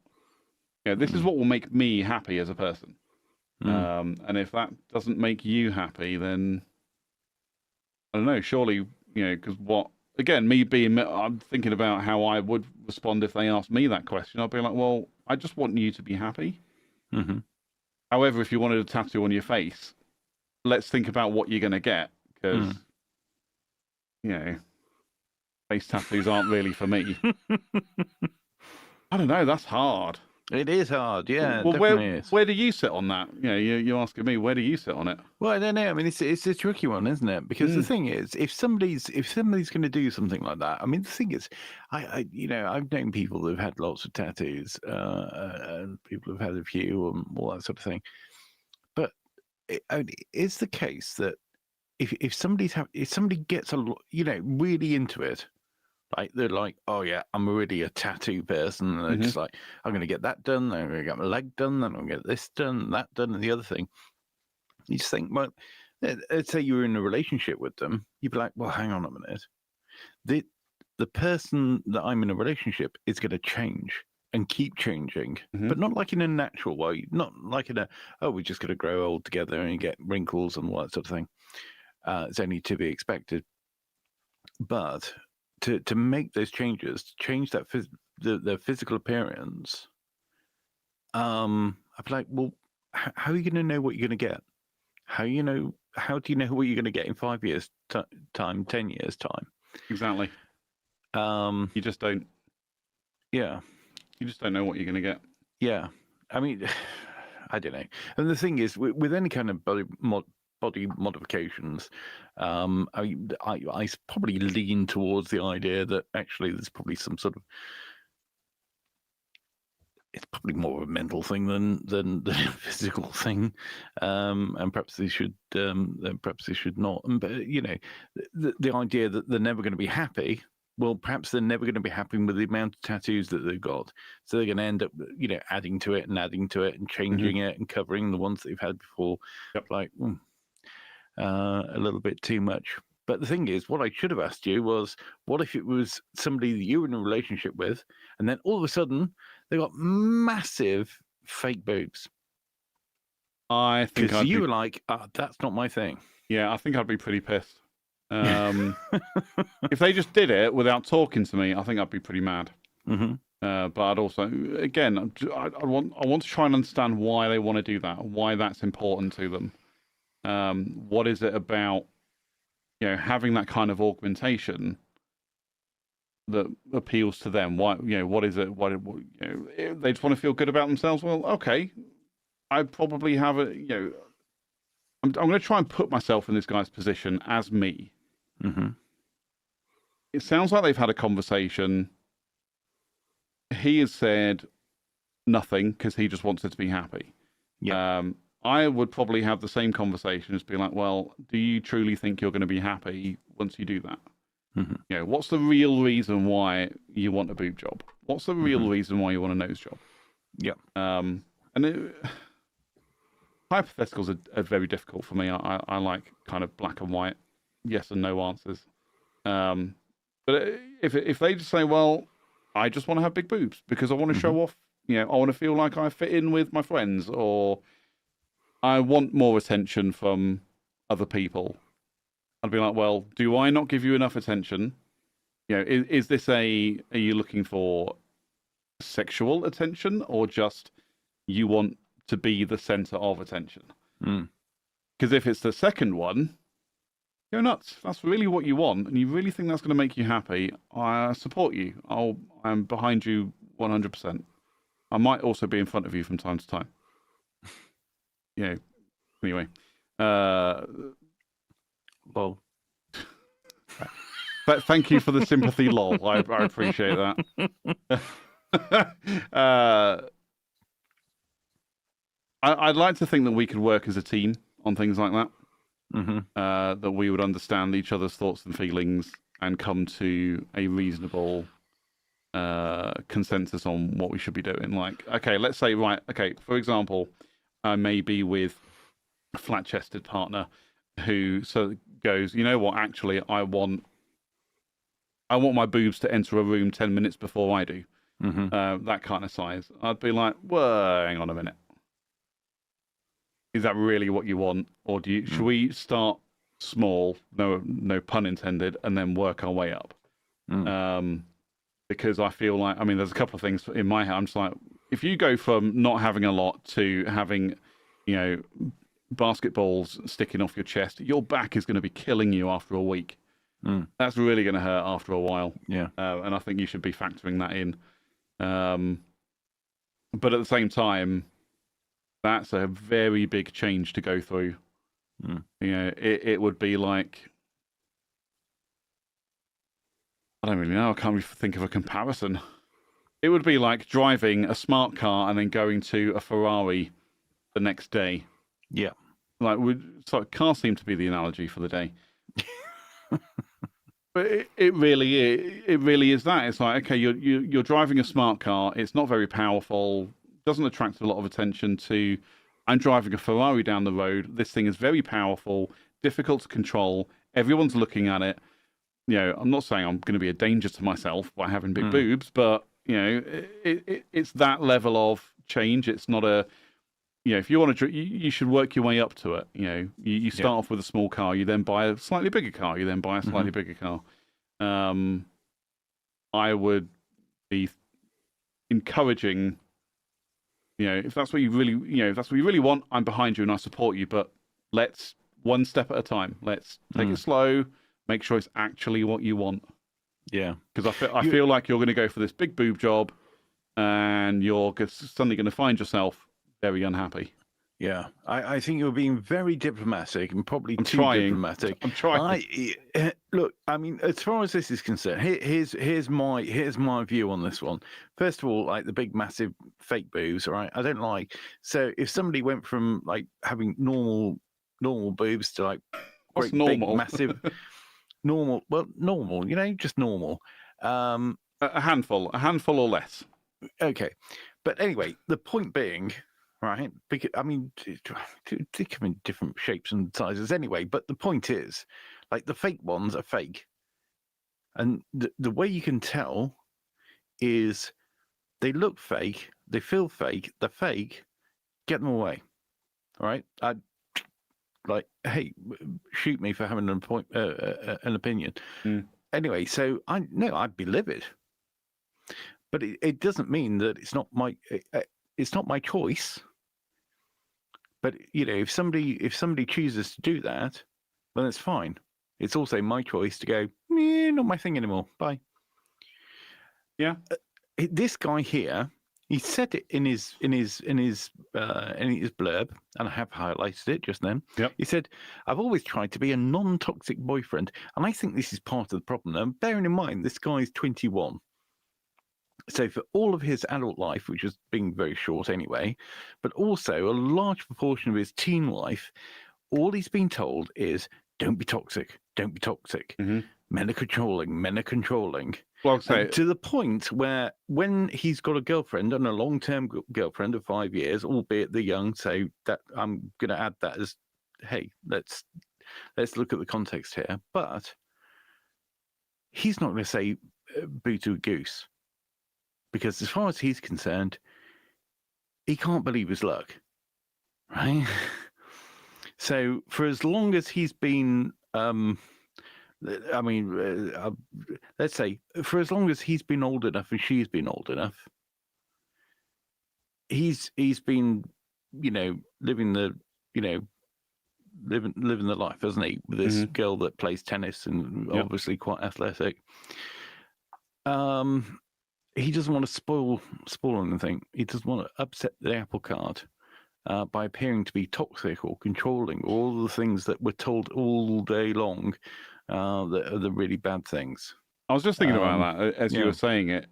This is what will make me happy as a person. And if that doesn't make you happy, then I don't know. Surely, because I'm thinking about how I would respond if they asked me that question. I'd be like, well, I just want you to be happy. However, if you wanted a tattoo on your face, let's think about what you're going to get, because face tattoos aren't really for me. I don't know. That's hard. It is hard, yeah. Well, definitely where do you sit on that? You're asking me, where do you sit on it? Well, I don't know. I mean, it's a tricky one, isn't it? Because the thing is, if somebody's going to do something like that, I mean, the thing is, I've known people who've had lots of tattoos, and people who've had a few, and all that sort of thing. But it's the case that if somebody gets really into it. Like they're like, oh yeah, I'm really a tattoo person. And they're just like, I'm going to get that done. I'm going to get my leg done. Then I'm going to get this done, that done, and the other thing. You just think, well, let's say you're in a relationship with them. You'd be like, well, hang on a minute. The person that I'm in a relationship is going to change and keep changing, but not like in a natural way. Not like in we're just going to grow old together and get wrinkles and all that sort of thing. It's only to be expected. But to make those changes, to change that their physical appearance, I'd be like, well, how are you going to know what you're going to get? How do you know what you're going to get in 5 years time, 10 years time? Exactly. You just don't. Yeah. You just don't know what you're going to get. Yeah. I mean, I don't know. And the thing is, with any kind of body modifications, I probably lean towards the idea that actually there's probably some sort of, it's probably more of a mental thing than a physical thing, and perhaps they should not. But the idea that they're never going to be happy. Well, perhaps they're never going to be happy with the amount of tattoos that they've got. So they're going to end up, adding to it and changing it and covering the ones that they've had before. Yep. Like, a little bit too much. But the thing is, what I should have asked you was, what if it was somebody that you were in a relationship with, and then all of a sudden they got massive fake boobs? I think Because you were like, that's not my thing. Yeah, I think I'd be pretty pissed. If they just did it without talking to me, I think I'd be pretty mad. Mm-hmm. But I'd also, again, I want to try and understand why they want to do that, why that's important to them. What is it about, having that kind of augmentation that appeals to them? Why, what is it? They just want to feel good about themselves. Well, okay, I probably have I'm going to try and put myself in this guy's position as me. Mm-hmm. It sounds like they've had a conversation. He has said nothing because he just wants her to be happy. Yeah. I would probably have the same conversation as be like, well, do you truly think you're going to be happy once you do that? Mm-hmm. What's the real reason why you want a boob job? What's the real reason why you want a nose job? Yeah. Hypotheticals are very difficult for me. I like kind of black and white, yes and no answers. But if they just say, well, I just want to have big boobs because I want to show off, I want to feel like I fit in with my friends, or I want more attention from other people, I'd be like, well, do I not give you enough attention? Is this are you looking for sexual attention, or just you want to be the center of attention? Because if it's the second one, go nuts. That's really what you want, and you really think that's going to make you happy. I support you. I'm behind you 100%. I might also be in front of you from time to time. Anyway. Lol. But thank you for the sympathy, lol. I appreciate that. I'd like to think that we could work as a team on things like that. That we would understand each other's thoughts and feelings and come to a reasonable consensus on what we should be doing. Like, okay, let's say, for example, I may be with a flat-chested partner who goes, you know what, actually, I want my boobs to enter a room 10 minutes before I do. That kind of size. I'd be like, whoa, hang on a minute. Is that really what you want? Or should we start small, no pun intended, and then work our way up? Because I feel like, there's a couple of things in my head. I'm just like, if you go from not having a lot to having, basketballs sticking off your chest, your back is going to be killing you after a week. That's really going to hurt after a while. Yeah. And I think you should be factoring that in. But at the same time, that's a very big change to go through. It would be like, I don't really know. I can't really think of a comparison. It would be like driving a smart car and then going to a Ferrari the next day. Yeah. Cars seem to be the analogy for the day. But it really is that. It's like, okay, you're driving a smart car. It's not very powerful. Doesn't attract a lot of attention to. I'm driving a Ferrari down the road. This thing is very powerful, difficult to control. Everyone's looking at it. I'm not saying I'm going to be a danger to myself by having big boobs, but it's that level of change. It's not a. If you want to, you should work your way up to it. You start off with a small car, you then buy a slightly bigger car, you then buy a slightly bigger car. I would be encouraging, if that's what you really, if that's what you really want, I'm behind you and I support you. But let's one step at a time. Let's take it slow. Make sure it's actually what you want. Yeah, because I feel like you're going to go for this big boob job, and you're suddenly going to find yourself very unhappy. Yeah, I think you're being very diplomatic and probably diplomatic. I'm trying. Look, as far as this is concerned, here's my view on this one. First of all, like the big massive fake boobs, right? I don't like. So if somebody went from like having normal boobs to like great normal? big massive normal, just normal. A handful or less. Okay, but anyway, the point being. Right, because they come in different shapes and sizes anyway. But the point is, like the fake ones are fake, and the way you can tell is they look fake. They feel fake. They're fake. Get them away. All right. Like, hey, shoot me for having an opinion. Anyway, so I'd be livid. But it doesn't mean that it's not my choice. But if somebody chooses to do that, then it's fine. It's also my choice to go, not my thing anymore. Bye. Yeah. This guy here, he said it in his blurb, and I have highlighted it just then. Yep. He said, "I've always tried to be a non-toxic boyfriend," and I think this is part of the problem. And bearing in mind, this guy's 21. So for all of his adult life, which has been very short anyway, but also a large proportion of his teen life, all he's been told is, don't be toxic, don't be toxic. Men are controlling. Well, to the point where when he's got a girlfriend and a long-term girlfriend of 5 years, albeit the young, so that I'm going to add that as, hey, let's look at the context here. But he's not going to say boo to a goose. Because as far as he's concerned, he can't believe his luck, right? So for as long as he's been, let's say for as long as he's been old enough and she's been old enough, he's been, living the life, hasn't he? With this girl that plays tennis and obviously quite athletic. He doesn't want to spoil anything. He doesn't want to upset the apple cart by appearing to be toxic or controlling, or all the things that we're told all day long that are the really bad things. I was just thinking about that as you were saying it.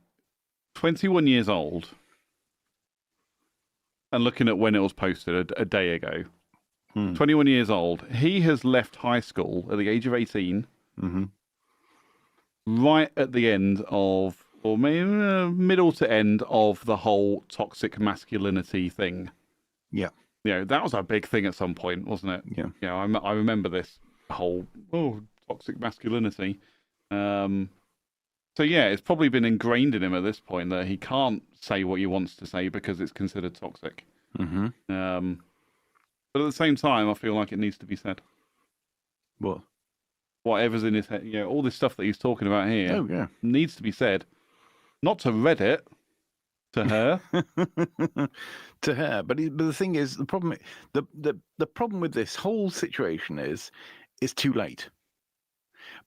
21 years old, and looking at when it was posted a day ago. 21 years old. He has left high school at the age of 18, right at the end of, or maybe middle to end of the whole toxic masculinity thing. Yeah. That was a big thing at some point, wasn't it? Yeah. I remember this whole, toxic masculinity. So yeah, it's probably been ingrained in him at this point that he can't say what he wants to say because it's considered toxic. But at the same time, I feel like it needs to be said. What? Whatever's in his head, all this stuff that he's talking about here needs to be said. Not to Reddit, to her. To her. But the thing is, the problem with this whole situation is it's too late.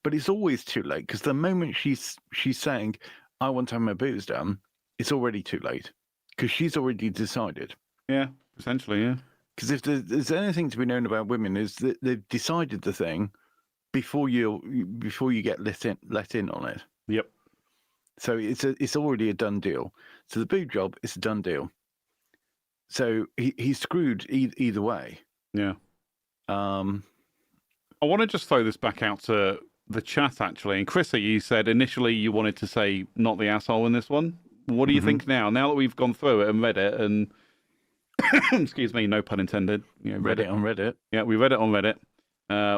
But it's always too late, because the moment she's saying, I want to have my boobs done, it's already too late. Because she's already decided. Yeah, essentially, yeah. Because if there's anything to be known about women, is that they've decided the thing before you get let in on it. Yep. So it's already a done deal. So the boob job is a done deal. So he's screwed either way. Yeah. I want to just throw this back out to the chat, actually. And Chrissy, you said initially you wanted to say not the asshole in this one. What do you think now? Now that we've gone through it and read it, and excuse me, no pun intended. Read it on Reddit. Yeah, we read it on Reddit.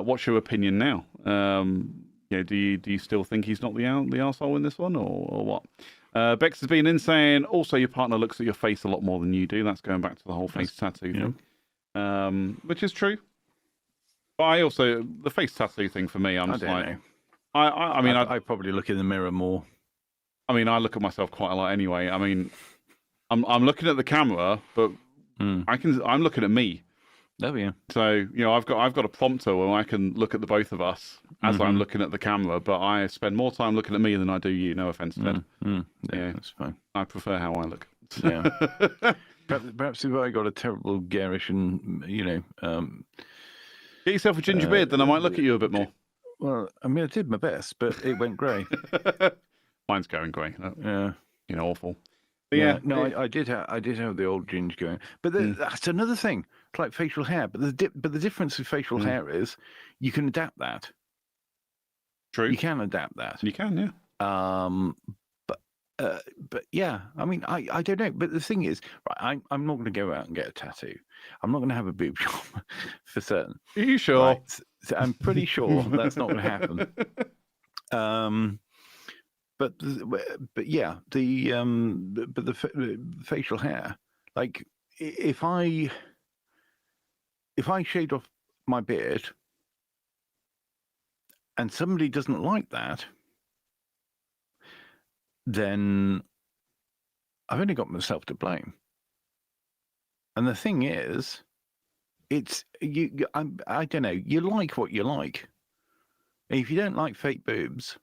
What's your opinion now? Do you still think he's not the arsehole in this one, or what? Bex has been in saying, also your partner looks at your face a lot more than you do. That's going back to the whole face tattoo thing, which is true. But I also, the face tattoo thing for me, I'm just like, I mean, I probably look in the mirror more. I mean, I look at myself quite a lot anyway. I mean, I'm looking at the camera, but I'm looking at me. Oh yeah. So I've got a prompter where I can look at the both of us as I'm looking at the camera, but I spend more time looking at me than I do you. No offense, Ted. Yeah, that's fine. I prefer how I look. Yeah. Perhaps if I got a terrible garish and get yourself a ginger beard, then I might look at you a bit more. Well, I mean, I did my best, but it went grey. Mine's going grey. Yeah. Awful. But yeah. No, I did have the old ginge going, but that's another thing. It's like facial hair, but the difference with facial hair is you can adapt that. True. You can adapt that. You can, yeah. But yeah, I mean, I don't know. But the thing is, right, I'm not going to go out and get a tattoo. I'm not going to have a boob job for certain. Are you sure? Right? So I'm pretty sure that's not going to happen. but yeah, the facial hair. Like if I shaved off my beard and somebody doesn't like that, then I've only got myself to blame. And the thing is, it's you. I don't know. You like what you like. And if you don't like fake boobs,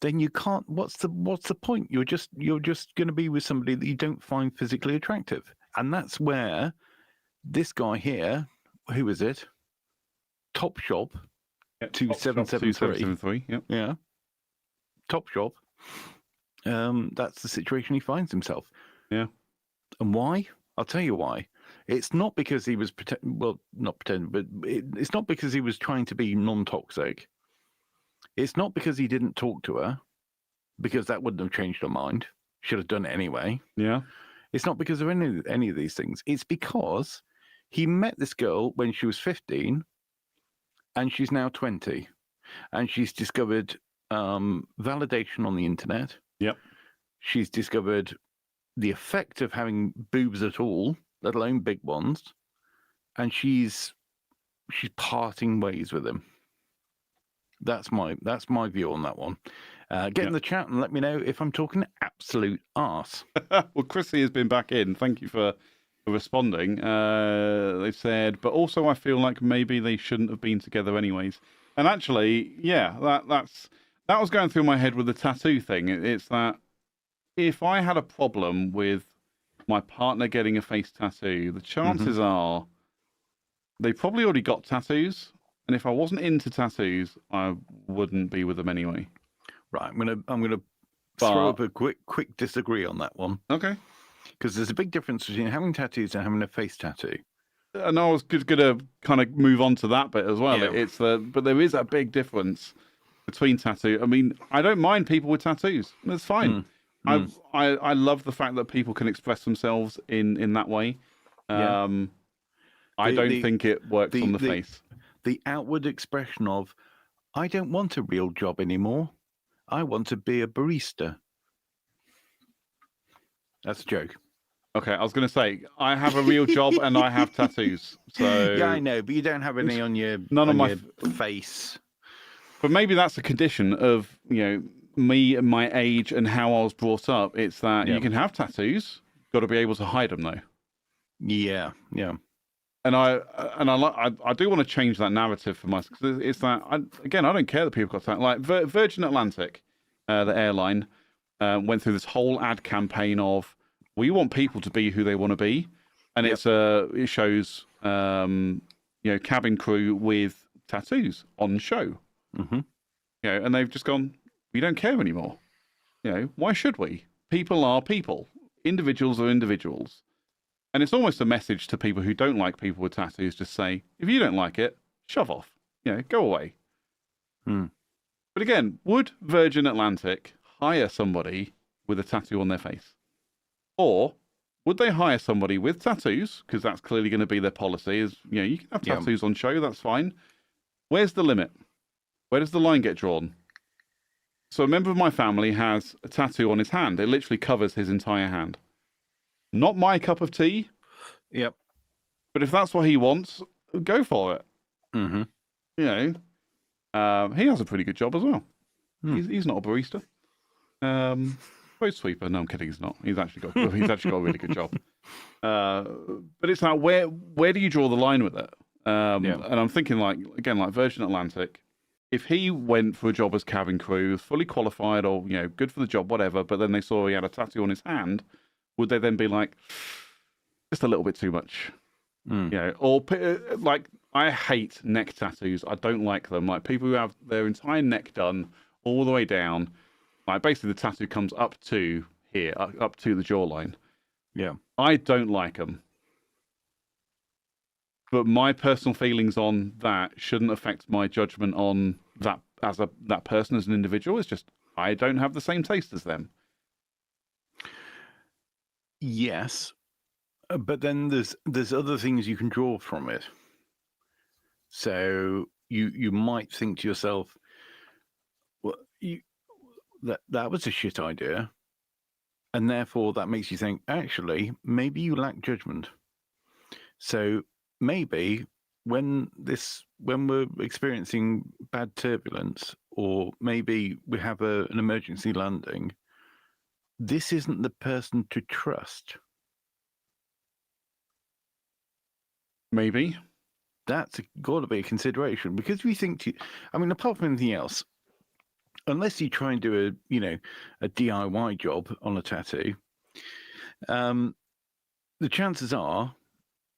then you can't. What's the point? You're just going to be with somebody that you don't find physically attractive, and that's where this guy here, who is it? Top Shop, 2773. Yep. Yeah, Top Shop. That's the situation he finds himself. Yeah. And why? I'll tell you why. It's not because he was not pretending, but it's not because he was trying to be non-toxic. It's not because he didn't talk to her, because that wouldn't have changed her mind. Should have done it anyway. Yeah. It's not because of any of these things. It's because he met this girl when she was 15, and she's now 20, and she's discovered validation on the internet. Yep. She's discovered the effect of having boobs at all, let alone big ones, and she's parting ways with him. That's my view on that one. Get in the chat and let me know if I'm talking absolute arse. Well, Chrissy has been back in. Thank you for responding. They said, but also I feel like maybe they shouldn't have been together anyways. And actually, yeah, that was going through my head with the tattoo thing. It's that if I had a problem with my partner getting a face tattoo, the chances are they probably already got tattoos. And if I wasn't into tattoos, I wouldn't be with them anyway. Right, I'm gonna throw up a quick disagree on that one. Okay. Because there's a big difference between having tattoos and having a face tattoo. And I was just gonna kind of move on to that bit as well. Yeah. But there is a big difference between tattoo. I mean, I don't mind people with tattoos. That's fine. I love the fact that people can express themselves in that way. I don't think it works on the face. The outward expression of, I don't want a real job anymore. I want to be a barista. That's a joke. Okay, I was going to say, I have a real job and I have tattoos. So yeah, I know, but you don't have any on your face. But maybe that's a condition of, me and my age and how I was brought up. It's that you can have tattoos, got to be able to hide them though. Yeah, yeah. And I do want to change that narrative for myself. It's that I don't care that people got tattoos. Like Virgin Atlantic, the airline, went through this whole ad campaign of we want people to be who they want to be, and it shows cabin crew with tattoos on show. And they've just gone, we don't care anymore. Why should we? People are people. Individuals are individuals. And it's almost a message to people who don't like people with tattoos. Just say, if you don't like it, shove off. Go away. But again, would Virgin Atlantic hire somebody with a tattoo on their face? Or would they hire somebody with tattoos? Because that's clearly going to be their policy. Is you can have tattoos on show. That's fine. Where's the limit? Where does the line get drawn? So a member of my family has a tattoo on his hand. It literally covers his entire hand. Not my cup of tea. Yep. But if that's what he wants, go for it. He has a pretty good job as well. He's not a barista. Road sweeper. No, I'm kidding. He's not. He's actually got a really good job. But it's like where do you draw the line with it? And I'm thinking like Virgin Atlantic. If he went for a job as cabin crew, fully qualified or good for the job, whatever, but then they saw he had a tattoo on his hand, would they then be like, just a little bit too much? Or like, I hate neck tattoos. I don't like them. Like people who have their entire neck done all the way down. Like basically the tattoo comes up to here, up to the jawline. Yeah. I don't like them. But my personal feelings on that shouldn't affect my judgment on that that person as an individual. It's just, I don't have the same taste as them. Yes, but then there's other things you can draw from it. So you might think to yourself, well, that was a shit idea, and therefore that makes you think, actually, maybe you lack judgment. So maybe when we're experiencing bad turbulence, or maybe we have an emergency landing, this isn't the person to trust. Maybe. That's got to be a consideration, because if you think, apart from anything else, unless you try and do a DIY job on a tattoo, the chances are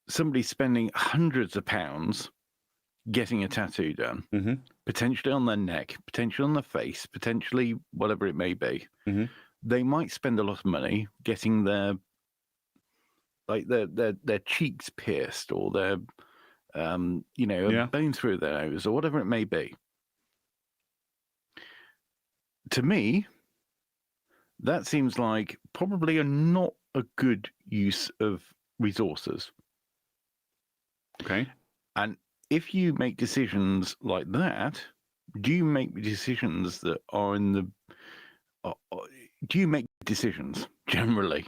somebody's spending hundreds of pounds getting a tattoo done, potentially on their neck, potentially on their face, potentially whatever it may be. They might spend a lot of money getting their cheeks pierced, or their a bone through their nose, or whatever it may be. To me, that seems like probably not a good use of resources. Okay. And if you make decisions like that, do you make decisions that are do you make decisions generally?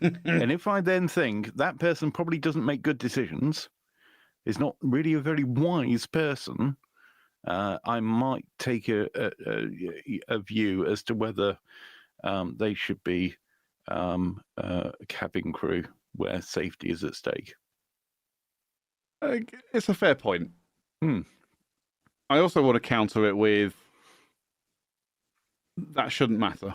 And if I then think that person probably doesn't make good decisions, is not really a very wise person, I might take a view as to whether they should be a cabin crew where safety is at stake. It's a fair point. I also want to counter it with that shouldn't matter.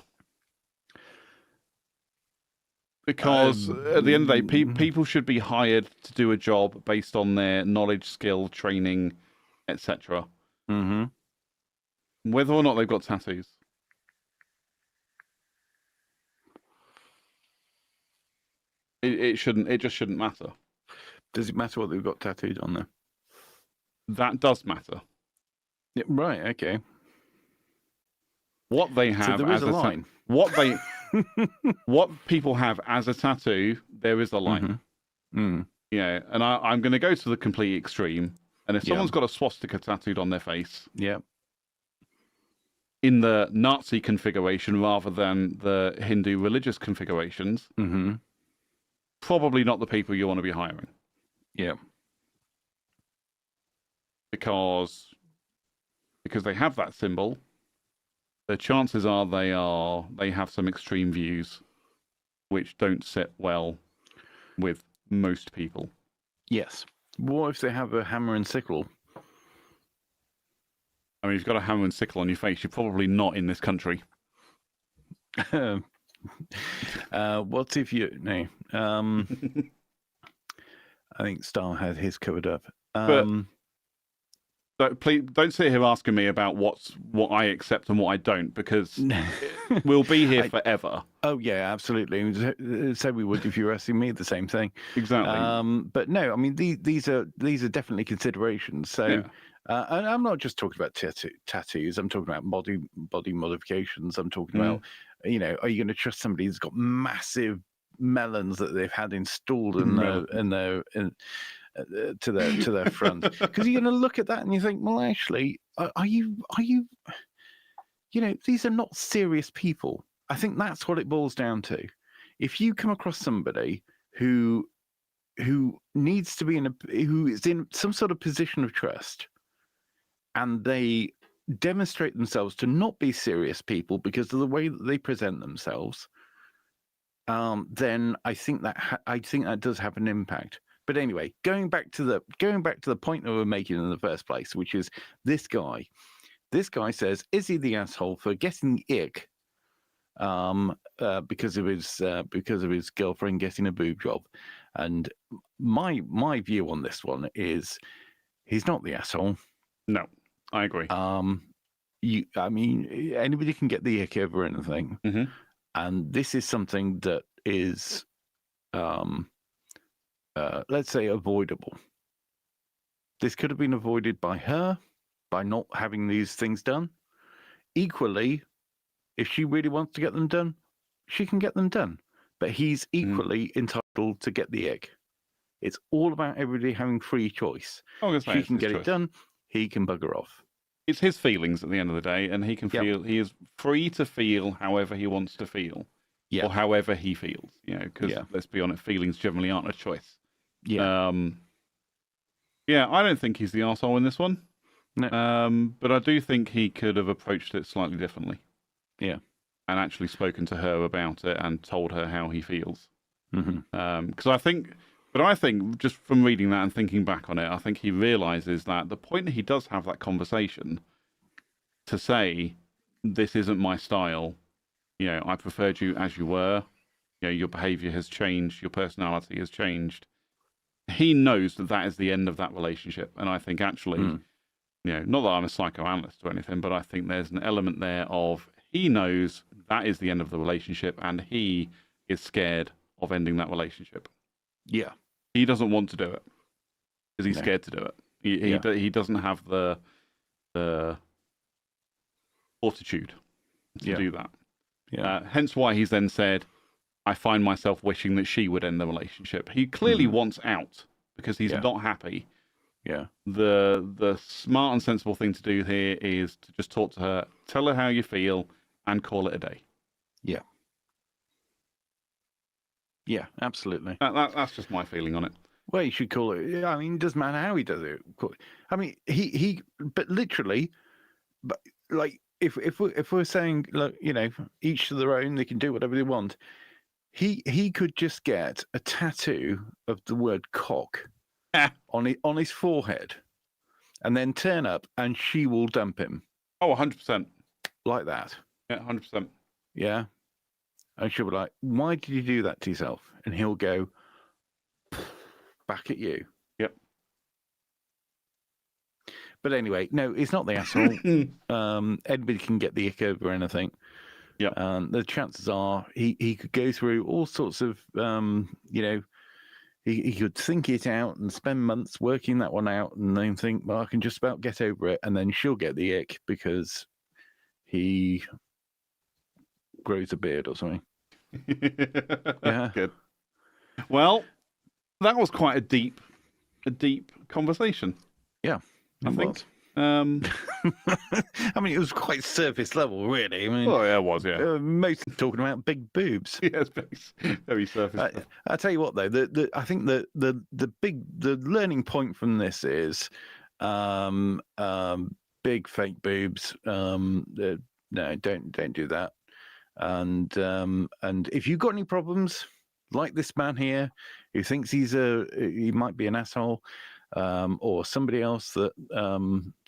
Because at the end of the day, people should be hired to do a job based on their knowledge, skill, training, etc. Whether or not they've got tattoos. It just shouldn't matter. Does it matter what they've got tattooed on there? That does matter. Yeah, right, okay. What they have so there is as a line. What people have as a tattoo, there is a line. Yeah, and I'm going to go to the complete extreme. And if someone's got a swastika tattooed on their face, in the Nazi configuration rather than the Hindu religious configurations, probably not the people you want to be hiring. Yeah, because they have that symbol. The chances are they have some extreme views, which don't sit well with most people. Yes. What if they have a hammer and sickle? I mean, if you've got a hammer and sickle on your face, you're probably not in this country. What if you... No. I think Star had his covered up. But please don't sit here asking me about what I accept and what I don't, because we'll be here forever. Oh yeah, absolutely. So we would if you were asking me the same thing. Exactly. But no, I mean these are definitely considerations. So, and I'm not just talking about tattoos. I'm talking about body modifications. I'm talking about, are you going to trust somebody who's got massive melons that they've had installed to their front? Because you're going to look at that and you think, well, actually, are you these are not serious people. I think that's what it boils down to. If you come across somebody who needs to be who is in some sort of position of trust, and they demonstrate themselves to not be serious people because of the way that they present themselves, then I think that does have an impact. But anyway, going back to the point that we're making in the first place, which is this guy. This guy says, is he the asshole for getting the ick because of his girlfriend getting a boob job? And my view on this one is he's not the asshole. No, I agree. Anybody can get the ick over anything, and this is something that is, let's say, avoidable. This could have been avoided by her, by not having these things done. Equally, if she really wants to get them done, she can get them done. But he's equally entitled to get the ick. It's all about everybody having free choice. She can get it done. He can bugger off. it's his feelings at the end of the day, and he can Yep. feel. He is free to feel however he wants to feel, Yeah. or however he feels. Because Yeah. let's be honest, feelings generally aren't a choice. Yeah. Yeah, I don't think he's the arsehole in this one. No. But I do think he could have approached it slightly differently. Yeah. And actually spoken to her about it and told her how he feels. Mm-hmm. Because I think just from reading that and thinking back on it, I think he realizes that the point he does have that conversation to say, this isn't my style, I preferred you as you were, your behavior has changed, your personality has changed. He knows that that is the end of that relationship. And I think actually, not that I'm a psychoanalyst or anything, but I think there's an element there of he knows that is the end of the relationship and he is scared of ending that relationship. Yeah. He doesn't want to do it because he's scared to do it. He doesn't have the fortitude to do that. Yeah. Hence why he's then said, I find myself wishing that she would end the relationship. He clearly wants out because he's not happy. Yeah. The smart and sensible thing to do here is to just talk to her, tell her how you feel, and call it a day. Yeah. Yeah, absolutely. That's just my feeling on it. Well, you should call it. I mean, it doesn't matter how he does it. I mean, but literally, but like, if we're saying, look, each to their own, they can do whatever they want. He could just get a tattoo of the word cock on his forehead, and then turn up, and she will dump him. Oh, 100%. Like that. Yeah, 100%. Yeah. And she'll be like, why did you do that to yourself? And he'll go back at you. Yep. But anyway, no, it's not the asshole. Anybody can get the ick over anything. Yeah. The chances are he could go through all sorts of, he could think it out and spend months working that one out and then think, well, I can just about get over it. And then she'll get the ick because he grows a beard or something. Yeah. Good. Well, that was quite a deep conversation. Yeah. I think. I mean, it was quite surface level, really. I mean, well, yeah, it was, yeah. Mostly talking about big boobs. Yeah, it's very surface. I tell you what, though, I think the learning point from this is, big fake boobs. No, don't do that. And if you've got any problems, like this man here, who thinks he might be an asshole. Or somebody else that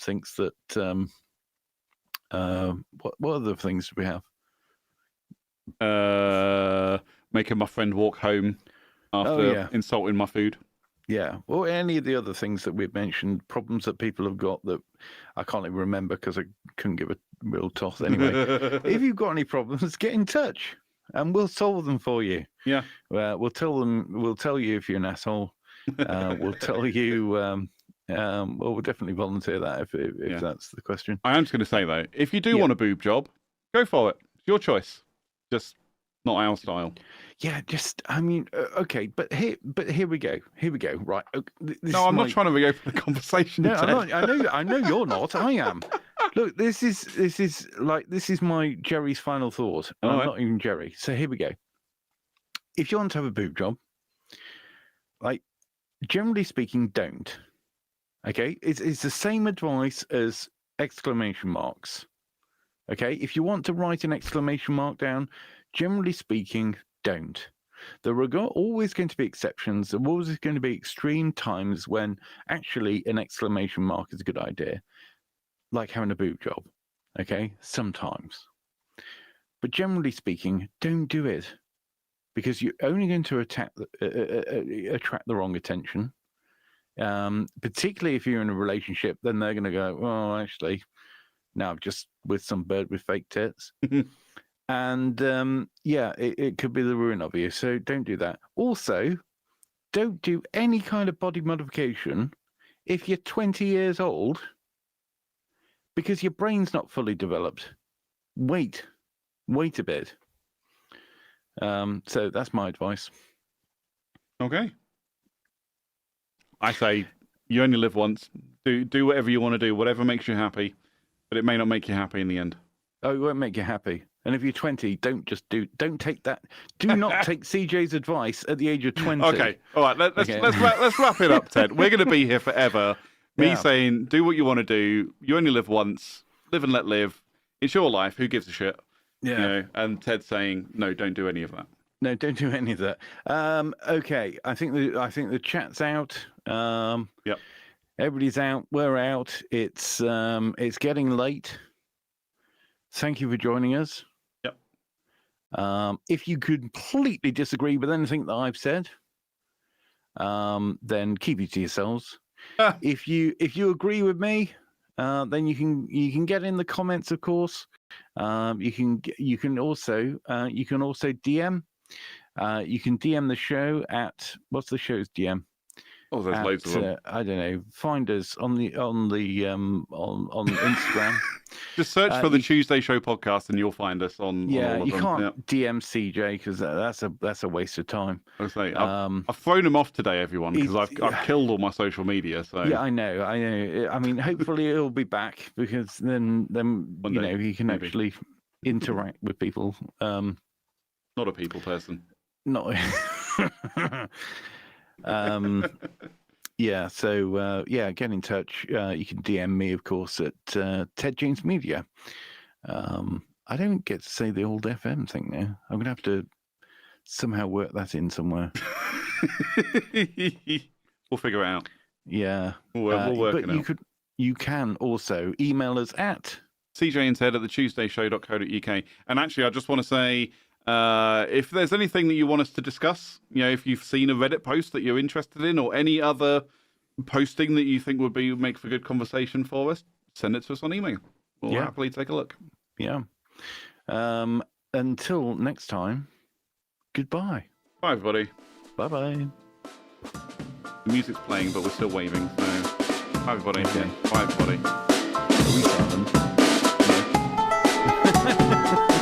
thinks that what other things do we have? Making my friend walk home after insulting my food. Yeah, or any of the other things that we've mentioned, problems that people have got that I can't even remember because I couldn't give a real toss anyway. If you've got any problems, get in touch and we'll solve them for you. Yeah. We'll tell you if you're an asshole. We'll tell you. Well, we'll definitely volunteer that if that's the question. I am just going to say though, if you do want a boob job, go for it. It's your choice. Just not our style. Yeah, I mean, okay, but here we go. Right. No, I'm not trying to reopen the conversation. No, I'm not. I know you're not. I am. Look, this is my Jerry's final thought, and I'm not even Jerry. So here we go. If you want to have a boob job, like, generally speaking, don't. Okay, it's the same advice as exclamation marks. Okay, if you want to write an exclamation mark down, generally speaking, don't. There are always going to be exceptions. There are always going to be extreme times when actually an exclamation mark is a good idea, like having a boob job. Okay, sometimes. But generally speaking, don't do it because you're only going to attract the wrong attention. Particularly if you're in a relationship, then they're going to go, well, actually, now I'm just with some bird with fake tits. And it could be the ruin of you. So don't do that. Also, don't do any kind of body modification if you're 20 years old because your brain's not fully developed. Wait a bit. So that's my advice. Okay. I say you only live once. Do whatever you want to do, whatever makes you happy. but it may not make you happy in the end. Oh, it won't make you happy. And if you're 20, don't take that. Do not take CJ's advice at the age of 20. Okay, all right. Let's wrap it up, Ted. We're going to be here forever. Me saying, do what you want to do. You only live once. Live and let live. It's your life. Who gives a shit? Yeah. You know? And Ted saying, no, don't do any of that. No, don't do any of that. Okay, I think the chat's out. Yep. Everybody's out. We're out. It's getting late. Thank you for joining us. Yep. If you completely disagree with anything that I've said, then keep it to yourselves. If you agree with me, then you can get in the comments, of course. You can also DM. You can DM the show at what's the show's DM? Oh, there's loads of them. I don't know. Find us on Instagram. Just search for the Tuesday Show podcast, and you'll find us on. Yeah, on all of you them. can't DM CJ because that's a waste of time. I've thrown him off today, everyone, because I've killed all my social media. So yeah, I know. I mean, hopefully he'll be back because then you know he can actually interact with people. Not a people person. Not. Yeah, so get in touch. You can DM me, of course, at Ted James Media. I don't get to say the old FM thing now. I'm gonna have to somehow work that in somewhere. We'll figure it out. Yeah, we'll work it out. You can also email us at CJ and Ted at thetuesdayshow.co.uk. And actually, I just want to say, if there's anything that you want us to discuss, you know, if you've seen a Reddit post that you're interested in, or any other posting that you think would make for good conversation for us, send it to us on email. We'll happily take a look. Yeah. Until next time, goodbye. Bye, everybody. Bye-bye. The music's playing, but we're still waving. So, bye, everybody. Okay. Bye, everybody. Are we silent? No.